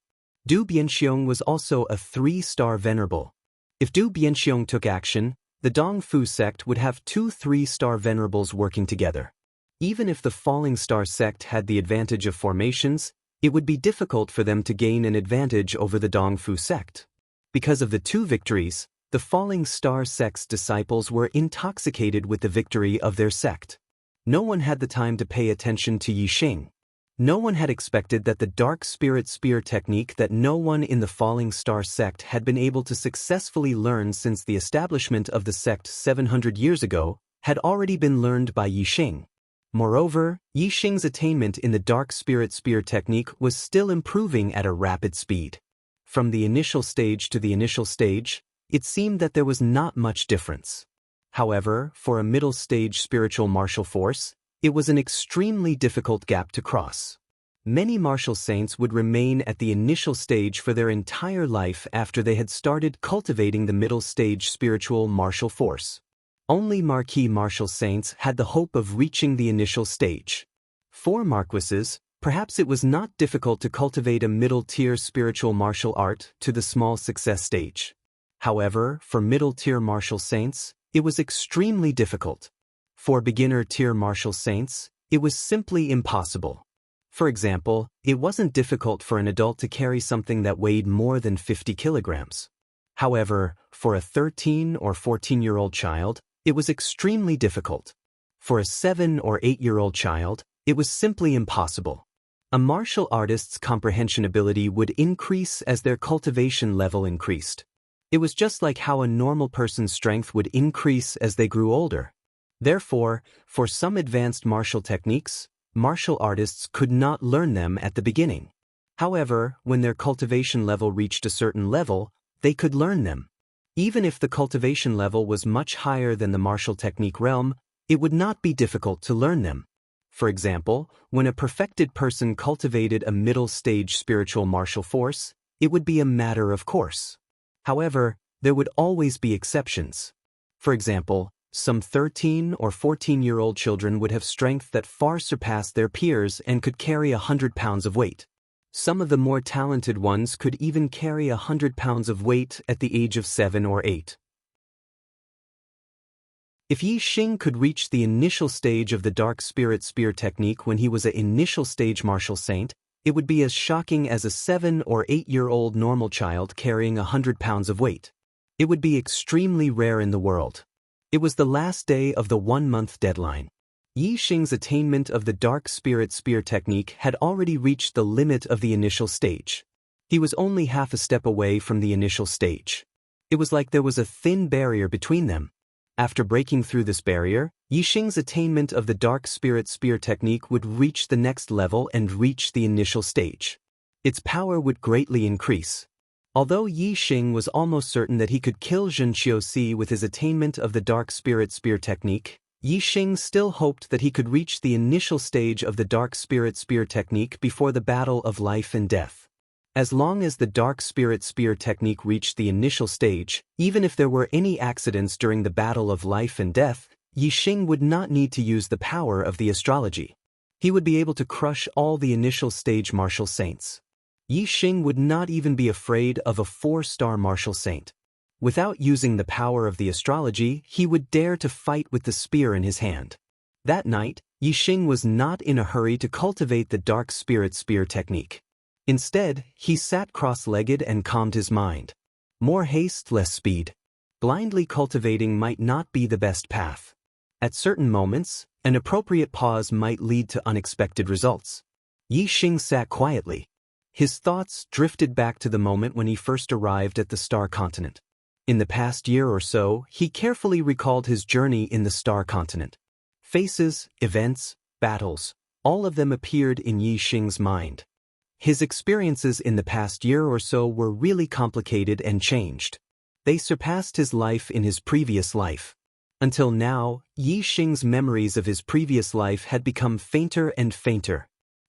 Du Bianxiong was also a 3-star venerable. If Du Bianxiong took action, the Dongfu sect would have 2 3-star venerables working together. Even if the Falling Star sect had the advantage of formations, it would be difficult for them to gain an advantage over the Dongfu sect. Because of the 2 victories, the Falling Star sect's disciples were intoxicated with the victory of their sect. No one had the time to pay attention to Yixing. No one had expected that the dark spirit spear technique that no one in the Falling Star sect had been able to successfully learn since the establishment of the sect 700 years ago had already been learned by Yixing. Moreover, Yixing's attainment in the dark spirit spear technique was still improving at a rapid speed. From the initial stage to the initial stage, it seemed that there was not much difference. However, for a middle-stage spiritual martial force, it was an extremely difficult gap to cross. Many martial saints would remain at the initial stage for their entire life after they had started cultivating the middle-stage spiritual martial force. Only marquis martial saints had the hope of reaching the initial stage. For marquises, perhaps it was not difficult to cultivate a middle-tier spiritual martial art to the small success stage. However, for middle-tier martial saints, it was extremely difficult. For beginner-tier martial saints, it was simply impossible. For example, it wasn't difficult for an adult to carry something that weighed more than 50 kilograms. However, for a 13 or 14-year-old child, it was extremely difficult. For a 7 or 8-year-old child, it was simply impossible. A martial artist's comprehension ability would increase as their cultivation level increased. It was just like how a normal person's strength would increase as they grew older. Therefore, for some advanced martial techniques, martial artists could not learn them at the beginning. However, when their cultivation level reached a certain level, they could learn them. Even if the cultivation level was much higher than the martial technique realm, it would not be difficult to learn them. For example, when a perfected person cultivated a middle-stage spiritual martial force, it would be a matter of course. However, there would always be exceptions. For example, some 13 or 14-year-old children would have strength that far surpassed their peers and could carry 100 pounds of weight. Some of the more talented ones could even carry 100 pounds of weight at the age of 7 or 8. If Yixing could reach the initial stage of the dark spirit spear technique when he was an initial stage martial saint, it would be as shocking as a 7 or 8-year-old normal child carrying 100 pounds of weight. It would be extremely rare in the world. It was the last day of the 1-month deadline. Yixing's attainment of the dark spirit spear technique had already reached the limit of the initial stage. He was only half a step away from the initial stage. It was like there was a thin barrier between them. After breaking through this barrier, Yixing's attainment of the dark spirit spear technique would reach the next level and reach the initial stage. Its power would greatly increase. Although Yixing was almost certain that he could kill Xianxia with his attainment of the dark spirit spear technique, Yixing still hoped that he could reach the initial stage of the dark spirit spear technique before the battle of life and death. As long as the dark spirit spear technique reached the initial stage, even if there were any accidents during the battle of life and death, Yixing would not need to use the power of the astrology. He would be able to crush all the initial stage martial saints. Yixing would not even be afraid of a 4-star martial saint. Without using the power of the astrology, he would dare to fight with the spear in his hand. That night, Yixing was not in a hurry to cultivate the dark spirit spear technique. Instead, he sat cross-legged and calmed his mind. More haste, less speed. Blindly cultivating might not be the best path. At certain moments, An appropriate pause might lead to unexpected results. Yi Xing sat quietly. His thoughts drifted back to the moment when he first arrived at the Star Continent. In the past year or so, he carefully recalled his journey in the Star Continent. Faces, events, battles, all of them appeared in Yi Xing's mind. His experiences in the past year or so were really complicated and changed. They surpassed his life in his previous life. Until now, Yi Xing's memories of his previous life had become fainter and fainter.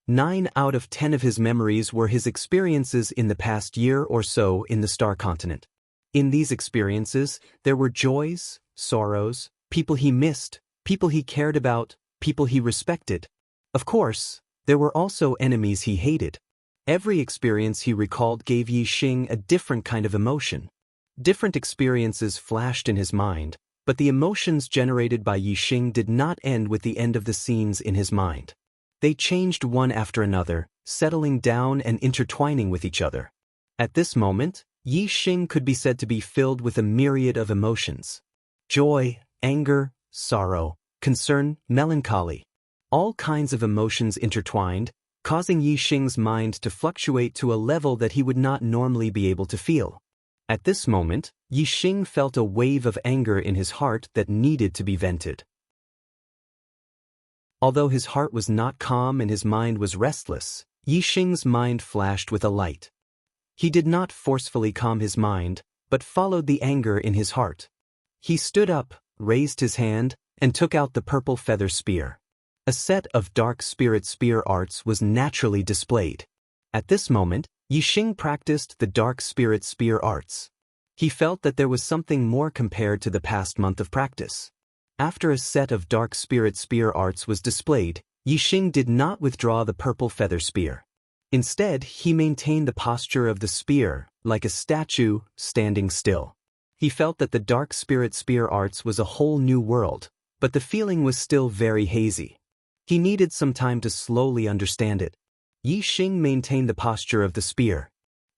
9 out of 10 of his memories were his experiences in the past year or so in the Star Continent. In these experiences, there were joys, sorrows, people he missed, people he cared about, people he respected. Of course, there were also enemies he hated. Every experience he recalled gave Yi Xing a different kind of emotion. Different experiences flashed in his mind, but the emotions generated by Yi Xing did not end with the end of the scenes in his mind. They changed one after another, settling down and intertwining with each other. At this moment, Yi Xing could be said to be filled with a myriad of emotions. Joy, anger, sorrow, concern, melancholy. All kinds of emotions intertwined, causing Yi Xing's mind to fluctuate to a level that he would not normally be able to feel. At this moment, Yi Xing felt a wave of anger in his heart that needed to be vented. Although his heart was not calm and his mind was restless, Yi Xing's mind flashed with a light. He did not forcefully calm his mind, but followed the anger in his heart. He stood up, raised his hand, and took out the purple feather spear. A set of dark spirit spear arts was naturally displayed. At this moment, Yi Xing practiced the dark spirit spear arts. He felt that there was something more compared to the past month of practice. After a set of dark spirit spear arts was displayed, Yi Xing did not withdraw the purple feather spear. Instead, he maintained the posture of the spear, like a statue, standing still. He felt that the dark spirit spear arts was a whole new world, but the feeling was still very hazy. He needed some time to slowly understand it. Yi Xing maintained the posture of the spear.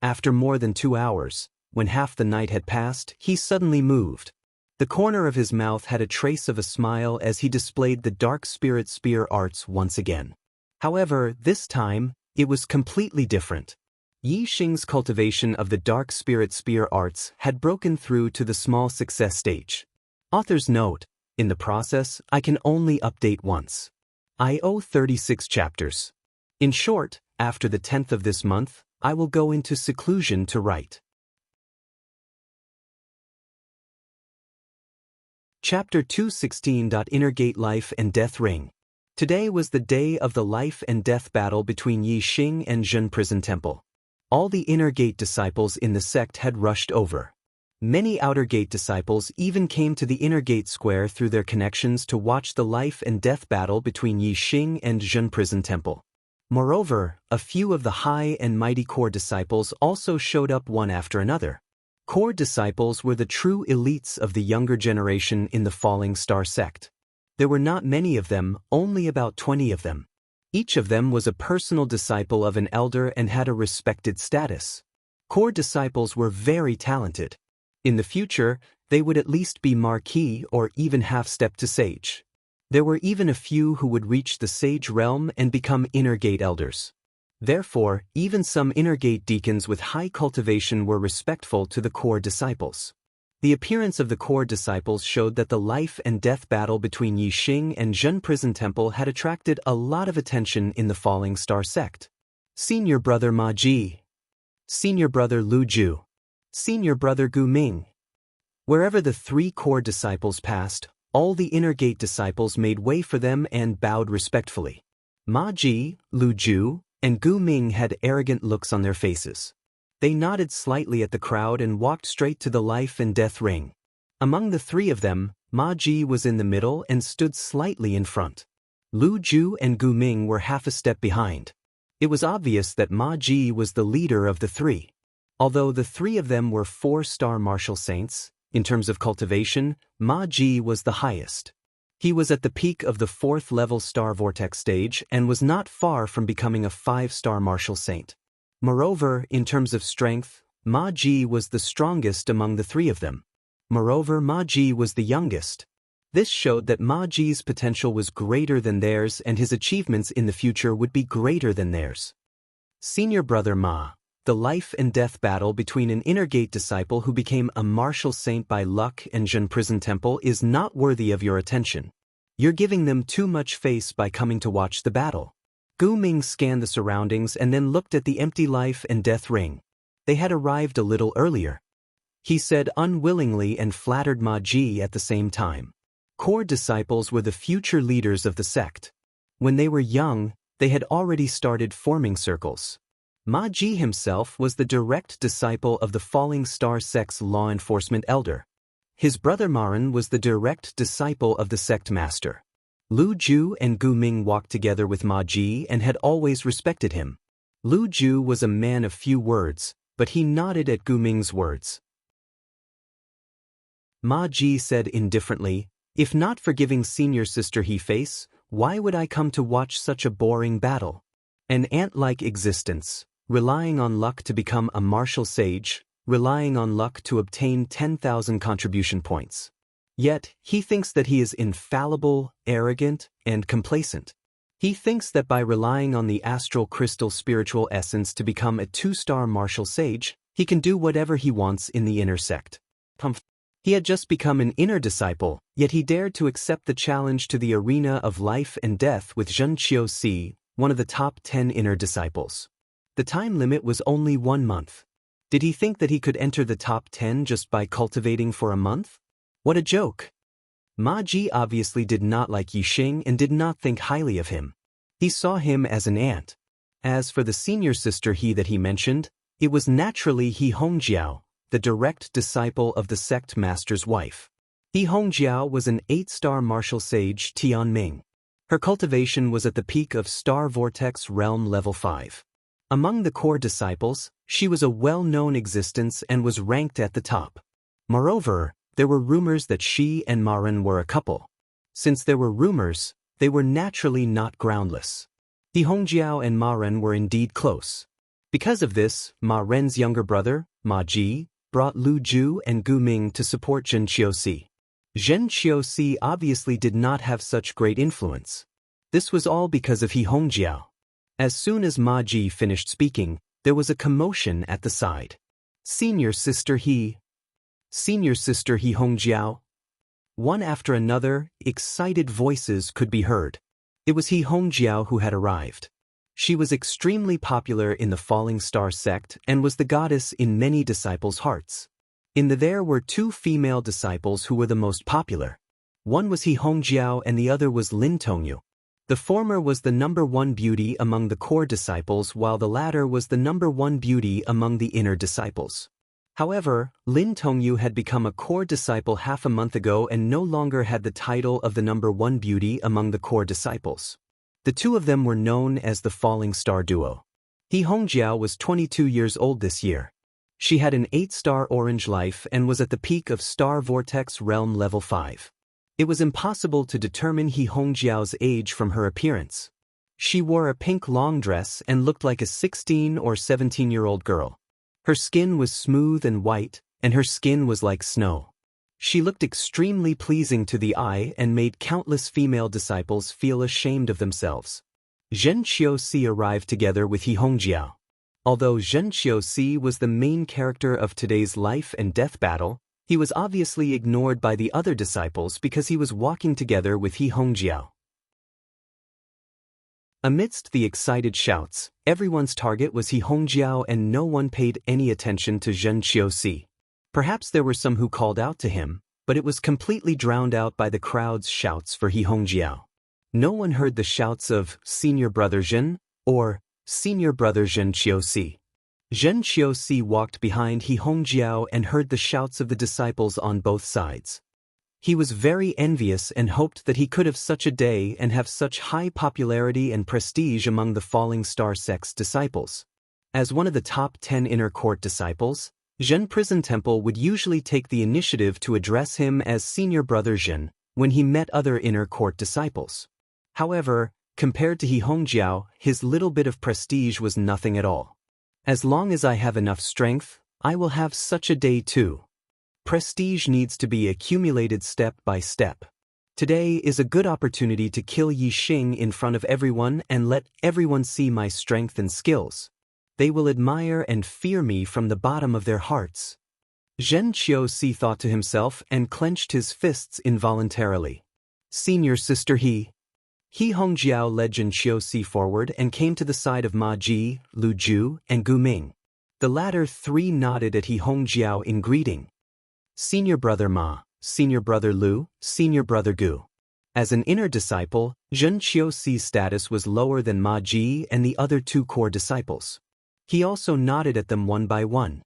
After more than 2 hours, when half the night had passed, he suddenly moved. The corner of his mouth had a trace of a smile as he displayed the dark spirit spear arts once again. However, this time, it was completely different. Yi Xing's cultivation of the dark spirit spear arts had broken through to the small success stage. Author's note: in the process, I can only update once. I owe 36 chapters. In short, after the 10th of this month, I will go into seclusion to write. Chapter 216. Inner Gate Life and Death Ring. Today was the day of the life and death battle between Yi Xing and Zhen Prison Temple. All the Inner Gate disciples in the sect had rushed over. Many Outer Gate disciples even came to the Inner Gate Square through their connections to watch the life and death battle between Yi Xing and Zhen Prison Temple. Moreover, a few of the high and mighty core disciples also showed up one after another. Core disciples were the true elites of the younger generation in the Falling Star sect. There were not many of them, only about 20 of them. Each of them was a personal disciple of an elder and had a respected status. Core disciples were very talented. In the future, they would at least be marquis or even half-step to sage. There were even a few who would reach the sage realm and become Inner Gate elders. Therefore, even some Inner Gate deacons with high cultivation were respectful to the core disciples. The appearance of the core disciples showed that the life and death battle between Yi Xing and Zhen Prison Temple had attracted a lot of attention in the Falling Star sect. Senior Brother Ma Ji. Senior Brother Lu Ju. Senior Brother Gu Ming. Wherever the 3 core disciples passed, all the Inner Gate disciples made way for them and bowed respectfully. Ma Ji, Lu Ju, and Gu Ming had arrogant looks on their faces. They nodded slightly at the crowd and walked straight to the life and death ring. Among the 3 of them, Ma Ji was in the middle and stood slightly in front. Lu Ju and Gu Ming were half a step behind. It was obvious that Ma Ji was the leader of the 3. Although the 3 of them were 4-star martial saints, in terms of cultivation, Ma Ji was the highest. He was at the peak of the 4th level star vortex stage and was not far from becoming a 5-star martial saint. Moreover, in terms of strength, Ma Ji was the strongest among the 3 of them. Moreover, Ma Ji was the youngest. This showed that Ma Ji's potential was greater than theirs and his achievements in the future would be greater than theirs. Senior Brother Ma. The life and death battle between an Inner Gate disciple who became a martial saint by luck and Zhen Prison Temple is not worthy of your attention. You're giving them too much face by coming to watch the battle. Gu Ming scanned the surroundings and then looked at the empty life and death ring. They had arrived a little earlier. He said unwillingly and flattered Ma Ji at the same time. Core disciples were the future leaders of the sect. When they were young, they had already started forming circles. Ma Ji himself was the direct disciple of the Falling Star sect's law enforcement elder. His brother Maran was the direct disciple of the sect master. Lu Ju and Gu Ming walked together with Ma Ji and had always respected him. Lu Ju was a man of few words, but he nodded at Gu Ming's words. Ma Ji said indifferently, "If not for giving senior sister he face, why would I come to watch such a boring battle? An ant-like existence, relying on luck to become a martial sage, relying on luck to obtain 10,000 contribution points. Yet, he thinks that he is infallible, arrogant, and complacent. He thinks that by relying on the astral crystal spiritual essence to become a 2-star martial sage, he can do whatever he wants in the inner sect. He had just become an inner disciple, yet he dared to accept the challenge to the arena of life and death with Xianxia, one of the top 10 inner disciples. The time limit was only 1 month. Did he think that he could enter the top 10 just by cultivating for a month? What a joke! Ma Ji obviously did not like Yixing and did not think highly of him. He saw him as an ant. As for the senior sister he that he mentioned, it was naturally He Hongjiao, the direct disciple of the sect master's wife. He Hongjiao was an 8-star martial sage Tian Ming. Her cultivation was at the peak of Star Vortex Realm Level 5. Among the core disciples, she was a well-known existence and was ranked at the top. Moreover, there were rumors that she and Maran were a couple. Since there were rumors, they were naturally not groundless. He Hongjiao and Maran were indeed close. Because of this, Ma Ren's younger brother, Ma Ji, brought Lu Ju and Gu Ming to support Zhen Qiuxi. Zhen Qiuxi obviously did not have such great influence. This was all because of He Hongjiao. As soon as Ma Ji finished speaking, there was a commotion at the side. Senior sister He Hongjiao. One after another, excited voices could be heard. It was He Hongjiao who had arrived. She was extremely popular in the Falling Star sect and was the goddess in many disciples' hearts. There were 2 female disciples who were the most popular. One was He Hongjiao and the other was Lin Tongyu. The former was the #1 beauty among the core disciples while the latter was the #1 beauty among the inner disciples. However, Lin Tongyu had become a core disciple half a month ago and no longer had the title of the #1 beauty among the core disciples. The 2 of them were known as the Falling Star Duo. He Hongjiao was 22 years old this year. She had an 8-star orange life and was at the peak of Star Vortex Realm Level 5. It was impossible to determine He Hongjiao's age from her appearance. She wore a pink long dress and looked like a 16 or 17-year-old girl. Her skin was smooth and white, and her skin was like snow. She looked extremely pleasing to the eye and made countless female disciples feel ashamed of themselves. Zhen Qiuxi arrived together with He Hongjiao. Although Zhen Qiuxi was the main character of today's life and death battle, he was obviously ignored by the other disciples because he was walking together with He Hongjiao. Amidst the excited shouts, everyone's target was He Hongjiao and no one paid any attention to Zhen Qiuxi. Perhaps there were some who called out to him, but it was completely drowned out by the crowd's shouts for He Hongjiao. No one heard the shouts of Senior Brother Zhen or Senior Brother Zhen Qiuxi. Zhen Qiuxi walked behind He Hongjiao and heard the shouts of the disciples on both sides. He was very envious and hoped that he could have such a day and have such high popularity and prestige among the Falling Star sect's disciples. As one of the top 10 inner court disciples, Zhen Prison Temple would usually take the initiative to address him as Senior Brother Zhen when he met other inner court disciples. However, compared to He Hongjiao, his little bit of prestige was nothing at all. As long as I have enough strength, I will have such a day too. Prestige needs to be accumulated step by step. Today is a good opportunity to kill Yixing in front of everyone and let everyone see my strength and skills. They will admire and fear me from the bottom of their hearts. Xianxia thought to himself and clenched his fists involuntarily. Senior sister He Hongjiao led Xianxia forward and came to the side of Ma Ji, Lu Ju, and Gu Ming. The latter three nodded at He Hongjiao in greeting. Senior brother Ma, senior brother Lu, senior brother Gu. As an inner disciple, Xianxia's status was lower than Ma Ji and the other two core disciples. He also nodded at them one by one.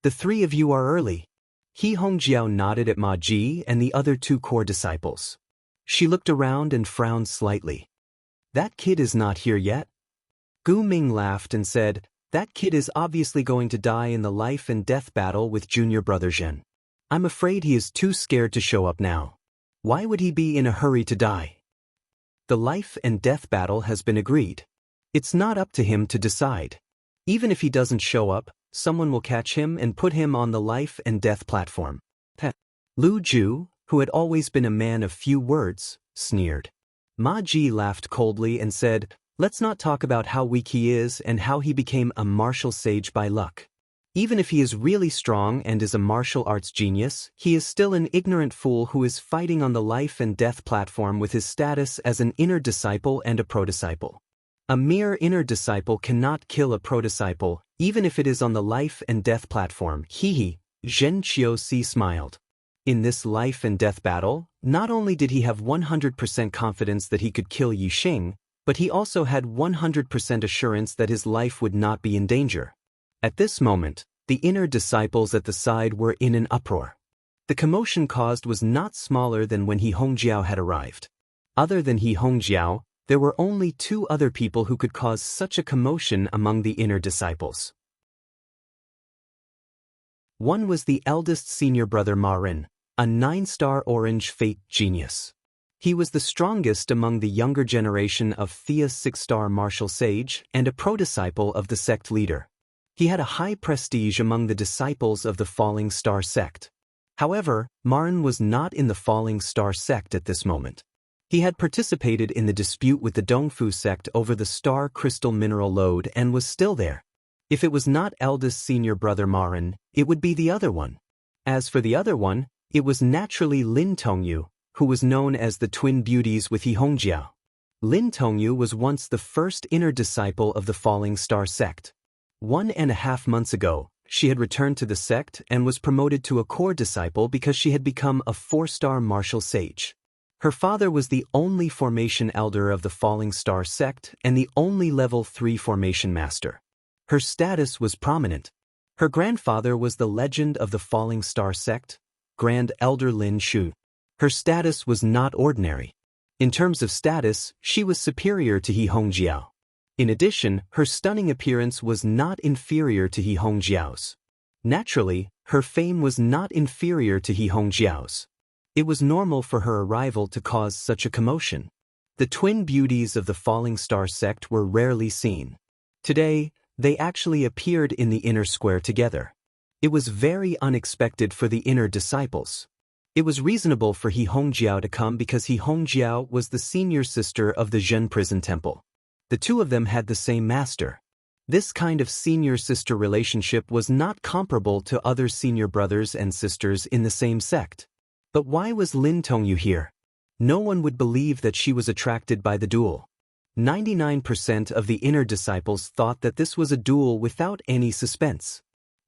The three of you are early. He Hongjiao nodded at Ma Ji and the other two core disciples. She looked around and frowned slightly. That kid is not here yet. Gu Ming laughed and said, that kid is obviously going to die in the life and death battle with junior brother Zhen. I'm afraid he is too scared to show up now. Why would he be in a hurry to die? The life and death battle has been agreed. It's not up to him to decide. Even if he doesn't show up, someone will catch him and put him on the life and death platform. Lu Ju, who had always been a man of few words, sneered. Ma Ji laughed coldly and said, let's not talk about how weak he is and how he became a martial sage by luck. Even if he is really strong and is a martial arts genius, he is still an ignorant fool who is fighting on the life and death platform with his status as an inner disciple and a pro-disciple. A mere inner disciple cannot kill a pro-disciple, even if it is on the life and death platform. Xianxia smiled. In this life and death battle, not only did he have 100% confidence that he could kill Yixing, but he also had 100% assurance that his life would not be in danger. At this moment, the inner disciples at the side were in an uproar. The commotion caused was not smaller than when He Hongjiao had arrived. Other than He Hongjiao, there were only two other people who could cause such a commotion among the inner disciples. One was the eldest senior brother Marin, a 9-star orange fate genius. He was the strongest among the younger generation of Thea's 6-star martial sage and a pro-disciple of the sect leader. He had a high prestige among the disciples of the Falling Star sect. However, Marin was not in the Falling Star sect at this moment. He had participated in the dispute with the Dongfu sect over the star crystal mineral lode and was still there. If it was not eldest senior brother Marin, it would be the other one. As for the other one, it was naturally Lin Tongyu, who was known as the twin beauties with He Hongjiao. Lin Tongyu was once the first inner disciple of the Falling Star sect. 1.5 months ago, she had returned to the sect and was promoted to a core disciple because she had become a 4-star martial sage. Her father was the only formation elder of the Falling Star sect and the only level 3 formation master. Her status was prominent. Her grandfather was the legend of the Falling Star sect, Grand Elder Lin Shu. Her status was not ordinary. In terms of status, she was superior to He Hongjiao. In addition, her stunning appearance was not inferior to He Hongjiao's. Naturally, her fame was not inferior to He Hongjiao's. It was normal for her arrival to cause such a commotion. The twin beauties of the Falling Star sect were rarely seen. Today, they actually appeared in the inner square together. It was very unexpected for the inner disciples. It was reasonable for He Hongjiao to come because He Hongjiao was the senior sister of the Zhen prison temple. The two of them had the same master. This kind of senior-sister relationship was not comparable to other senior brothers and sisters in the same sect. But why was Lin Tongyu here? No one would believe that she was attracted by the duel. 99% of the inner disciples thought that this was a duel without any suspense.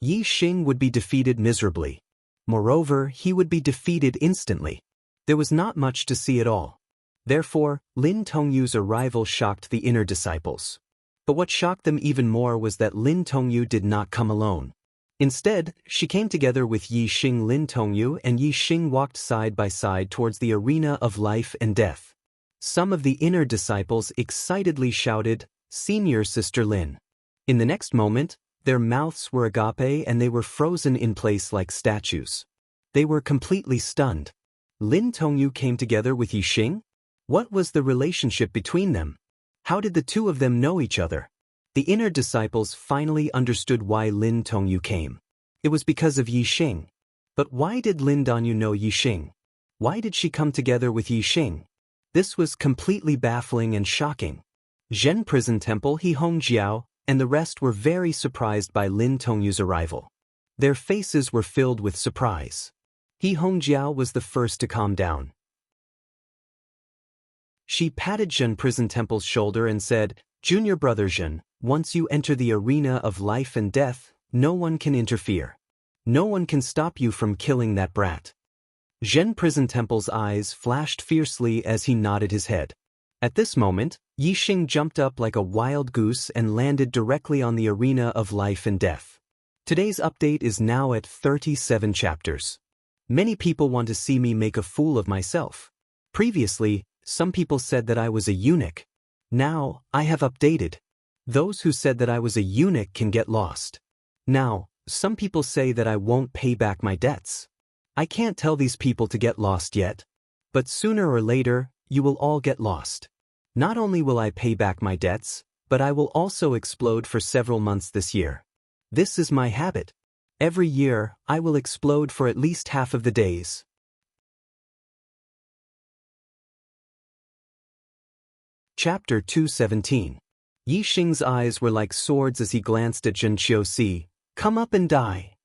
Yixing would be defeated miserably. Moreover, he would be defeated instantly. There was not much to see at all. Therefore, Lin Tongyu's arrival shocked the inner disciples. But what shocked them even more was that Lin Tongyu did not come alone. Instead, she came together with Yixing. Lin Tongyu and Yixing walked side by side towards the arena of life and death. Some of the inner disciples excitedly shouted, "Senior Sister Lin." In the next moment, their mouths were agape and they were frozen in place like statues. They were completely stunned. Lin Tongyu came together with Yixing? What was the relationship between them? How did the two of them know each other? The inner disciples finally understood why Lin Tongyu came. It was because of Yixing. But why did Lin Tongyu know Yixing? Why did she come together with Yixing? This was completely baffling and shocking. Zhen Prison Temple, He Hongjiao, and the rest were very surprised by Lin Tongyu's arrival. Their faces were filled with surprise. He Hongjiao was the first to calm down. She patted Zhen Prison Temple's shoulder and said, "Junior brother Zhen, once you enter the arena of life and death, no one can interfere. No one can stop you from killing that brat." Zhen Prison Temple's eyes flashed fiercely as he nodded his head. At this moment, Yixing jumped up like a wild goose and landed directly on the arena of life and death. Today's update is now at 37 chapters. Many people want to see me make a fool of myself. Previously, some people said that I was a eunuch. Now, I have updated. Those who said that I was a eunuch can get lost. Now, some people say that I won't pay back my debts. I can't tell these people to get lost yet. But sooner or later, you will all get lost. Not only will I pay back my debts, but I will also explode for several months this year. This is my habit. Every year, I will explode for at least half of the days. Chapter 217. Yixing's eyes were like swords as he glanced at Zhen Qiuxi. "Come up and die."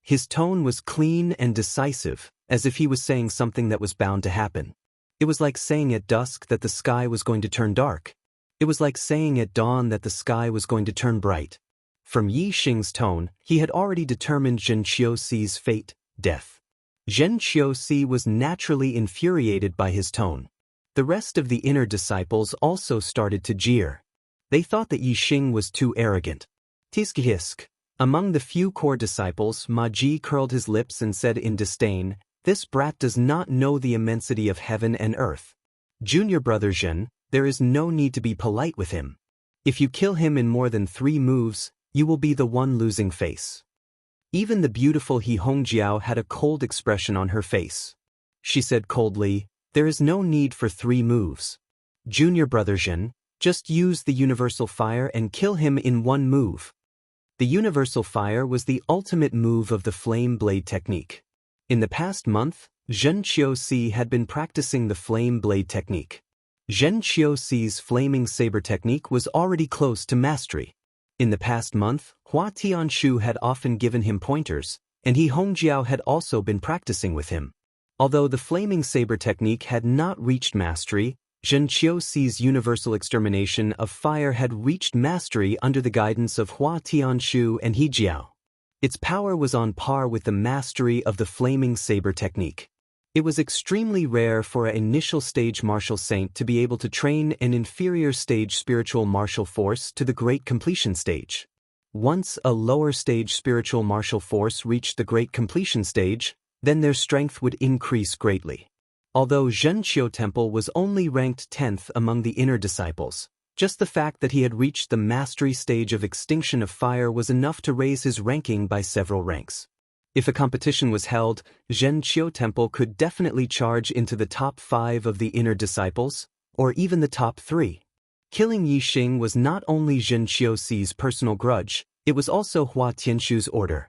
His tone was clean and decisive, as if he was saying something that was bound to happen. It was like saying at dusk that the sky was going to turn dark. It was like saying at dawn that the sky was going to turn bright. From Yixing's tone, he had already determined Zhen Qiuxi's fate, death. Zhen Qiuxi was naturally infuriated by his tone. The rest of the inner disciples also started to jeer. They thought that Yixing was too arrogant. Tisk-hisk. Among the few core disciples, Ma Ji curled his lips and said in disdain, "This brat does not know the immensity of heaven and earth. Junior brother Zhen, there is no need to be polite with him. If you kill him in more than 3 moves, you will be the one losing face." Even the beautiful He Hongjiao had a cold expression on her face. She said coldly, "There is no need for 3 moves. Junior brother Zhen, just use the universal fire and kill him in 1 move." The universal fire was the ultimate move of the flame blade technique. In the past month, Zhen Qiuxi had been practicing the flame blade technique. Zhen Qiuxi's flaming saber technique was already close to mastery. In the past month, Hua Tianshu had often given him pointers, and He Hongjiao had also been practicing with him. Although the flaming saber technique had not reached mastery, Zhen Qiuxi's universal extermination of fire had reached mastery under the guidance of Hua Tianshu and He Jiao. Its power was on par with the mastery of the flaming saber technique. It was extremely rare for an initial stage martial saint to be able to train an inferior stage spiritual martial force to the great completion stage. Once a lower stage spiritual martial force reached the great completion stage, then their strength would increase greatly. Although Zhen Qiu Temple was only ranked 10th among the inner disciples, just the fact that he had reached the mastery stage of extinction of fire was enough to raise his ranking by several ranks. If a competition was held, Zhen Qiu Temple could definitely charge into the top 5 of the inner disciples, or even the top 3. Killing Yixing was not only Zhen Qiuxi's personal grudge, it was also Hua Tianshu's order.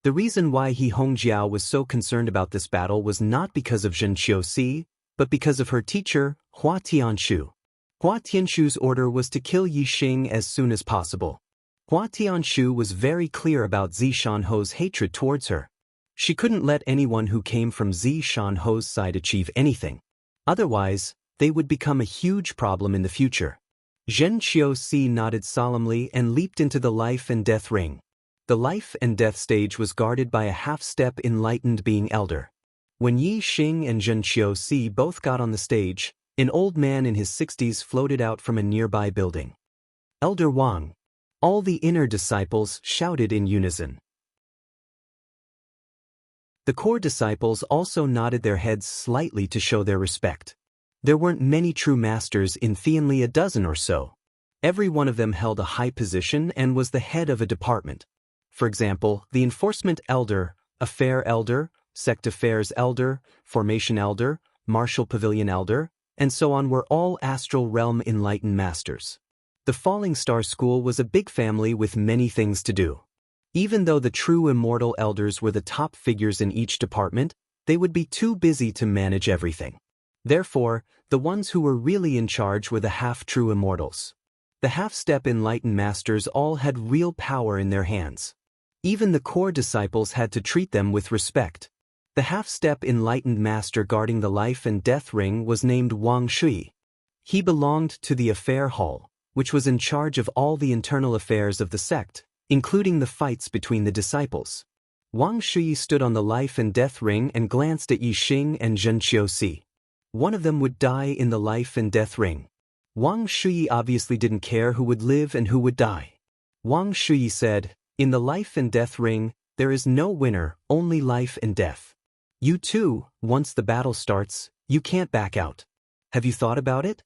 The reason why He Hongjiao was so concerned about this battle was not because of Zhen Qiuxi, but because of her teacher, Hua Tianshu. Hua Tianshu's order was to kill Yixing as soon as possible. Hua Tianshu was very clear about Zishanho's hatred towards her. She couldn't let anyone who came from Zishanho's side achieve anything. Otherwise, they would become a huge problem in the future. Zhen Qiuxi nodded solemnly and leaped into the life and death ring. The life and death stage was guarded by a half-step enlightened being elder. When Yixing and Zhen Qiuxi both got on the stage, an old man in his 60s floated out from a nearby building. "Elder Wang!" All the inner disciples shouted in unison. The core disciples also nodded their heads slightly to show their respect. There weren't many true masters in Thianli, a dozen or so. Every one of them held a high position and was the head of a department. For example, the Enforcement Elder, Affair Elder, Sect Affairs Elder, Formation Elder, Martial Pavilion Elder, and so on were all Astral Realm Enlightened Masters. The Falling Star School was a big family with many things to do. Even though the true Immortal Elders were the top figures in each department, They would be too busy to manage everything. Therefore, the ones who were really in charge were the half-true immortals. The half-step enlightened masters all had real power in their hands. Even the core disciples had to treat them with respect. The half-step enlightened master guarding the life and death ring was named Wang Shui. He belonged to the affair hall, which was in charge of all the internal affairs of the sect, including the fights between the disciples. Wang Shui stood on the life and death ring and glanced at Yixing and Xianxia. One of them would die in the life and death ring. Wang Shui obviously didn't care who would live and who would die. Wang Shui said, "In the life and death ring, there is no winner, only life and death. You too, once the battle starts, you can't back out. Have you thought about it?"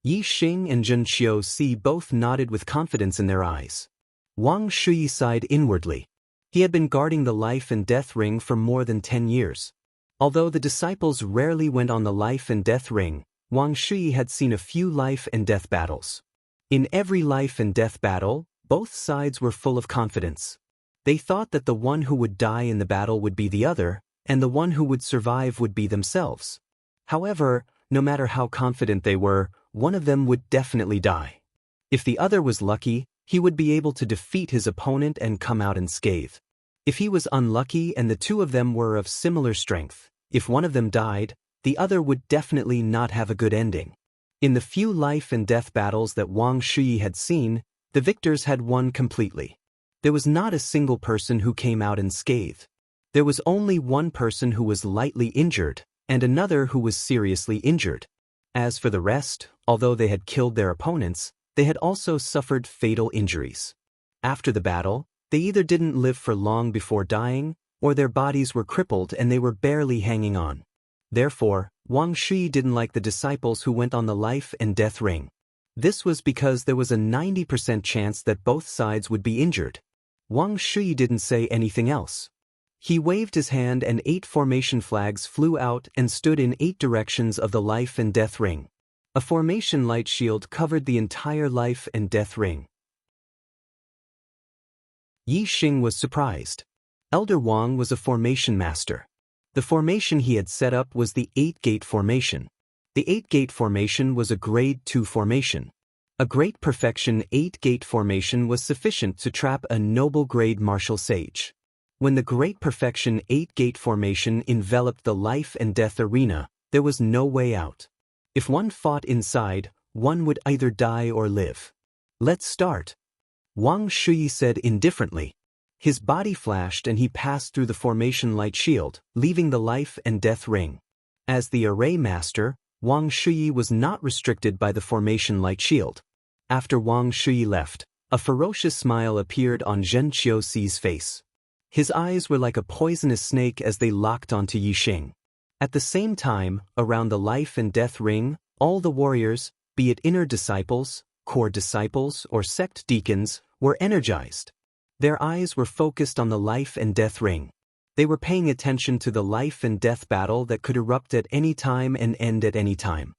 Yixing and Xianxia both nodded with confidence in their eyes. Wang Shui sighed inwardly. He had been guarding the life and death ring for more than 10 years. Although the disciples rarely went on the life and death ring, Wang Shui had seen a few life and death battles. In every life and death battle, both sides were full of confidence. They thought that the one who would die in the battle would be the other, and the one who would survive would be themselves. However, no matter how confident they were, one of them would definitely die. If the other was lucky, he would be able to defeat his opponent and come out unscathed. If he was unlucky and the two of them were of similar strength, if one of them died, the other would definitely not have a good ending. In the few life and death battles that Wang Shui had seen, the victors had won completely. There was not a single person who came out unscathed. There was only one person who was lightly injured, and another who was seriously injured. As for the rest, although they had killed their opponents, they had also suffered fatal injuries. After the battle, they either didn't live for long before dying, or their bodies were crippled and they were barely hanging on. Therefore, Wang Shui didn't like the disciples who went on the life and death ring. This was because there was a 90% chance that both sides would be injured. Wang Shui didn't say anything else. He waved his hand and 8 formation flags flew out and stood in 8 directions of the life and death ring. A formation light shield covered the entire life and death ring. Yixing was surprised. Elder Wang was a formation master. The formation he had set up was the 8-gate formation. The 8-gate formation was a grade 2 formation. A great perfection 8-gate formation was sufficient to trap a noble grade martial sage. When the great perfection 8-gate formation enveloped the life and death arena, there was no way out. If one fought inside, one would either die or live. "Let's start," Wang Shui said indifferently. His body flashed and he passed through the formation light shield, leaving the life and death ring. As the array master, Wang Shui was not restricted by the formation light shield. After Wang Shui left, a ferocious smile appeared on Xianxia's face. His eyes were like a poisonous snake as they locked onto Yixing. At the same time, around the life and death ring, all the warriors, be it inner disciples, core disciples, or sect deacons, were energized. Their eyes were focused on the life and death ring. They were paying attention to the life and death battle that could erupt at any time and end at any time.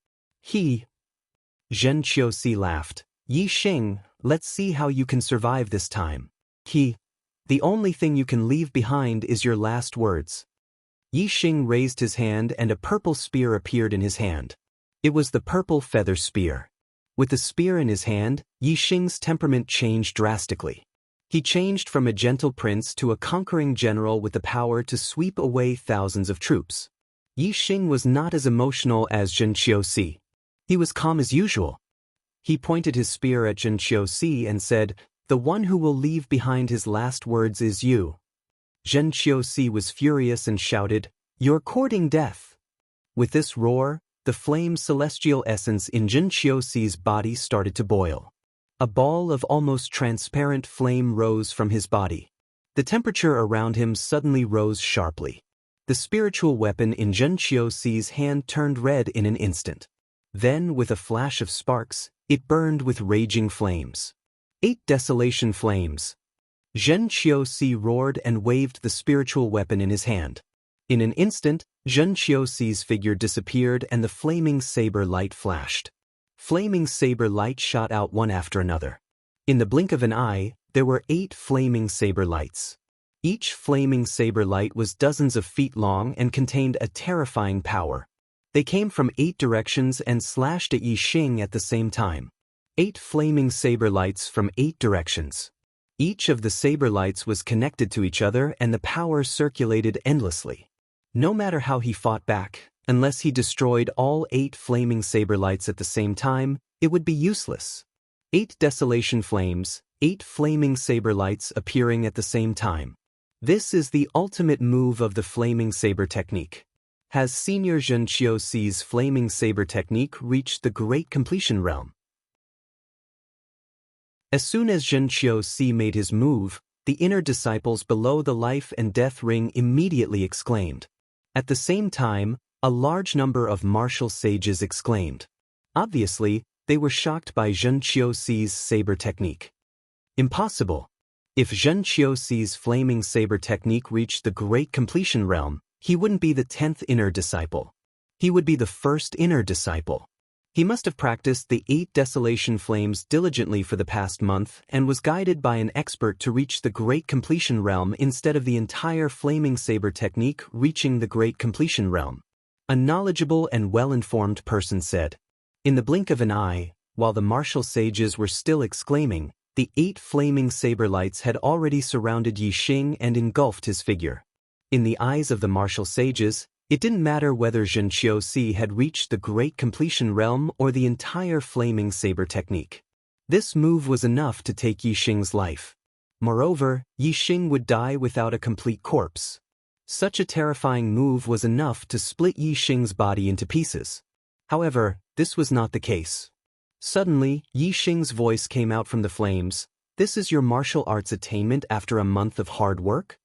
Xianxia laughed. "Yixing, let's see how you can survive this time. The only thing you can leave behind is your last words." Yixing raised his hand and a purple spear appeared in his hand. It was the purple feather spear. With the spear in his hand, Yixing's temperament changed drastically. He changed from a gentle prince to a conquering general with the power to sweep away thousands of troops. Yixing was not as emotional as Xianxia. He was calm as usual. He pointed his spear at Xianxia and said, "The one who will leave behind his last words is you." Xianxia was furious and shouted, "You're courting death." With this roar, the flame celestial essence in Xianxia's body started to boil. A ball of almost transparent flame rose from his body. The temperature around him suddenly rose sharply. The spiritual weapon in Xianxia's hand turned red in an instant. Then, with a flash of sparks, it burned with raging flames. 8 desolation flames. Xianxia roared and waved the spiritual weapon in his hand. In an instant, Xianxia's figure disappeared and the flaming saber light flashed. Flaming saber light shot out one after another. In the blink of an eye, there were 8 flaming saber lights. Each flaming saber light was dozens of feet long and contained a terrifying power. They came from 8 directions and slashed at Yixing at the same time. 8 flaming saber lights from 8 directions. Each of the saber lights was connected to each other and the power circulated endlessly. No matter how he fought back, unless he destroyed all 8 flaming saber lights at the same time, it would be useless. 8 desolation flames, 8 flaming saber lights appearing at the same time. This is the ultimate move of the flaming saber technique. Has Senior Xianxia's flaming saber technique reached the great completion realm? As soon as Xianxia made his move, the inner disciples below the life and death ring immediately exclaimed. At the same time, a large number of martial sages exclaimed. Obviously, they were shocked by Xianxia's saber technique. Impossible. If Xianxia's flaming saber technique reached the great completion realm, he wouldn't be the 10th inner disciple. He would be the first inner disciple. He must have practiced the 8 desolation flames diligently for the past month and was guided by an expert to reach the great completion realm instead of the entire flaming saber technique reaching the great completion realm. A knowledgeable and well-informed person said. In the blink of an eye, while the martial sages were still exclaiming, the 8 flaming saber lights had already surrounded Yixing and engulfed his figure. In the eyes of the martial sages, it didn't matter whether Xianxia had reached the great completion realm or the entire flaming saber technique. This move was enough to take Yixing's life. Moreover, Yixing would die without a complete corpse. Such a terrifying move was enough to split Yixing's body into pieces. However, this was not the case. Suddenly, Yixing's voice came out from the flames. This is your martial arts attainment after a month of hard work?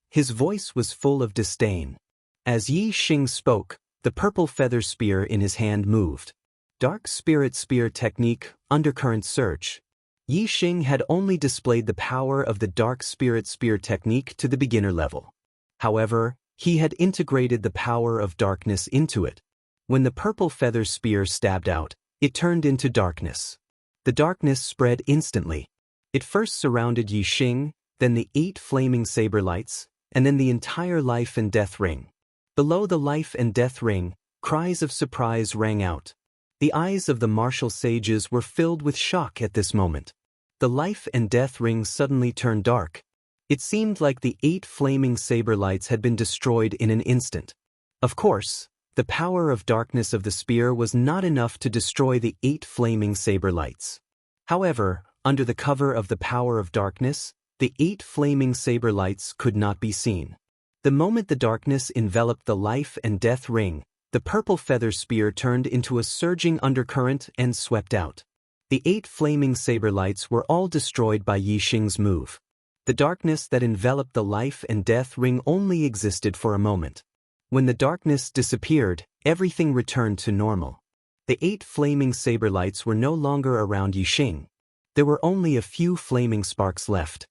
His voice was full of disdain. As Yixing spoke, the purple feather spear in his hand moved. Dark Spirit Spear Technique, Undercurrent Surge. Yixing had only displayed the power of the Dark Spirit Spear Technique to the beginner level. However, he had integrated the power of darkness into it. When the purple feather spear stabbed out, it turned into darkness. The darkness spread instantly. It first surrounded Yixing, then the 8 flaming saber lights, and then the entire life and death ring. Below the life and death ring, cries of surprise rang out. The eyes of the martial sages were filled with shock at this moment. The life and death ring suddenly turned dark. It seemed like the 8 flaming saber lights had been destroyed in an instant. Of course, the power of darkness of the spear was not enough to destroy the 8 flaming saber lights. However, under the cover of the power of darkness, the 8 flaming saber lights could not be seen. The moment the darkness enveloped the life and death ring, the purple feather spear turned into a surging undercurrent and swept out. The 8 flaming saber lights were all destroyed by Yixing's move. The darkness that enveloped the life and death ring only existed for a moment. When the darkness disappeared, everything returned to normal. The 8 flaming saber lights were no longer around Yixing. There were only a few flaming sparks left.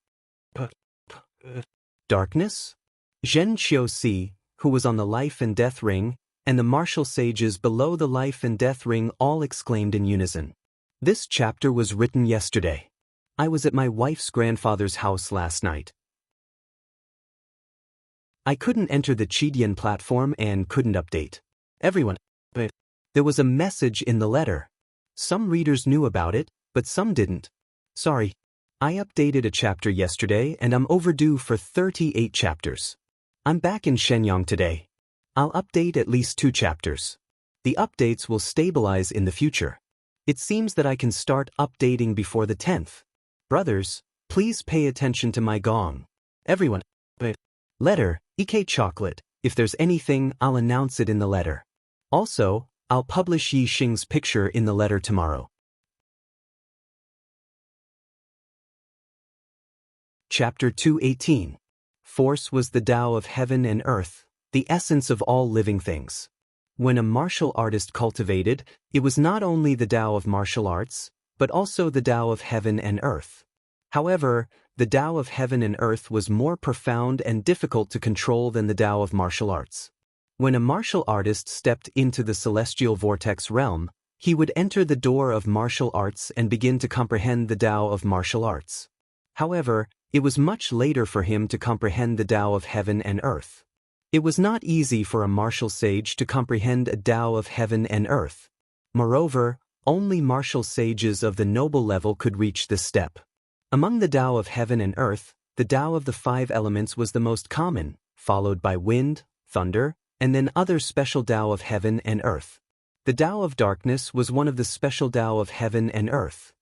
Darkness? Xianxia, who was on the life and death ring, and the martial sages below the life and death ring all exclaimed in unison. This chapter was written yesterday. I was at my wife's grandfather's house last night. I couldn't enter the Chidian platform and couldn't update. Everyone, but there was a message in the letter. Some readers knew about it, but some didn't. Sorry. I updated a chapter yesterday and I'm overdue for 38 chapters. I'm back in Shenyang today. I'll update at least 2 chapters. The updates will stabilize in the future. It seems that I can start updating before the 10th. Brothers, please pay attention to my gong. Everyone. Letter, EK Chocolate. If there's anything, I'll announce it in the letter. Also, I'll publish Yixing's picture in the letter tomorrow. Chapter 218. Force was the Tao of heaven and earth, the essence of all living things. When a martial artist cultivated, it was not only the Tao of martial arts, but also the Tao of heaven and earth. However, the Tao of heaven and earth was more profound and difficult to control than the Tao of martial arts. When a martial artist stepped into the celestial vortex realm, he would enter the door of martial arts and begin to comprehend the Tao of martial arts. However, It was much later for him to comprehend the Tao of heaven and earth. It was not easy for a martial sage to comprehend a Tao of heaven and earth. Moreover, only martial sages of the noble level could reach this step. Among the Tao of heaven and earth, the Tao of the 5 elements was the most common, followed by wind, thunder, and then other special Tao of heaven and earth. The Tao of darkness was one of the special Tao of heaven and earth.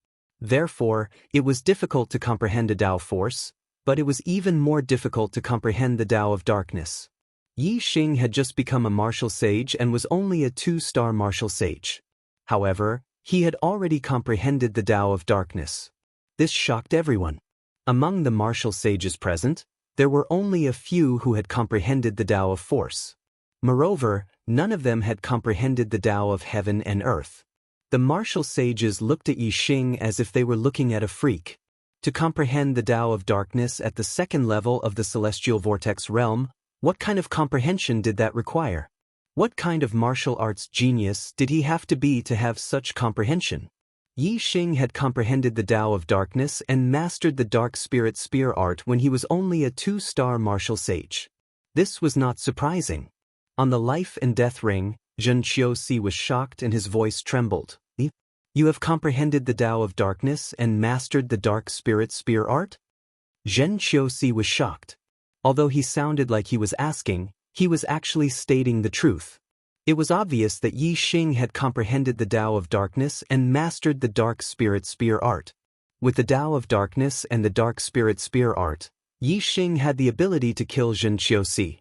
Therefore, it was difficult to comprehend a Tao force, but it was even more difficult to comprehend the Tao of darkness. Yi Xing had just become a martial sage and was only a 2-star martial sage. However, he had already comprehended the Tao of darkness. This shocked everyone. Among the martial sages present, there were only a few who had comprehended the Tao of force. Moreover, none of them had comprehended the Tao of heaven and earth. The martial sages looked at Yi Xing as if they were looking at a freak. To comprehend the Tao of darkness at the 2nd level of the celestial vortex realm, what kind of comprehension did that require? What kind of martial arts genius did he have to be to have such comprehension? Yi Xing had comprehended the Tao of darkness and mastered the dark spirit spear art when he was only a 2-star martial sage. This was not surprising. On the life and death ring, Xianxia was shocked and his voice trembled. You have comprehended the Tao of darkness and mastered the dark spirit spear art? Xianxia was shocked. Although he sounded like he was asking, he was actually stating the truth. It was obvious that Yi Xing had comprehended the Tao of darkness and mastered the dark spirit spear art. With the Tao of darkness and the dark spirit spear art, Yi Xing had the ability to kill Xianxia.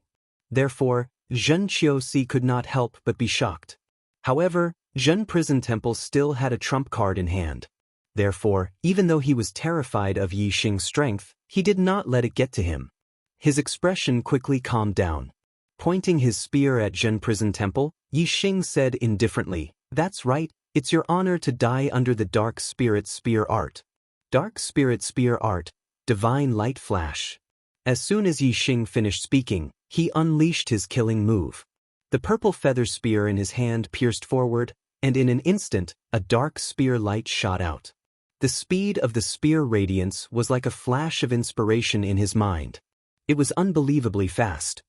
Therefore, Xianxia could not help but be shocked. However, Zhen Prison Temple still had a trump card in hand. Therefore, even though he was terrified of Yi Xing's strength, he did not let it get to him. His expression quickly calmed down. Pointing his spear at Zhen Prison Temple, Yi Xing said indifferently, "That's right, it's your honor to die under the Dark Spirit Spear art." Dark Spirit Spear art, Divine Light Flash. As soon as Yi Xing finished speaking, he unleashed his killing move. The purple feather spear in his hand pierced forward, and in an instant, a dark spear light shot out. The speed of the spear radiance was like a flash of inspiration in his mind. It was unbelievably fast.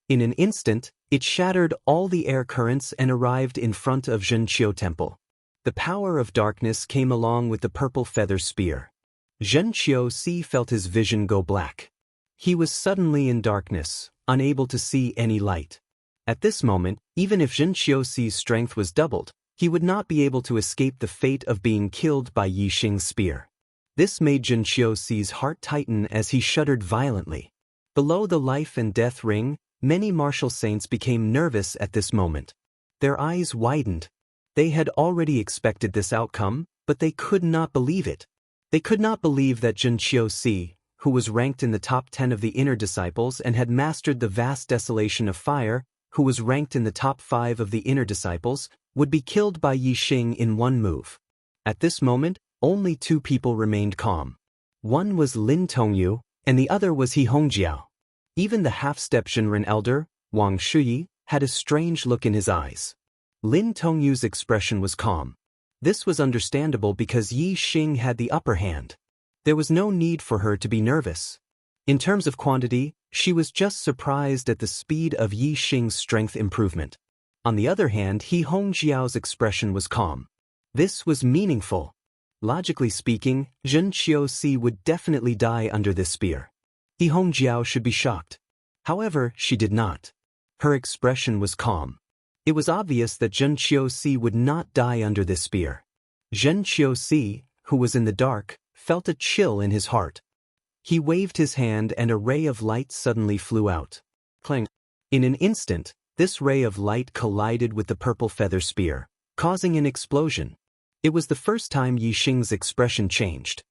In an instant, it shattered all the air currents and arrived in front of Xianxia Temple. The power of darkness came along with the purple feather spear. Xianxia felt his vision go black. He was suddenly in darkness, unable to see any light. At this moment, even if Xianxia's strength was doubled, he would not be able to escape the fate of being killed by Yi Xing's spear. This made Xianxia's heart tighten as he shuddered violently. Below the life and death ring, many martial saints became nervous at this moment. Their eyes widened. They had already expected this outcome, but they could not believe it. They could not believe that Xianxia, who was ranked in the top 10 of the inner disciples and had mastered the vast desolation of fire, who was ranked in the top 5 of the inner disciples, would be killed by Yi Xing in one move. At this moment, only 2 people remained calm. One was Lin Tongyu, and the other was He Hongjiao. Even the half-step Shinran elder, Wang Shuyi, had a strange look in his eyes. Lin Tongyu's expression was calm. This was understandable because Yi Xing had the upper hand. There was no need for her to be nervous. In terms of quantity, she was just surprised at the speed of Yi Xing's strength improvement. On the other hand, He Hongjiao's expression was calm. This was meaningful. Logically speaking, Xianxia would definitely die under this spear. He Hongjiao should be shocked. However, she did not. Her expression was calm. It was obvious that Xianxia would not die under this spear. Xianxia, who was in the dark, felt a chill in his heart. He waved his hand and a ray of light suddenly flew out. Clang! In an instant, this ray of light collided with the purple feather spear, causing an explosion. It was the first time Yi Xing's expression changed.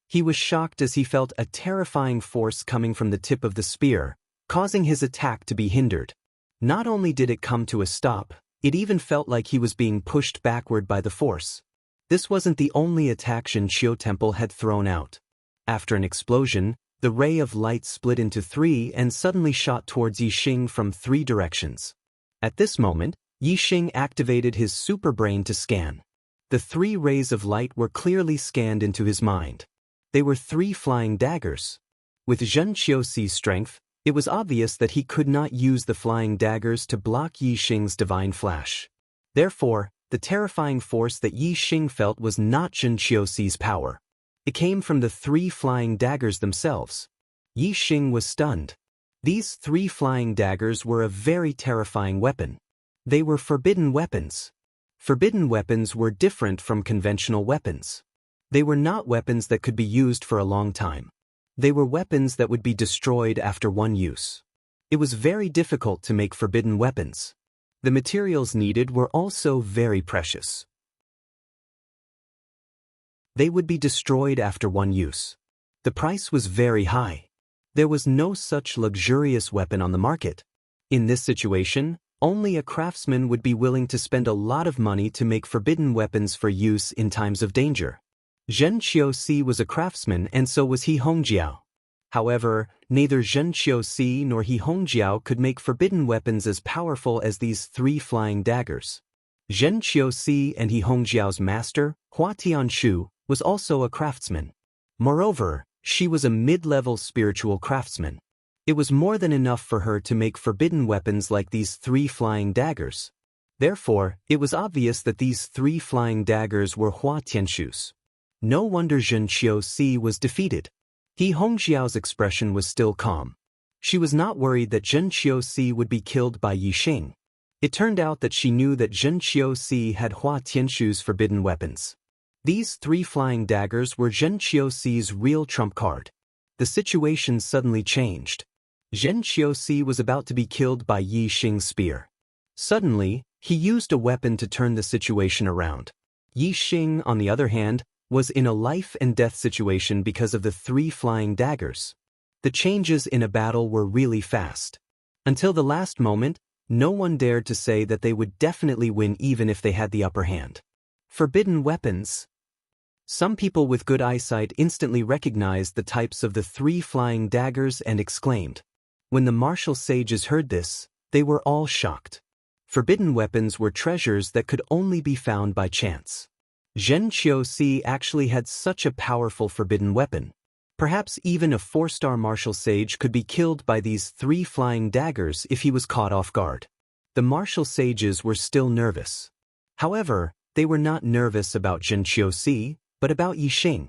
He was shocked as he felt a terrifying force coming from the tip of the spear, causing his attack to be hindered. Not only did it come to a stop, it even felt like he was being pushed backward by the force. This wasn't the only attack Xianxia Temple had thrown out. After an explosion, the ray of light split into 3 and suddenly shot towards Yi Xing from 3 directions. At this moment, Yi Xing activated his super brain to scan. The 3 rays of light were clearly scanned into his mind. They were 3 flying daggers. With Xianxia's strength, it was obvious that he could not use the flying daggers to block Yi Xing's divine flash. Therefore, the terrifying force that Yi Xing felt was not Xianxia's power. It came from the 3 flying daggers themselves. Yi Xing was stunned. These 3 flying daggers were a very terrifying weapon. They were forbidden weapons. Forbidden weapons were different from conventional weapons. They were not weapons that could be used for a long time. They were weapons that would be destroyed after one use. It was very difficult to make forbidden weapons. The materials needed were also very precious. They would be destroyed after one use. The price was very high. There was no such luxurious weapon on the market. In this situation, only a craftsman would be willing to spend a lot of money to make forbidden weapons for use in times of danger. Xianxia was a craftsman and so was He Hongjiao. However, neither Xianxia nor He Hongjiao could make forbidden weapons as powerful as these 3 flying daggers. Xianxia and He Hongjiao's master, Hua Tianshu, was also a craftsman. Moreover, she was a mid-level spiritual craftsman. It was more than enough for her to make forbidden weapons like these 3 flying daggers. Therefore, it was obvious that these 3 flying daggers were Hua Tianshu's. No wonder Xianxia was defeated. He Hongjiao's expression was still calm. She was not worried that Xianxia would be killed by Yi Xing. It turned out that she knew that Xianxia had Hua Tianshu's forbidden weapons. These 3 flying daggers were Xianxia's real trump card. The situation suddenly changed. Xianxia was about to be killed by Yi Xing's spear. Suddenly, he used a weapon to turn the situation around. Yi Xing, on the other hand, was in a life-and-death situation because of the 3 flying daggers. The changes in a battle were really fast. Until the last moment, no one dared to say that they would definitely win even if they had the upper hand. Forbidden weapons. Some people with good eyesight instantly recognized the types of the 3 flying daggers and exclaimed. When the martial sages heard this, they were all shocked. Forbidden weapons were treasures that could only be found by chance. Xianxia actually had such a powerful forbidden weapon. Perhaps even a 4-star martial sage could be killed by these 3 flying daggers if he was caught off guard. The martial sages were still nervous. However, they were not nervous about Xianxia, but about Yi Xing.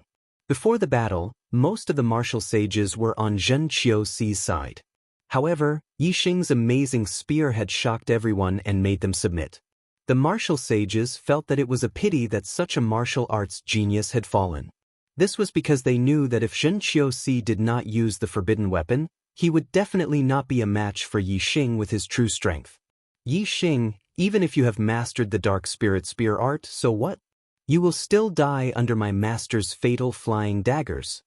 Before the battle, most of the martial sages were on Xianxia's side. However, Yi Xing's amazing spear had shocked everyone and made them submit. The martial sages felt that it was a pity that such a martial arts genius had fallen. This was because they knew that if Xianxia did not use the forbidden weapon, he would definitely not be a match for Yi Xing with his true strength. Yi Xing, even if you have mastered the dark spirit spear art, so what? You will still die under my master's fatal flying daggers.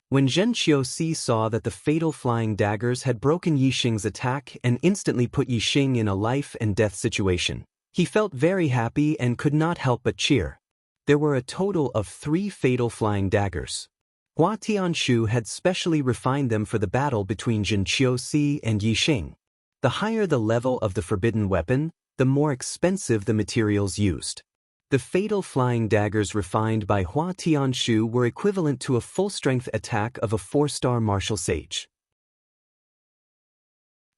When Xianxia saw that the fatal flying daggers had broken Yi Xing's attack and instantly put Yi Xing in a life-and-death situation, he felt very happy and could not help but cheer. There were a total of 3 fatal flying daggers. Hua Tianshu had specially refined them for the battle between Xianxia and Yi Xing. The higher the level of the forbidden weapon, the more expensive the materials used. The fatal flying daggers refined by Hua Tianshu were equivalent to a full-strength attack of a 4-star martial sage.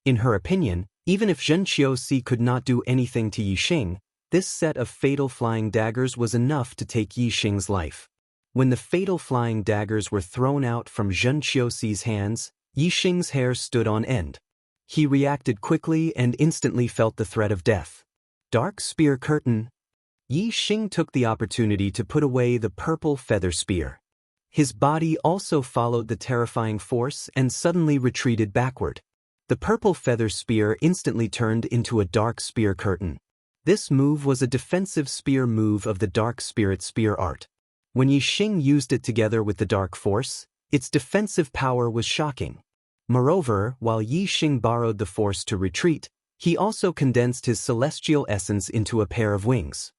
In her opinion, even if Xianxia could not do anything to Yi Xing, this set of fatal flying daggers was enough to take Yi Xing's life. When the fatal flying daggers were thrown out from Xianxia's hands, Yi Xing's hair stood on end. He reacted quickly and instantly felt the threat of death. Dark spear curtain. Yi Xing took the opportunity to put away the purple feather spear. His body also followed the terrifying force and suddenly retreated backward. The purple feather spear instantly turned into a dark spear curtain. This move was a defensive spear move of the dark spirit spear art. When Yi Xing used it together with the dark force, its defensive power was shocking. Moreover, while Yi Xing borrowed the force to retreat, he also condensed his celestial essence into a pair of wings.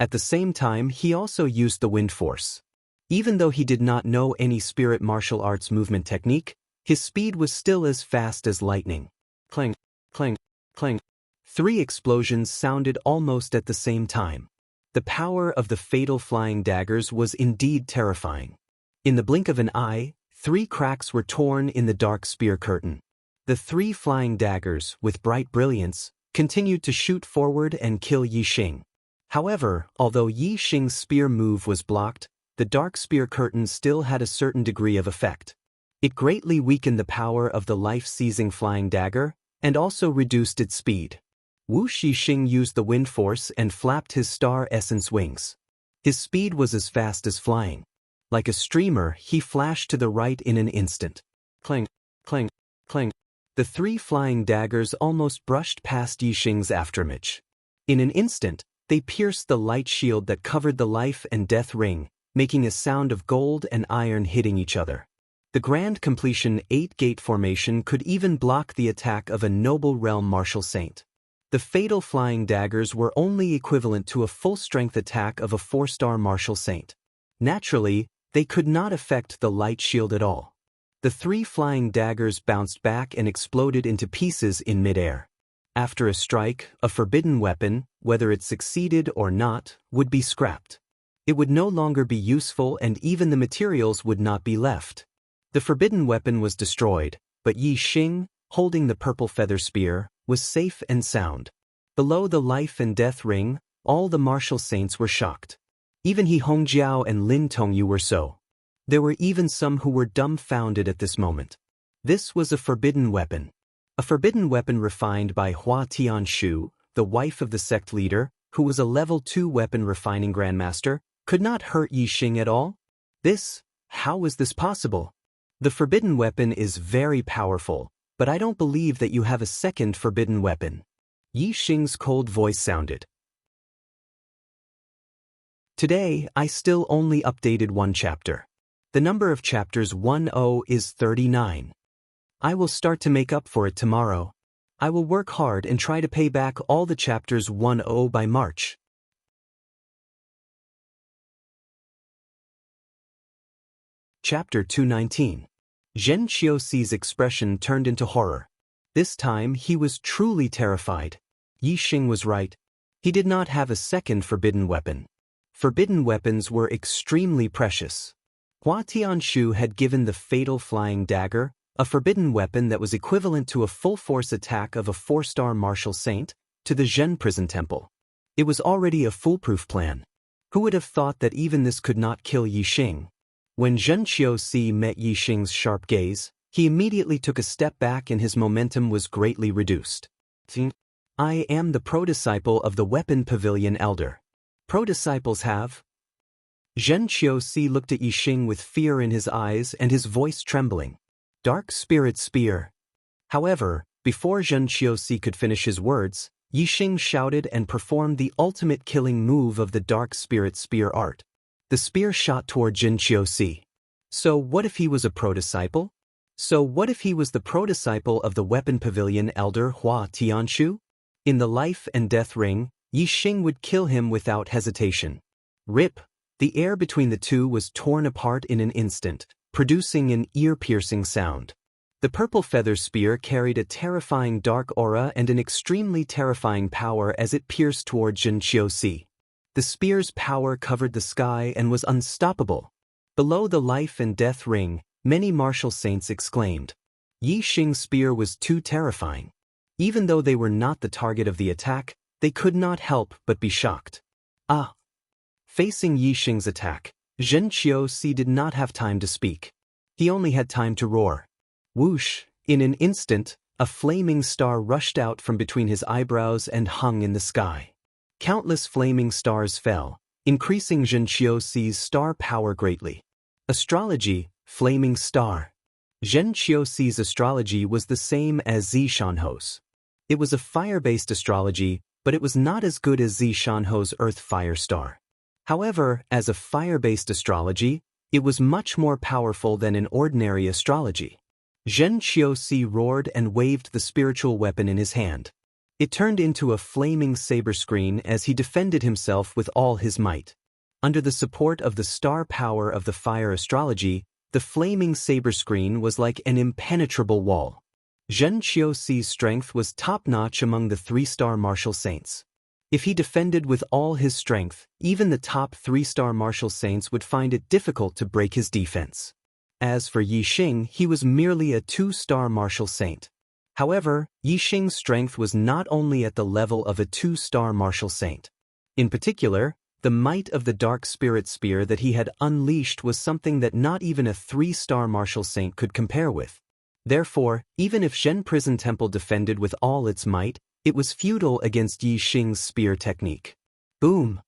At the same time, he also used the wind force. Even though he did not know any spirit martial arts movement technique, his speed was still as fast as lightning. Clang, clang, clang. 3 explosions sounded almost at the same time. The power of the fatal flying daggers was indeed terrifying. In the blink of an eye, 3 cracks were torn in the dark spear curtain. The 3 flying daggers, with bright brilliance, continued to shoot forward and kill Yi Xing. However, although Yi Xing's spear move was blocked, the dark spear curtain still had a certain degree of effect. It greatly weakened the power of the life-seizing flying dagger, and also reduced its speed. Wu Xixing used the wind force and flapped his star essence wings. His speed was as fast as flying. Like a streamer, he flashed to the right in an instant. Clang, clang, clang. The 3 flying daggers almost brushed past Yi Xing's afterimage. In an instant, they pierced the light shield that covered the life and death ring, making a sound of gold and iron hitting each other. The Grand Completion 8-gate formation could even block the attack of a noble realm martial saint. The fatal flying daggers were only equivalent to a full-strength attack of a 4-star martial saint. Naturally, they could not affect the light shield at all. The 3 flying daggers bounced back and exploded into pieces in midair. After a strike, a forbidden weapon, whether it succeeded or not, would be scrapped. It would no longer be useful and even the materials would not be left. The forbidden weapon was destroyed, but Yi Xing, holding the purple feather spear, was safe and sound. Below the life and death ring, all the martial saints were shocked. Even He Hongjiao and Lin Tongyu were so. There were even some who were dumbfounded at this moment. This was a forbidden weapon. A forbidden weapon refined by Hua Tianshu, the wife of the sect leader, who was a level 2 weapon refining grandmaster, could not hurt Yi Xing at all? How was this possible? The forbidden weapon is very powerful, but I don't believe that you have a second forbidden weapon. Yi Xing's cold voice sounded. Today, I still only updated 1 chapter. The number of chapters 10 is 39. I will start to make up for it tomorrow. I will work hard and try to pay back all the chapters 10 by March. Chapter 219. Zhen Qiuxi's expression turned into horror. This time he was truly terrified. Yi Xing was right. He did not have a second forbidden weapon. Forbidden weapons were extremely precious. Hua Tianshu had given the fatal flying dagger, a forbidden weapon that was equivalent to a full-force attack of a 4-star martial saint, to the Zhen prison temple. It was already a foolproof plan. Who would have thought that even this could not kill Yi Xing? When Zhen Qiuxi met Yi Xing's sharp gaze, he immediately took a step back and his momentum was greatly reduced. I am the pro-disciple of the Weapon Pavilion Elder. Pro-disciples have? Zhen Qiuxi looked at Yi Xing with fear in his eyes and his voice trembling. Dark Spirit Spear. However, before Zhen Qiuxi could finish his words, Yi Xing shouted and performed the ultimate killing move of the Dark Spirit Spear art. The spear shot toward Zhen Qiuxi. So what if he was a pro-disciple? So what if he was the pro-disciple of the Weapon Pavilion Elder Hua Tianshu? In the life and death ring, Yi Xing would kill him without hesitation. Rip! The air between the two was torn apart in an instant, producing an ear-piercing sound. The purple feather spear carried a terrifying dark aura and an extremely terrifying power as it pierced toward Zhen Qiuxi. The spear's power covered the sky and was unstoppable. Below the life and death ring, many martial saints exclaimed. Yi Xing's spear was too terrifying. Even though they were not the target of the attack, they could not help but be shocked. Facing Yi Xing's attack, Zhen Qiuxi did not have time to speak. He only had time to roar. Whoosh! In an instant, a flaming star rushed out from between his eyebrows and hung in the sky. Countless flaming stars fell, increasing Zhen Qiuxi's star power greatly. Astrology, flaming star. Zhen Qiuxi's astrology was the same as Zishanho's. It was a fire-based astrology, but it was not as good as Zishanho's Earth Fire Star. However, as a fire-based astrology, it was much more powerful than an ordinary astrology. Zhen Qiuxi roared and waved the spiritual weapon in his hand. It turned into a flaming saber screen as he defended himself with all his might. Under the support of the star power of the fire astrology, the flaming saber screen was like an impenetrable wall. Zhen Qiuxi's strength was top-notch among the 3-star martial saints. If he defended with all his strength, even the top 3-star martial saints would find it difficult to break his defense. As for Yixing, he was merely a 2-star martial saint. However, Yixing's strength was not only at the level of a 2-star martial saint. In particular, the might of the dark spirit spear that he had unleashed was something that not even a 3-star martial saint could compare with. Therefore, even if Zhen Prison Temple defended with all its might, it was futile against Yixing's spear technique. Boom!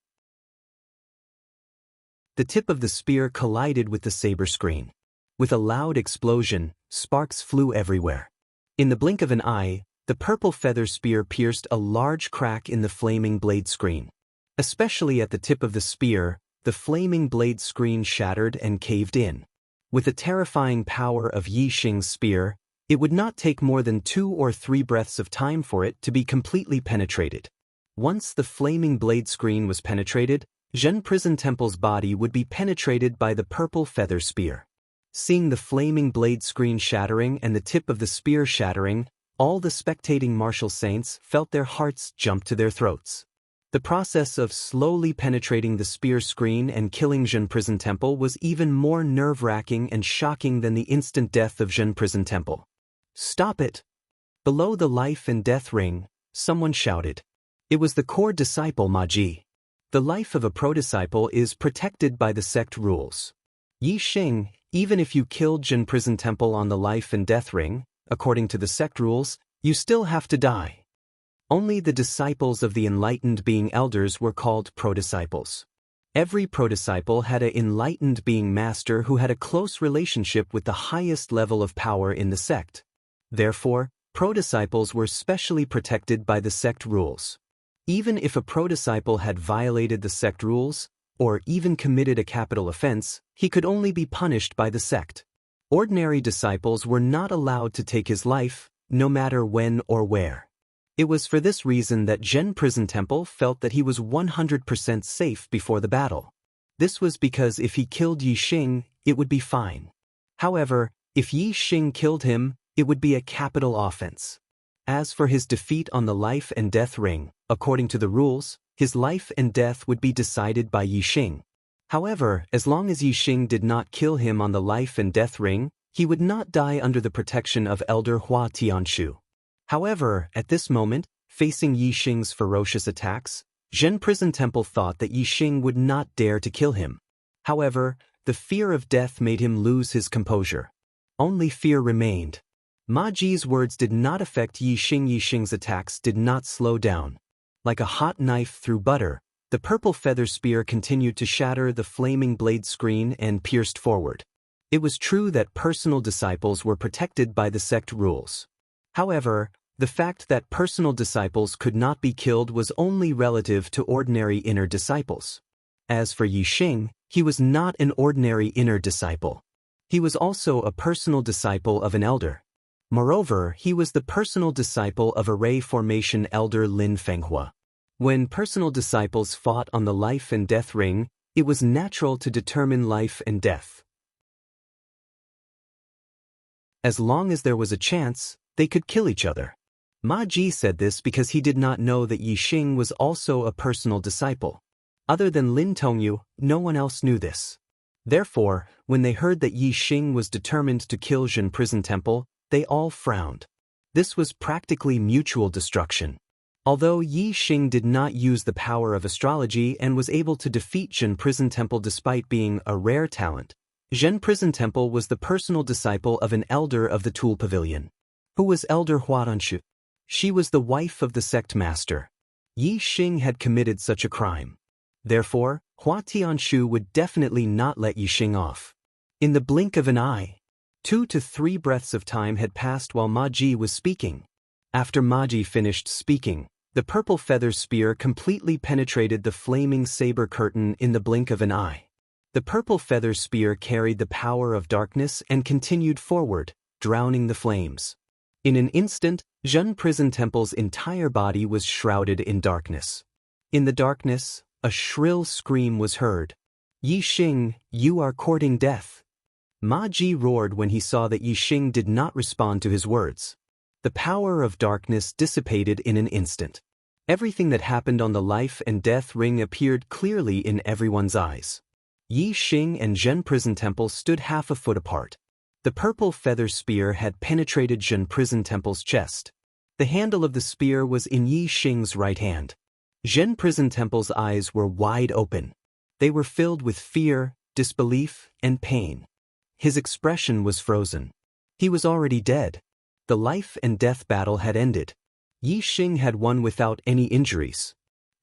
The tip of the spear collided with the saber screen. With a loud explosion, sparks flew everywhere. In the blink of an eye, the purple feather spear pierced a large crack in the flaming blade screen. Especially at the tip of the spear, the flaming blade screen shattered and caved in. With the terrifying power of Yixing's spear, it would not take more than 2 or 3 breaths of time for it to be completely penetrated. Once the flaming blade screen was penetrated, Zhen Prison Temple's body would be penetrated by the purple feather spear. Seeing the flaming blade screen shattering and the tip of the spear shattering, all the spectating martial saints felt their hearts jump to their throats. The process of slowly penetrating the spear screen and killing Zhen Prison Temple was even more nerve-wracking and shocking than the instant death of Zhen Prison Temple. "Stop it!" Below the life and death ring, someone shouted. It was the core disciple Ma Ji. The life of a pro-disciple is protected by the sect rules. Yixing, even if you killed Zhen Prison Temple on the life and death ring, according to the sect rules, you still have to die. Only the disciples of the enlightened being elders were called pro-disciples. Every pro-disciple had an enlightened being master who had a close relationship with the highest level of power in the sect. Therefore, pro-disciples were specially protected by the sect rules. Even if a pro-disciple had violated the sect rules, or even committed a capital offense, he could only be punished by the sect. Ordinary disciples were not allowed to take his life, no matter when or where. It was for this reason that Zhen Prison Temple felt that he was 100% safe before the battle. This was because if he killed Yixing, it would be fine. However, if Yixing killed him, it would be a capital offense. As for his defeat on the life and death ring, according to the rules, his life and death would be decided by Yixing. However, as long as Yixing did not kill him on the life and death ring, he would not die under the protection of Elder Hua Tianshu. However, at this moment, facing Yixing's ferocious attacks, Zhen Prison Temple thought that Yixing would not dare to kill him. However, the fear of death made him lose his composure. Only fear remained. Ma Ji's words did not affect Yixing. Yixing's attacks did not slow down. Like a hot knife through butter, the purple feather spear continued to shatter the flaming blade screen and pierced forward. It was true that personal disciples were protected by the sect rules. However, the fact that personal disciples could not be killed was only relative to ordinary inner disciples. As for Yixing, he was not an ordinary inner disciple. He was also a personal disciple of an elder. Moreover, he was the personal disciple of Array Formation Elder Lin Fenghua. When personal disciples fought on the life and death ring, it was natural to determine life and death. As long as there was a chance, they could kill each other. Ma Ji said this because he did not know that Yixing was also a personal disciple. Other than Lin Tongyu, no one else knew this. Therefore, when they heard that Yixing was determined to kill Zhen Prison Temple, they all frowned. This was practically mutual destruction. Although Yixing did not use the power of astrology and was able to defeat Zhen Prison Temple despite being a rare talent, Zhen Prison Temple was the personal disciple of an elder of the Tool Pavilion. Who was Elder Huadanshu? She was the wife of the sect master. Yixing had committed such a crime. Therefore, Hua Tianshu would definitely not let Yixing off. In the blink of an eye, 2 to 3 breaths of time had passed while Ma Ji was speaking. After Ma Ji finished speaking, the purple feather spear completely penetrated the flaming saber curtain in the blink of an eye. The purple feather spear carried the power of darkness and continued forward, drowning the flames. In an instant, Zhen Prison Temple's entire body was shrouded in darkness. In the darkness, a shrill scream was heard. Yixing, you are courting death. Ma Ji roared when he saw that Yixing did not respond to his words. The power of darkness dissipated in an instant. Everything that happened on the life and death ring appeared clearly in everyone's eyes. Yi Xing and Zhen Prison Temple stood half a foot apart. The purple feather spear had penetrated Zhen Prison Temple's chest. The handle of the spear was in Yi Xing's right hand. Zhen Prison Temple's eyes were wide open. They were filled with fear, disbelief, and pain. His expression was frozen. He was already dead. The life and death battle had ended. Yi Xing had won without any injuries.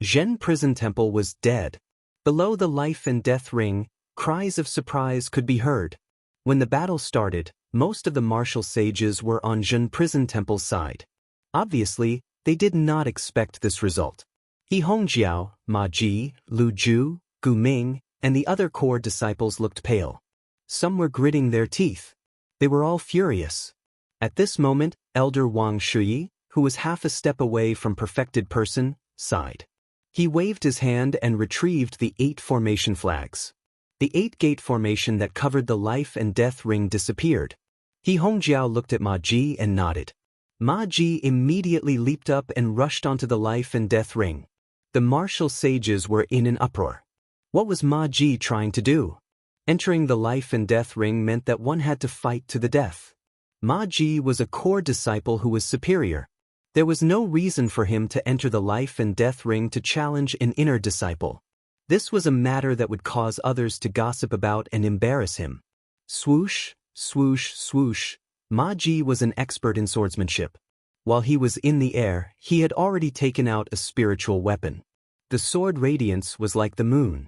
Zhen Prison Temple was dead. Below the life and death ring, cries of surprise could be heard. When the battle started, most of the martial sages were on Zhen Prison Temple's side. Obviously, they did not expect this result. He Hongjiao, Ma Ji, Lu Ju, Gu Ming, and the other core disciples looked pale. Some were gritting their teeth. They were all furious. At this moment, Elder Wang Shuyi, who was half a step away from perfected person, sighed. He waved his hand and retrieved the 8 formation flags. The 8-gate formation that covered the life and death ring disappeared. He Hongjiao looked at Ma Ji and nodded. Ma Ji immediately leaped up and rushed onto the life and death ring. The martial sages were in an uproar. What was Ma Ji trying to do? Entering the life and death ring meant that one had to fight to the death. Ma Ji was a core disciple who was superior. There was no reason for him to enter the life and death ring to challenge an inner disciple. This was a matter that would cause others to gossip about and embarrass him. Swoosh, swoosh, swoosh. Ma Ji was an expert in swordsmanship. While he was in the air, he had already taken out a spiritual weapon. The sword radiance was like the moon.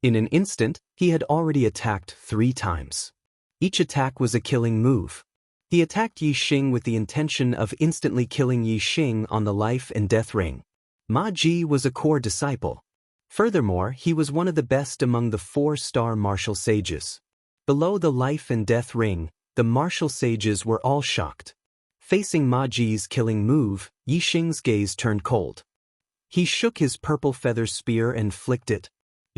In an instant, he had already attacked 3 times. Each attack was a killing move. He attacked Yi Xing with the intention of instantly killing Yi Xing on the life and death ring. Ma Ji was a core disciple. Furthermore, he was one of the best among the 4-star martial sages. Below the life and death ring, the martial sages were all shocked. Facing Ma Ji's killing move, Yi Xing's gaze turned cold. He shook his purple feather spear and flicked it.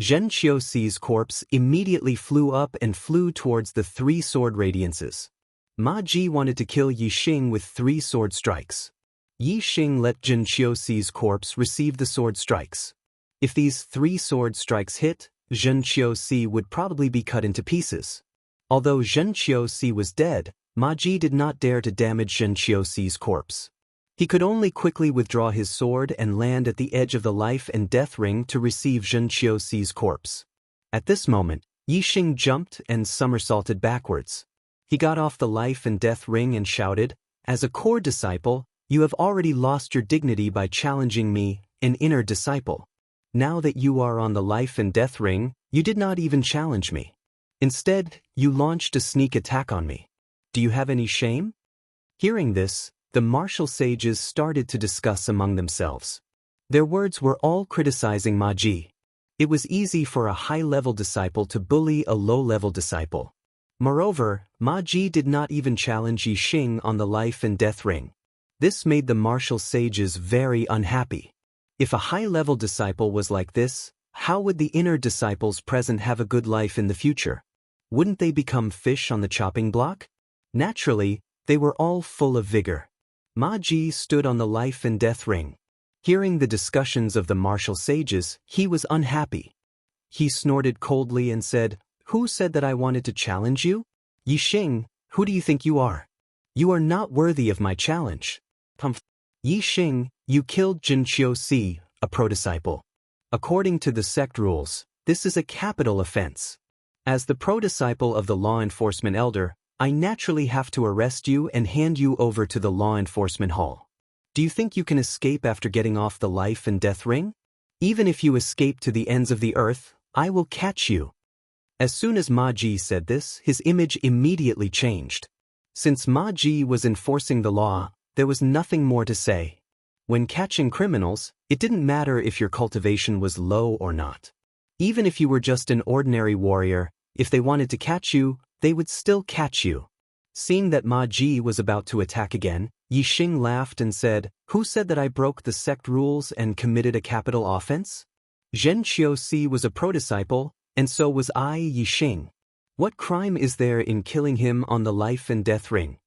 Xianxia's corpse immediately flew up and flew towards the 3 sword radiances. Ma Ji wanted to kill Yi Xing with 3 sword strikes. Yi Xing let Xianxia's corpse receive the sword strikes. If these 3 sword strikes hit, Xianxia would probably be cut into pieces. Although Xianxia was dead, Ma Ji did not dare to damage Xianxia's corpse. He could only quickly withdraw his sword and land at the edge of the life and death ring to receive Xianxia's corpse. At this moment, Yi Xing jumped and somersaulted backwards. He got off the life and death ring and shouted, "As a core disciple, you have already lost your dignity by challenging me, an inner disciple. Now that you are on the life and death ring, you did not even challenge me. Instead, you launched a sneak attack on me. Do you have any shame?" Hearing this, the martial sages started to discuss among themselves. Their words were all criticizing Ma Ji. It was easy for a high-level disciple to bully a low-level disciple. Moreover, Ma Ji did not even challenge Yi Xing on the life and death ring. This made the martial sages very unhappy. If a high-level disciple was like this, how would the inner disciples present have a good life in the future? Wouldn't they become fish on the chopping block? Naturally, they were all full of vigor. Ma Ji stood on the life and death ring. Hearing the discussions of the martial sages, he was unhappy. He snorted coldly and said, "Who said that I wanted to challenge you? Yi Xing, who do you think you are? You are not worthy of my challenge. Yi Xing, you killed Xianxia, a pro-disciple. According to the sect rules, this is a capital offense. As the pro-disciple of the law enforcement elder, I naturally have to arrest you and hand you over to the law enforcement hall. Do you think you can escape after getting off the life and death ring? Even if you escape to the ends of the earth, I will catch you." As soon as Ma Ji said this, his image immediately changed. Since Ma Ji was enforcing the law, there was nothing more to say. When catching criminals, it didn't matter if your cultivation was low or not. Even if you were just an ordinary warrior, if they wanted to catch you, they would still catch you. Seeing that Ma Ji was about to attack again, Yi Xing laughed and said, "Who said that I broke the sect rules and committed a capital offense? Xianxia was a pro-disciple, and so was I, Yi Xing. What crime is there in killing him on the life and death ring?"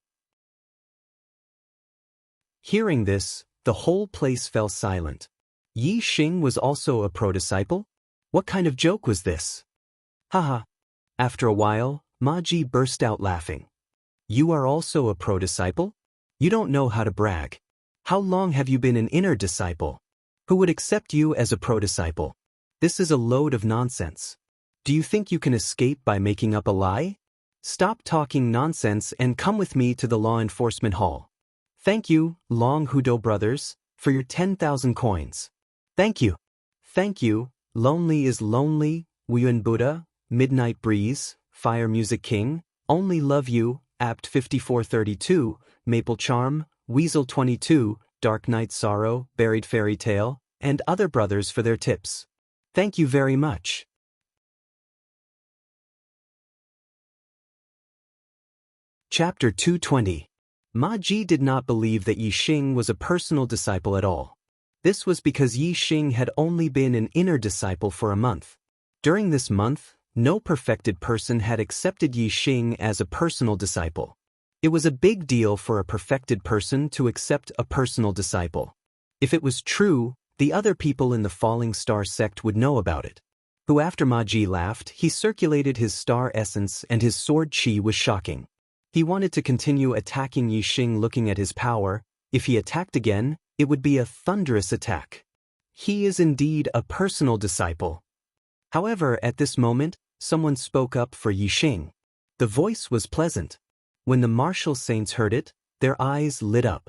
Hearing this, the whole place fell silent. Yi Xing was also a pro-disciple? What kind of joke was this? Haha. After a while, Ma Ji burst out laughing. You are also a pro-disciple? You don't know how to brag. How long have you been an inner disciple? Who would accept you as a pro-disciple? This is a load of nonsense. Do you think you can escape by making up a lie? Stop talking nonsense and come with me to the law enforcement hall. Thank you, Long Hudo brothers, for your 10,000 coins. Thank you. Thank you, Lonely is Lonely, Wuyun Buddha, Midnight Breeze, Fire Music King, Only Love You, Apt 5432, Maple Charm, Weasel 22, Dark Night Sorrow, Buried Fairy Tale, and other brothers for their tips. Thank you very much. Chapter 220. Ma Ji did not believe that Yi Xing was a personal disciple at all. This was because Yi Xing had only been an inner disciple for a month. During this month, no perfected person had accepted Yi Xing as a personal disciple. It was a big deal for a perfected person to accept a personal disciple. If it was true, the other people in the Falling Star sect would know about it. Who after Ma Ji laughed, he circulated his star essence and his sword chi was shocking. He wanted to continue attacking Yi Xing looking at his power. If he attacked again, it would be a thunderous attack. He is indeed a personal disciple. However, at this moment, someone spoke up for Yi Xing. The voice was pleasant. When the martial saints heard it, their eyes lit up.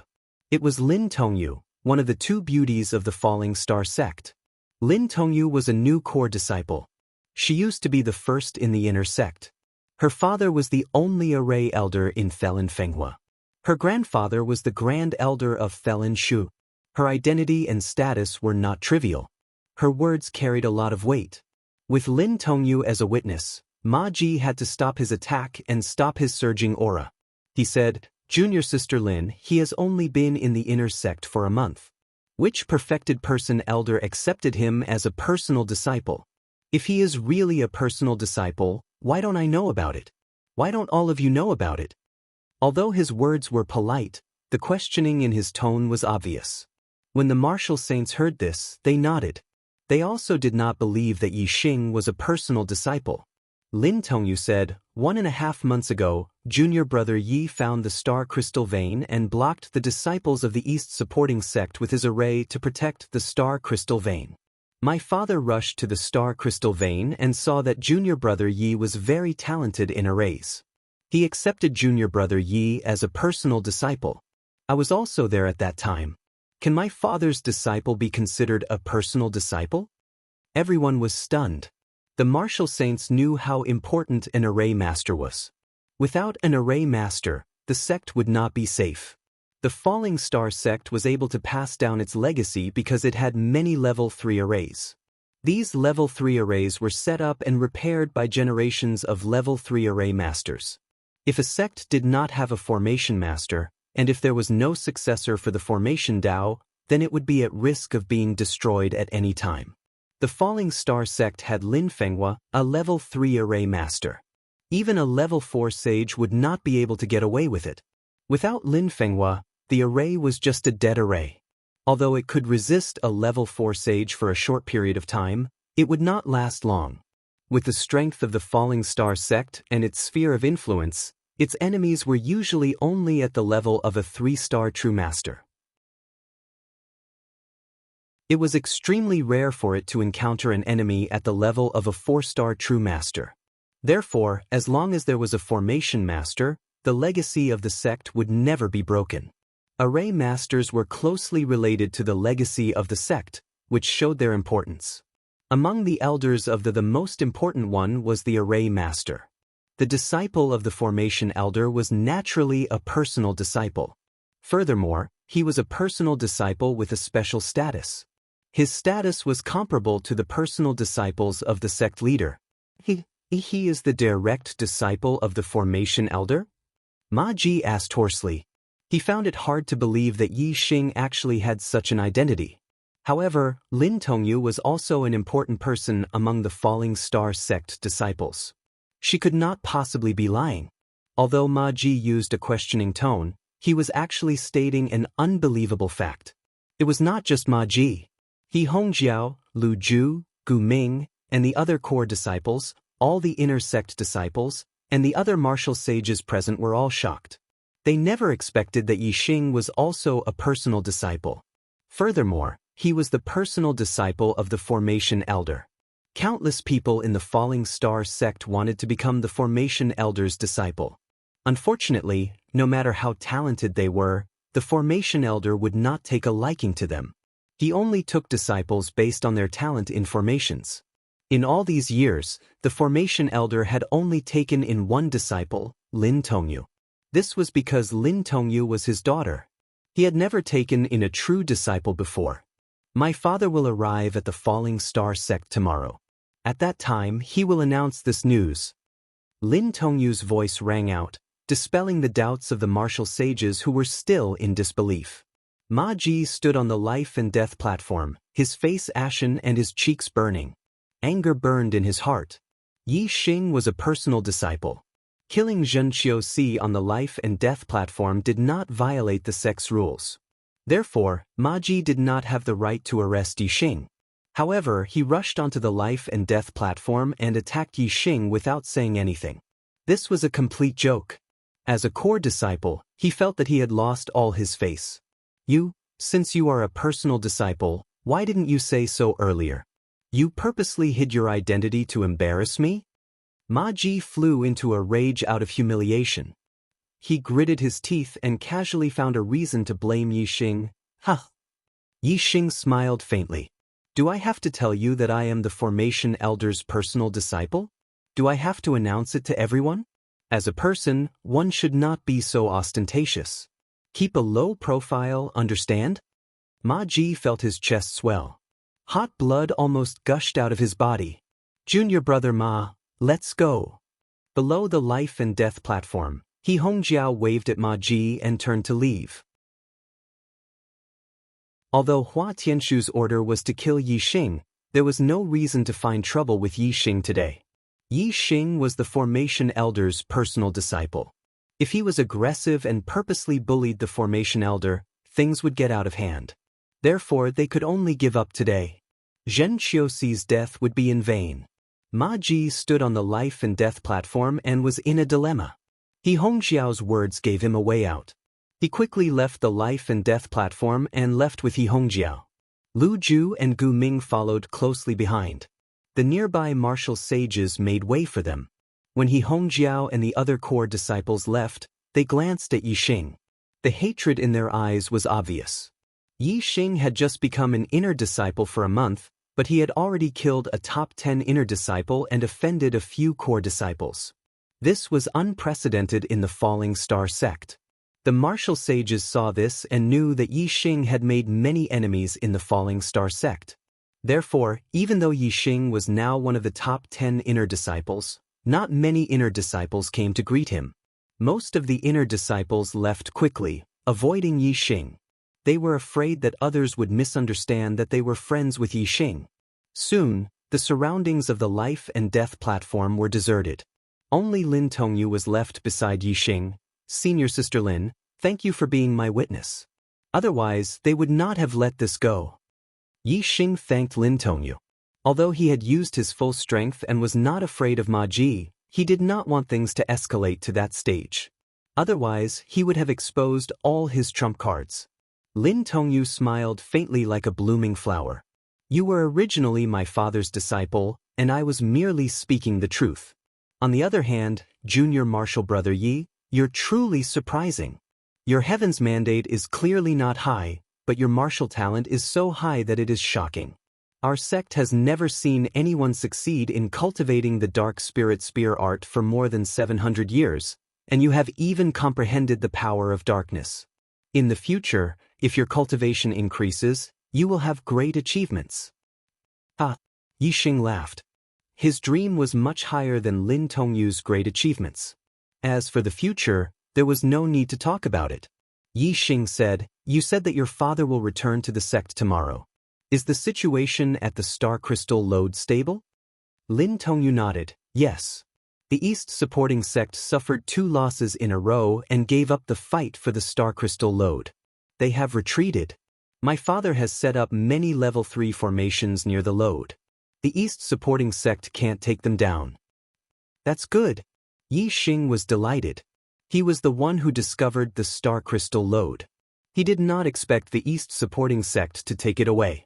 It was Lin Tongyu, one of the two beauties of the Falling Star sect. Lin Tongyu was a new core disciple. She used to be the first in the inner sect. Her father was the only array elder in Felin Fenghua. Her grandfather was the grand elder of Felin Shu. Her identity and status were not trivial. Her words carried a lot of weight. With Lin Tongyu as a witness, Ma Ji had to stop his attack and stop his surging aura. He said, Junior Sister Lin, he has only been in the inner sect for a month. Which perfected person elder accepted him as a personal disciple? If he is really a personal disciple, why don't I know about it? Why don't all of you know about it? Although his words were polite, the questioning in his tone was obvious. When the martial saints heard this, they nodded. They also did not believe that Yi Xing was a personal disciple. Lin Tongyu said, 1.5 months ago, junior brother Yi found the star crystal vein and blocked the disciples of the East supporting sect with his array to protect the star crystal vein. My father rushed to the star crystal vein and saw that junior brother Yi was very talented in arrays. He accepted junior brother Yi as a personal disciple. I was also there at that time. Can my father's disciple be considered a personal disciple? Everyone was stunned. The martial saints knew how important an array master was. Without an array master, the sect would not be safe. The Falling Star sect was able to pass down its legacy because it had many level 3 arrays. These level 3 arrays were set up and repaired by generations of level 3 array masters. If a sect did not have a formation master, and if there was no successor for the formation Dao, then it would be at risk of being destroyed at any time. The Falling Star sect had Lin Fenghua, a level 3 array master. Even a level 4 sage would not be able to get away with it. Without Lin Fenghua, the array was just a dead array. Although it could resist a level 4 sage for a short period of time, it would not last long. With the strength of the Falling Star sect and its sphere of influence, its enemies were usually only at the level of a 3-star true master. It was extremely rare for it to encounter an enemy at the level of a 4-star true master. Therefore, as long as there was a formation master, the legacy of the sect would never be broken. Array masters were closely related to the legacy of the sect, which showed their importance. Among the elders of the most important one was the array master. The disciple of the formation elder was naturally a personal disciple. Furthermore, he was a personal disciple with a special status. His status was comparable to the personal disciples of the sect leader. He is the direct disciple of the formation elder? Ma Ji asked hoarsely. He found it hard to believe that Yi Xing actually had such an identity. However, Lin Tongyu was also an important person among the Falling Star sect disciples. She could not possibly be lying. Although Ma Ji used a questioning tone, He was actually stating an unbelievable fact. It was not just Ma Ji. He Hongjiao, Lu Ju, Gu Ming, and the other core disciples, all the inner sect disciples, and the other martial sages present were all shocked. They never expected that Yixing was also a personal disciple. Furthermore, he was the personal disciple of the Formation Elder. Countless people in the Falling Star sect wanted to become the Formation Elder's disciple. Unfortunately, no matter how talented they were, the Formation Elder would not take a liking to them. He only took disciples based on their talent in formations. In all these years, the Formation Elder had only taken in one disciple, Lin Tongyu. This was because Lin Tongyu was his daughter. He had never taken in a true disciple before. My father will arrive at the Falling Star sect tomorrow. At that time, he will announce this news. Lin Tongyu's voice rang out, dispelling the doubts of the martial sages who were still in disbelief. Ma Ji stood on the life and death platform, his face ashen and his cheeks burning. Anger burned in his heart. Yixing was a personal disciple. Killing Xianxia Si on the life and death platform did not violate the sect's rules. Therefore, Ma Ji did not have the right to arrest Yixing. However, he rushed onto the life and death platform and attacked Yixing without saying anything. This was a complete joke. As a core disciple, he felt that he had lost all his face. Since you are a personal disciple, why didn't you say so earlier? You purposely hid your identity to embarrass me? Ma Ji flew into a rage out of humiliation. He gritted his teeth and casually found a reason to blame Yixing. Yixing smiled faintly. Do I have to tell you that I am the Formation Elder's personal disciple? Do I have to announce it to everyone? As a person, one should not be so ostentatious. Keep a low profile, understand? Ma Ji felt his chest swell. Hot blood almost gushed out of his body. Junior brother Ma, let's go. Below the life and death platform, He Hongjiao waved at Ma Ji and turned to leave. Although Hua Tianshu's order was to kill Yixing, there was no reason to find trouble with Yixing today. Yixing was the Formation Elder's personal disciple. If he was aggressive and purposely bullied the Formation Elder, things would get out of hand. Therefore, they could only give up today. Zhen Qiuxi's death would be in vain. Ma Ji stood on the life and death platform and was in a dilemma. He Hongjiao's words gave him a way out. He quickly left the life and death platform and left with He Hongjiao. Lu Ju and Gu Ming followed closely behind. The nearby martial sages made way for them. When He Hongjiao and the other core disciples left, they glanced at Yixing. The hatred in their eyes was obvious. Yixing had just become an inner disciple for a month, but he had already killed a top 10 inner disciple and offended a few core disciples. This was unprecedented in the Falling Star sect. The martial sages saw this and knew that Yixing had made many enemies in the Falling Star sect. Therefore, even though Yixing was now one of the top 10 inner disciples, not many inner disciples came to greet him. Most of the inner disciples left quickly, avoiding Yixing. They were afraid that others would misunderstand that they were friends with Yixing. Soon, the surroundings of the life and death platform were deserted. Only Lin Tongyu was left beside Yixing. Senior Sister Lin, thank you for being my witness. Otherwise, they would not have let this go. Yixing thanked Lin Tongyu. Although he had used his full strength and was not afraid of Ma Ji, he did not want things to escalate to that stage. Otherwise, he would have exposed all his trump cards. Lin Tongyu smiled faintly like a blooming flower. You were originally my father's disciple, and I was merely speaking the truth. On the other hand, junior martial brother Yi, you're truly surprising. Your heaven's mandate is clearly not high, but your martial talent is so high that it is shocking. Our sect has never seen anyone succeed in cultivating the dark spirit spear art for more than 700 years, and you have even comprehended the power of darkness. In the future, if your cultivation increases, you will have great achievements. Yixing laughed. His dream was much higher than Lin Tongyu's great achievements. As for the future, there was no need to talk about it. Yixing said, you said that your father will return to the sect tomorrow. Is the situation at the Star Crystal Lode stable? Lin Tongyu nodded, yes. The East supporting sect suffered 2 losses in a row and gave up the fight for the star crystal lode. They have retreated. My father has set up many level 3 formations near the lode. The East supporting sect can't take them down. That's good. Yi Xing was delighted. He was the one who discovered the star crystal lode. He did not expect the East supporting sect to take it away.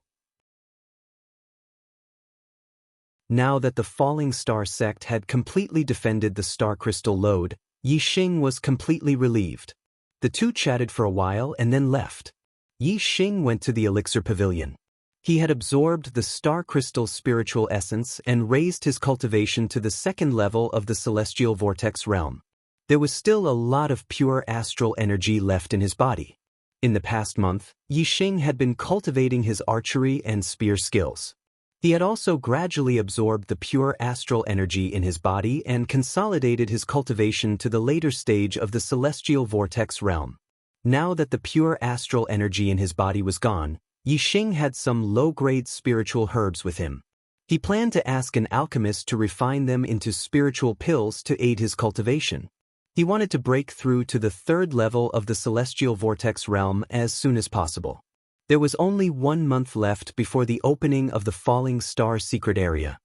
Now that the Falling Star sect had completely defended the star crystal lode, Yi Xing was completely relieved. The two chatted for a while and then left. Yi Xing went to the elixir pavilion. He had absorbed the star crystal spiritual essence and raised his cultivation to the 2nd level of the celestial vortex realm. There was still a lot of pure astral energy left in his body. In the past month, Yi Xing had been cultivating his archery and spear skills. He had also gradually absorbed the pure astral energy in his body and consolidated his cultivation to the later stage of the celestial vortex realm. Now that the pure astral energy in his body was gone, Yi Xing had some low-grade spiritual herbs with him. He planned to ask an alchemist to refine them into spiritual pills to aid his cultivation. He wanted to break through to the 3rd level of the celestial vortex realm as soon as possible. There was only 1 month left before the opening of the Falling Star secret area.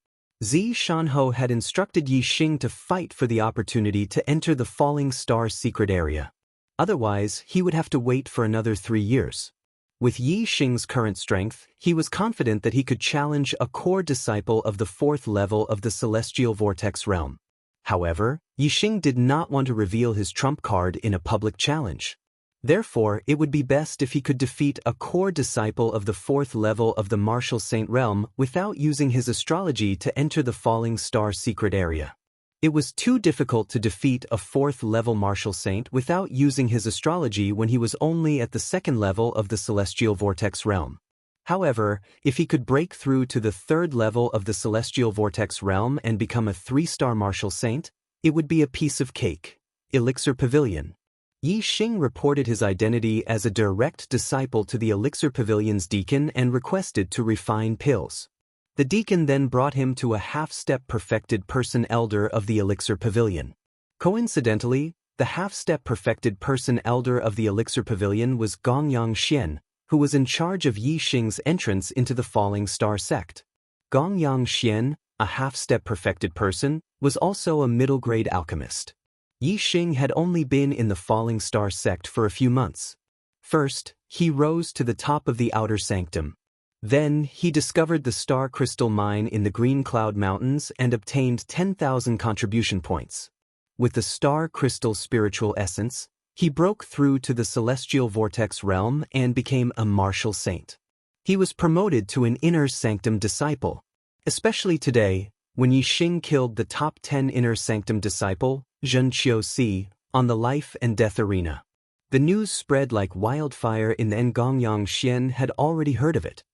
Zi Shanhou had instructed Yi Xing to fight for the opportunity to enter the Falling Star secret area. Otherwise, he would have to wait for another 3 years. With Yi Xing's current strength, he was confident that he could challenge a core disciple of the 4th level of the celestial vortex realm. However, Yi Xing did not want to reveal his trump card in a public challenge. Therefore, it would be best if he could defeat a core disciple of the 4th level of the martial saint realm without using his astrology to enter the Falling Star secret area. It was too difficult to defeat a 4th level martial saint without using his astrology when he was only at the 2nd level of the celestial vortex realm. However, if he could break through to the 3rd level of the celestial vortex realm and become a 3-star martial saint, it would be a piece of cake. Elixir Pavilion. Yi Xing reported his identity as a direct disciple to the Elixir Pavilion's deacon and requested to refine pills. The deacon then brought him to a half-step perfected person elder of the Elixir Pavilion. Coincidentally, the half-step perfected person elder of the Elixir Pavilion was Gongyang Xian, who was in charge of Yi Xing's entrance into the Falling Star sect. Gongyang Xian, a half-step perfected person, was also a middle-grade alchemist. Yi Xing had only been in the Falling Star sect for a few months. First, he rose to the top of the outer sanctum. Then, he discovered the star crystal mine in the Green Cloud Mountains and obtained 10,000 contribution points. With the star crystal spiritual essence, he broke through to the celestial vortex realm and became a martial saint. He was promoted to an inner sanctum disciple. Especially today, when Yi Xing killed the top 10 inner sanctum disciple, Zhen Qiuxi, on the life and death arena. The news spread like wildfire in the Gongyang Xian had already heard of it.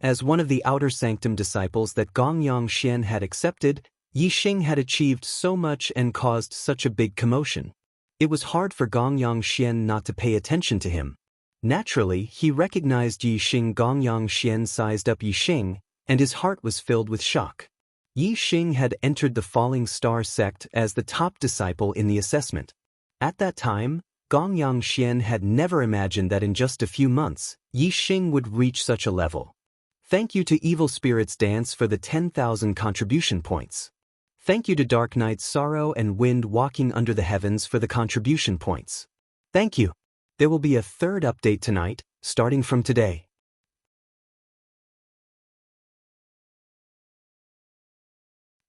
As one of the outer sanctum disciples that Gongyang Xian had accepted, Yi Xing had achieved so much and caused such a big commotion. It was hard for Gongyang Xian not to pay attention to him. Naturally, he recognized Yi Xing. Gongyang Xian sized up Yi Xing, and his heart was filled with shock. Yi Xing had entered the Falling Star sect as the top disciple in the assessment. At that time, Gongyang Xian had never imagined that in just a few months, Yi Xing would reach such a level. Thank you to Evil Spirits Dance for the 10,000 contribution points. Thank you to Dark Night Sorrow and Wind Walking Under the Heavens for the contribution points. Thank you. There will be a 3rd update tonight, starting from today.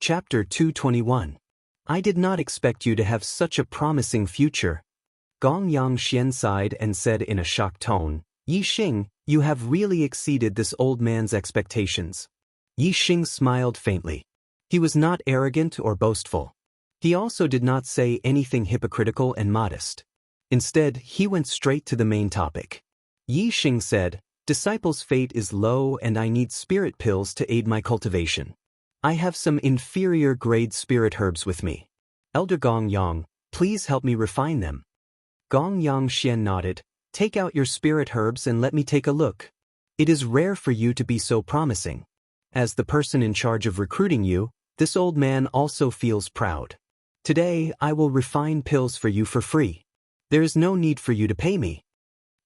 Chapter 221. I did not expect you to have such a promising future. Gongyang Xian sighed and said in a shocked tone, Yi Xing, you have really exceeded this old man's expectations. Yi Xing smiled faintly. He was not arrogant or boastful. He also did not say anything hypocritical and modest. Instead, he went straight to the main topic. Yi Xing said, Disciple's fate is low and I need spirit pills to aid my cultivation. I have some inferior grade spirit herbs with me. Elder Gongyang, please help me refine them. Gongyang Xian nodded. Take out your spirit herbs and let me take a look. It is rare for you to be so promising. As the person in charge of recruiting you, This old man also feels proud. Today, I will refine pills for you for free. There is no need for you to pay me.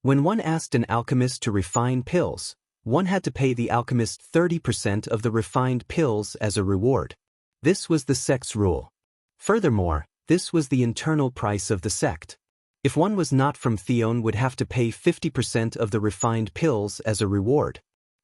When one asked an alchemist to refine pills, one had to pay the alchemist 30% of the refined pills as a reward. This was the sect's rule. Furthermore, this was the internal price of the sect. If one was not from Theon, would have to pay 50% of the refined pills as a reward.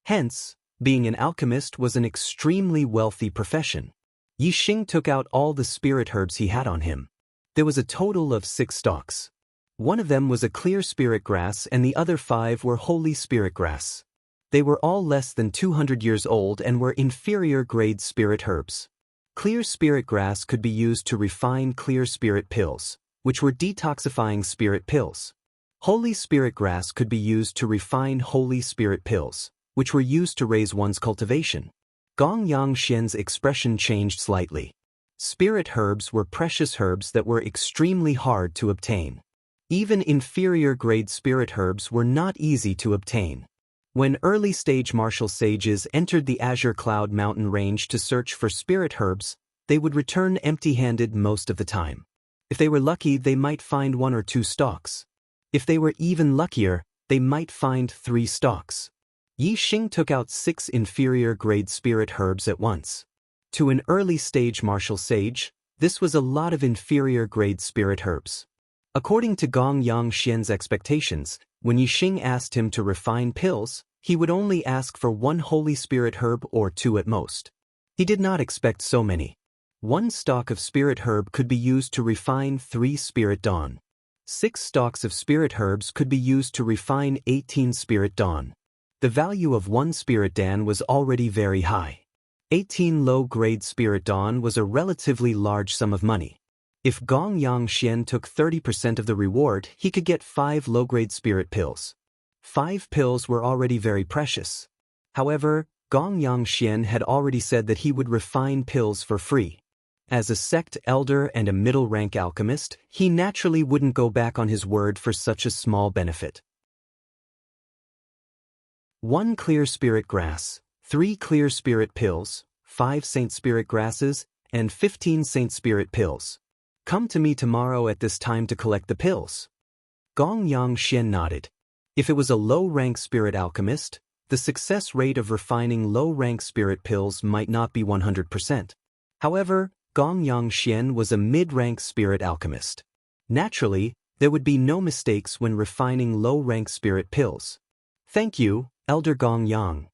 Hence, being an alchemist was an extremely wealthy profession. Yixing took out all the spirit herbs he had on him. There was a total of 6 stalks. One of them was a clear spirit grass and the other 5 were holy spirit grass. They were all less than 200 years old and were inferior grade spirit herbs. Clear spirit grass could be used to refine clear spirit pills, which were detoxifying spirit pills. Holy spirit grass could be used to refine holy spirit pills, which were used to raise one's cultivation. Gong Yangxian's expression changed slightly. Spirit herbs were precious herbs that were extremely hard to obtain. Even inferior grade spirit herbs were not easy to obtain. When early-stage martial sages entered the Azure Cloud mountain range to search for spirit herbs, they would return empty-handed most of the time. If they were lucky, they might find 1 or 2 stalks. If they were even luckier, they might find 3 stalks. Yixing took out 6 inferior-grade spirit herbs at once. To an early-stage martial sage, this was a lot of inferior-grade spirit herbs. According to Gong Yangxian's expectations, when Yixing asked him to refine pills, he would only ask for 1 holy spirit herb or 2 at most. He did not expect so many. 1 stalk of spirit herb could be used to refine 3 spirit dawn. 6 stalks of spirit herbs could be used to refine 18 spirit dawn. The value of 1 spirit dan was already very high. 18 low-grade spirit dawn was a relatively large sum of money. If Gong Yangxian took 30% of the reward, he could get 5 low-grade spirit pills. 5 pills were already very precious. However, Gong Yangxian had already said that he would refine pills for free. As a sect elder and a middle-rank alchemist, he naturally wouldn't go back on his word for such a small benefit. 1 clear spirit grass, 3 clear spirit pills, 5 saint spirit grasses, and 15 saint spirit pills. Come to me tomorrow at this time to collect the pills. Gong Yangxian nodded. If it was a low-rank spirit alchemist, the success rate of refining low-rank spirit pills might not be 100%. However, Gong Yangxian was a mid-rank spirit alchemist. Naturally, there would be no mistakes when refining low-rank spirit pills. Thank you, Elder Gong Yang.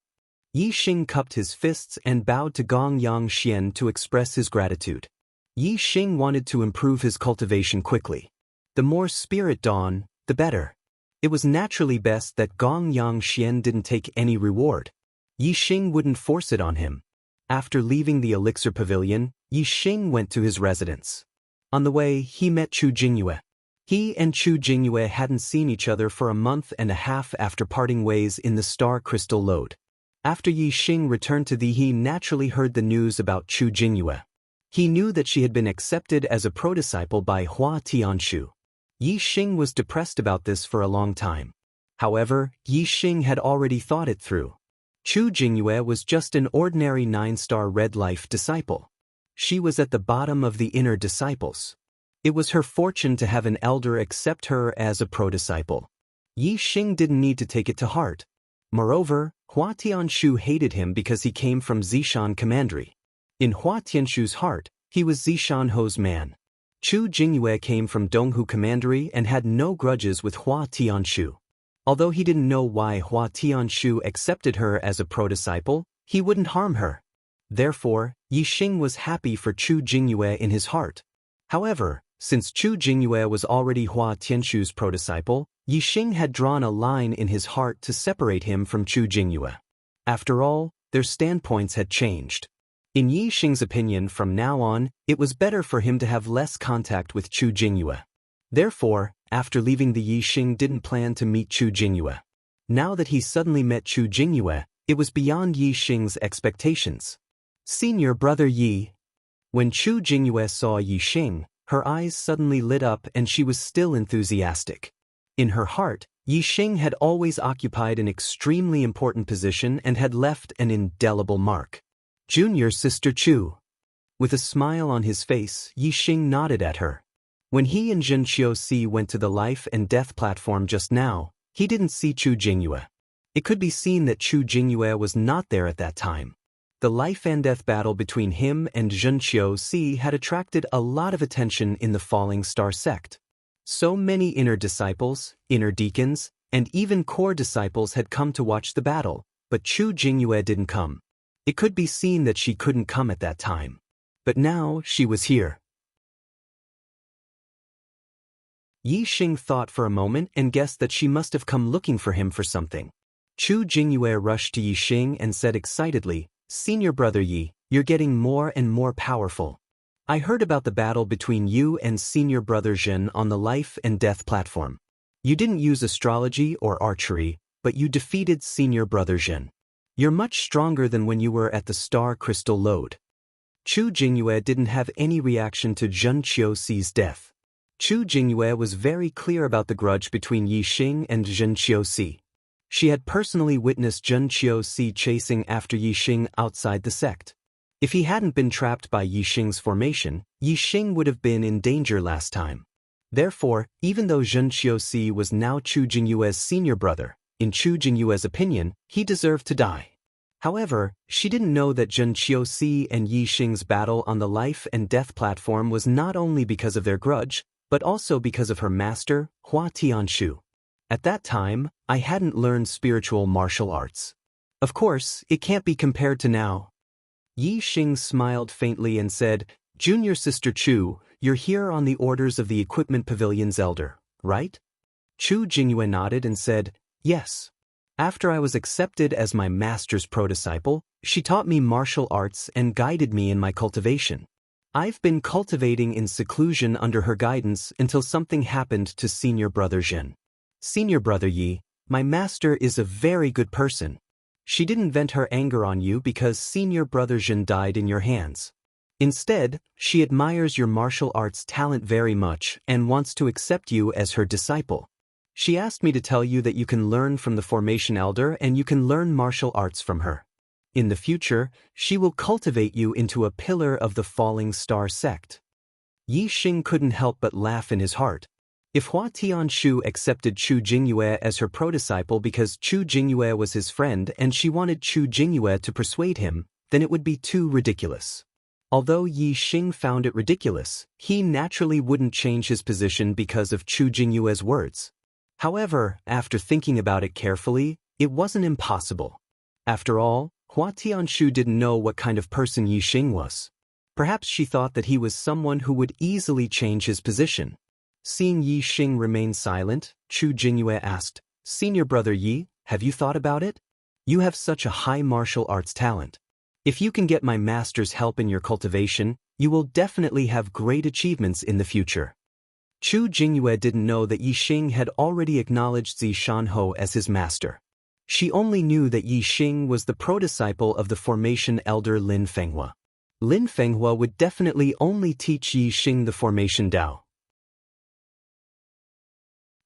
Yixing cupped his fists and bowed to Gong Yangxian to express his gratitude. Yixing wanted to improve his cultivation quickly. The more spirit dawn, the better. It was naturally best that Gong Yangxian didn't take any reward. Yixing wouldn't force it on him. After leaving the elixir pavilion, Yixing went to his residence. On the way, he met Chu Jingyue. He and Chu Jingyue hadn't seen each other for a month and a half after parting ways in the Star Crystal Lode. After Yixing returned to he naturally heard the news about Chu Jingyue. He knew that she had been accepted as a pro-disciple by Hua Tianshu. Yixing was depressed about this for a long time. However, Yixing had already thought it through. Chu Jingyue was just an ordinary 9-star Red Life disciple. She was at the bottom of the inner disciples. It was her fortune to have an elder accept her as a pro-disciple. Yixing didn't need to take it to heart. Moreover, Hua Tianshu hated him because he came from Zishan Commandery. In Hua Tianshu's heart, he was Zishan Ho's man. Chu Jingyue came from Donghu Commandery and had no grudges with Hua Tianshu. Although he didn't know why Hua Tianshu accepted her as a pro-disciple, he wouldn't harm her. Therefore, Yixing was happy for Chu Jingyue in his heart. However, since Chu Jingyue was already Hua Tianshu's pro-disciple, Yixing had drawn a line in his heart to separate him from Chu Jingyue. After all, their standpoints had changed. In Yixing's opinion, from now on, it was better for him to have less contact with Chu Jingyue. Therefore, after leaving the Yixing didn't plan to meet Chu Jingyue. Now that he suddenly met Chu Jingyue, it was beyond Yixing's expectations. Senior brother Yi. When Chu Jingyue saw Yixing, her eyes suddenly lit up and she was still enthusiastic. In her heart, Yixing had always occupied an extremely important position and had left an indelible mark. Junior sister Chu. With a smile on his face, Yixing nodded at her. When he and Xianxia went to the life and death platform just now, he didn't see Chu Jingyue. It could be seen that Chu Jingyue was not there at that time. The life and death battle between him and Xianxia had attracted a lot of attention in the Falling Star sect. So many inner disciples, inner deacons, and even core disciples had come to watch the battle, but Chu Jingyue didn't come. It could be seen that she couldn't come at that time. But now she was here. Yixing thought for a moment and guessed that she must have come looking for him for something. Chu Jingyue rushed to Yixing and said excitedly, "Senior brother Yi, you're getting more and more powerful. I heard about the battle between you and senior brother Zhen on the life and death platform. You didn't use astrology or archery, but you defeated senior brother Zhen. You're much stronger than when you were at the Star Crystal Lode." Chu Jingyue didn't have any reaction to Xianxia's death. Chu Jingyue was very clear about the grudge between Yixing and Xianxia. She had personally witnessed Xianxia chasing after Yixing outside the sect. If he hadn't been trapped by Yixing's formation, Yixing would have been in danger last time. Therefore, even though Xianxia was now Chu Jingyue's senior brother, in Chu Jingyue's opinion, he deserved to die. However, she didn't know that Xianxia and Yixing's battle on the life and death platform was not only because of their grudge, but also because of her master, Hua Tianshu. At that time, I hadn't learned spiritual martial arts. Of course, it can't be compared to now. Yixing smiled faintly and said, "Junior Sister Chu, you're here on the orders of the Equipment Pavilion's elder, right?" Chu Jingyue nodded and said, "Yes. After I was accepted as my master's prodisciple, she taught me martial arts and guided me in my cultivation. I've been cultivating in seclusion under her guidance until something happened to senior brother Zhen. Senior brother Yi, my master is a very good person. She didn't vent her anger on you because senior brother Zhen died in your hands. Instead, she admires your martial arts talent very much and wants to accept you as her disciple. She asked me to tell you that you can learn from the Formation Elder and you can learn martial arts from her. In the future, she will cultivate you into a pillar of the Falling Star sect." Yixing couldn't help but laugh in his heart. If Hua Tianshu accepted Chu Jingyue as her prodisciple because Chu Jingyue was his friend and she wanted Chu Jingyue to persuade him, then it would be too ridiculous. Although Yixing found it ridiculous, he naturally wouldn't change his position because of Chu Jingyue's words. However, after thinking about it carefully, it wasn't impossible. After all, Hua Tianshu didn't know what kind of person Yixing was. Perhaps she thought that he was someone who would easily change his position. Seeing Yixing remain silent, Chu Jingyue asked, "Senior brother Yi, have you thought about it? You have such a high martial arts talent. If you can get my master's help in your cultivation, you will definitely have great achievements in the future." Chu Jingyue didn't know that Yixing had already acknowledged Zi Shanhou as his master. She only knew that Yixing was the prodisciple of the Formation Elder Lin Fenghua. Lin Fenghua would definitely only teach Yixing the Formation Dao.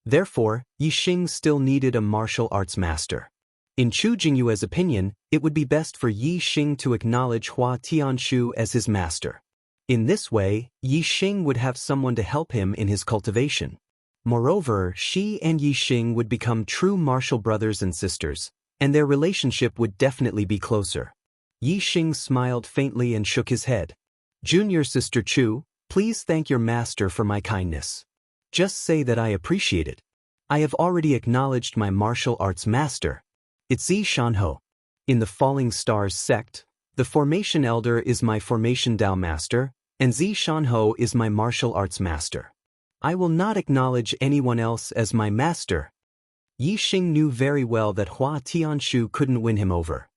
Therefore, Yixing still needed a martial arts master. In Chu Jingyue's opinion, it would be best for Yixing to acknowledge Hua Tianshu as his master. In this way, Yixing would have someone to help him in his cultivation. Moreover, she and Yixing would become true martial brothers and sisters, and their relationship would definitely be closer. Yixing smiled faintly and shook his head. "Junior Sister Chu, please thank your master for my kindness. Just say that I appreciate it. I have already acknowledged my martial arts master. It's Zi Shanhou. In the Falling Stars sect, the Formation Elder is my Formation Dao master, and Zi Shanhou is my martial arts master. I will not acknowledge anyone else as my master." Yixing knew very well that Hua Tianshu couldn't win him over.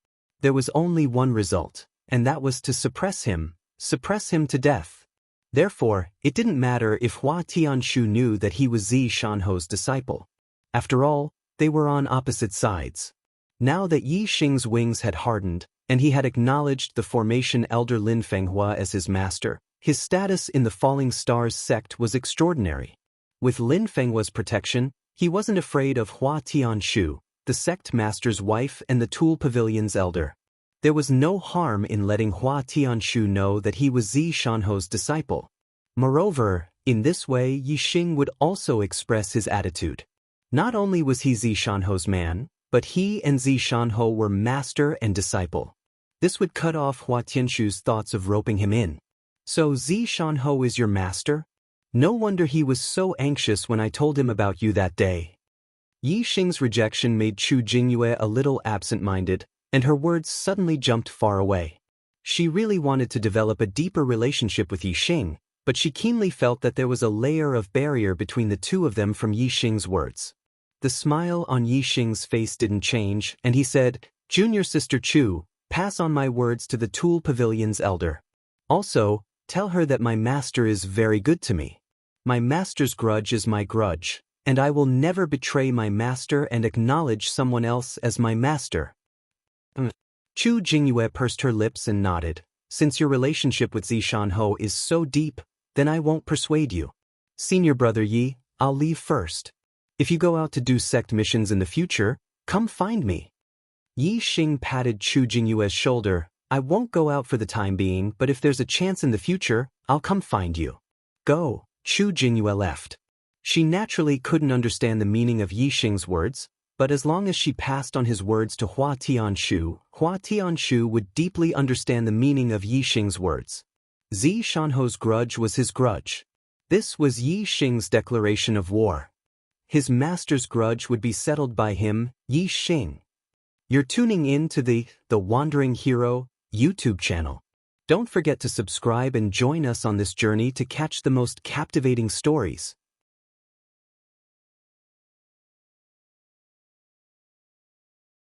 There was only one result, and that was to suppress him to death. Therefore, it didn't matter if Hua Tianshu knew that he was Zi Shanhou's disciple. After all, they were on opposite sides. Now that Yixing's wings had hardened, and he had acknowledged the Formation Elder Lin Fenghua as his master, his status in the Falling Stars sect was extraordinary. With Lin Fenghua's protection, he wasn't afraid of Hua Tianshu, the sect master's wife and the Tool Pavilion's elder. There was no harm in letting Hua Tianshu know that he was Zi Shanho's disciple. Moreover, in this way Yi Xing would also express his attitude. Not only was he Zi Shanho's man, but he and Zi Shanho were master and disciple. This would cut off Hua Tianshu's thoughts of roping him in. So Zi Shanho is your master? No wonder he was so anxious when I told him about you that day. Yi Xing's rejection made Chu Jingyue a little absent-minded, and her words suddenly jumped far away. She really wanted to develop a deeper relationship with Yi Xing, but she keenly felt that there was a layer of barrier between the two of them from Yi Xing's words. The smile on Yi Xing's face didn't change, and he said, "Junior sister Chu, pass on my words to the Tool Pavilion's elder. Also, tell her that my master is very good to me. My master's grudge is my grudge, and I will never betray my master and acknowledge someone else as my master." Chu Jingyue pursed her lips and nodded. "Since your relationship with Zi Shanho is so deep, then I won't persuade you. Senior brother Yi, I'll leave first. If you go out to do sect missions in the future, come find me." Yi Xing patted Chu Jingyue's shoulder. "I won't go out for the time being, but if there's a chance in the future, I'll come find you." "Go." Chu Jingyue left. She naturally couldn't understand the meaning of Yi Xing's words, but as long as she passed on his words to Hua Tianshu would deeply understand the meaning of Yi Xing's words. Zi Shanho's grudge was his grudge. This was Yi Xing's declaration of war. His master's grudge would be settled by him, Yi Xing. You're tuning in to the Wandering Hero YouTube channel. Don't forget to subscribe and join us on this journey to catch the most captivating stories.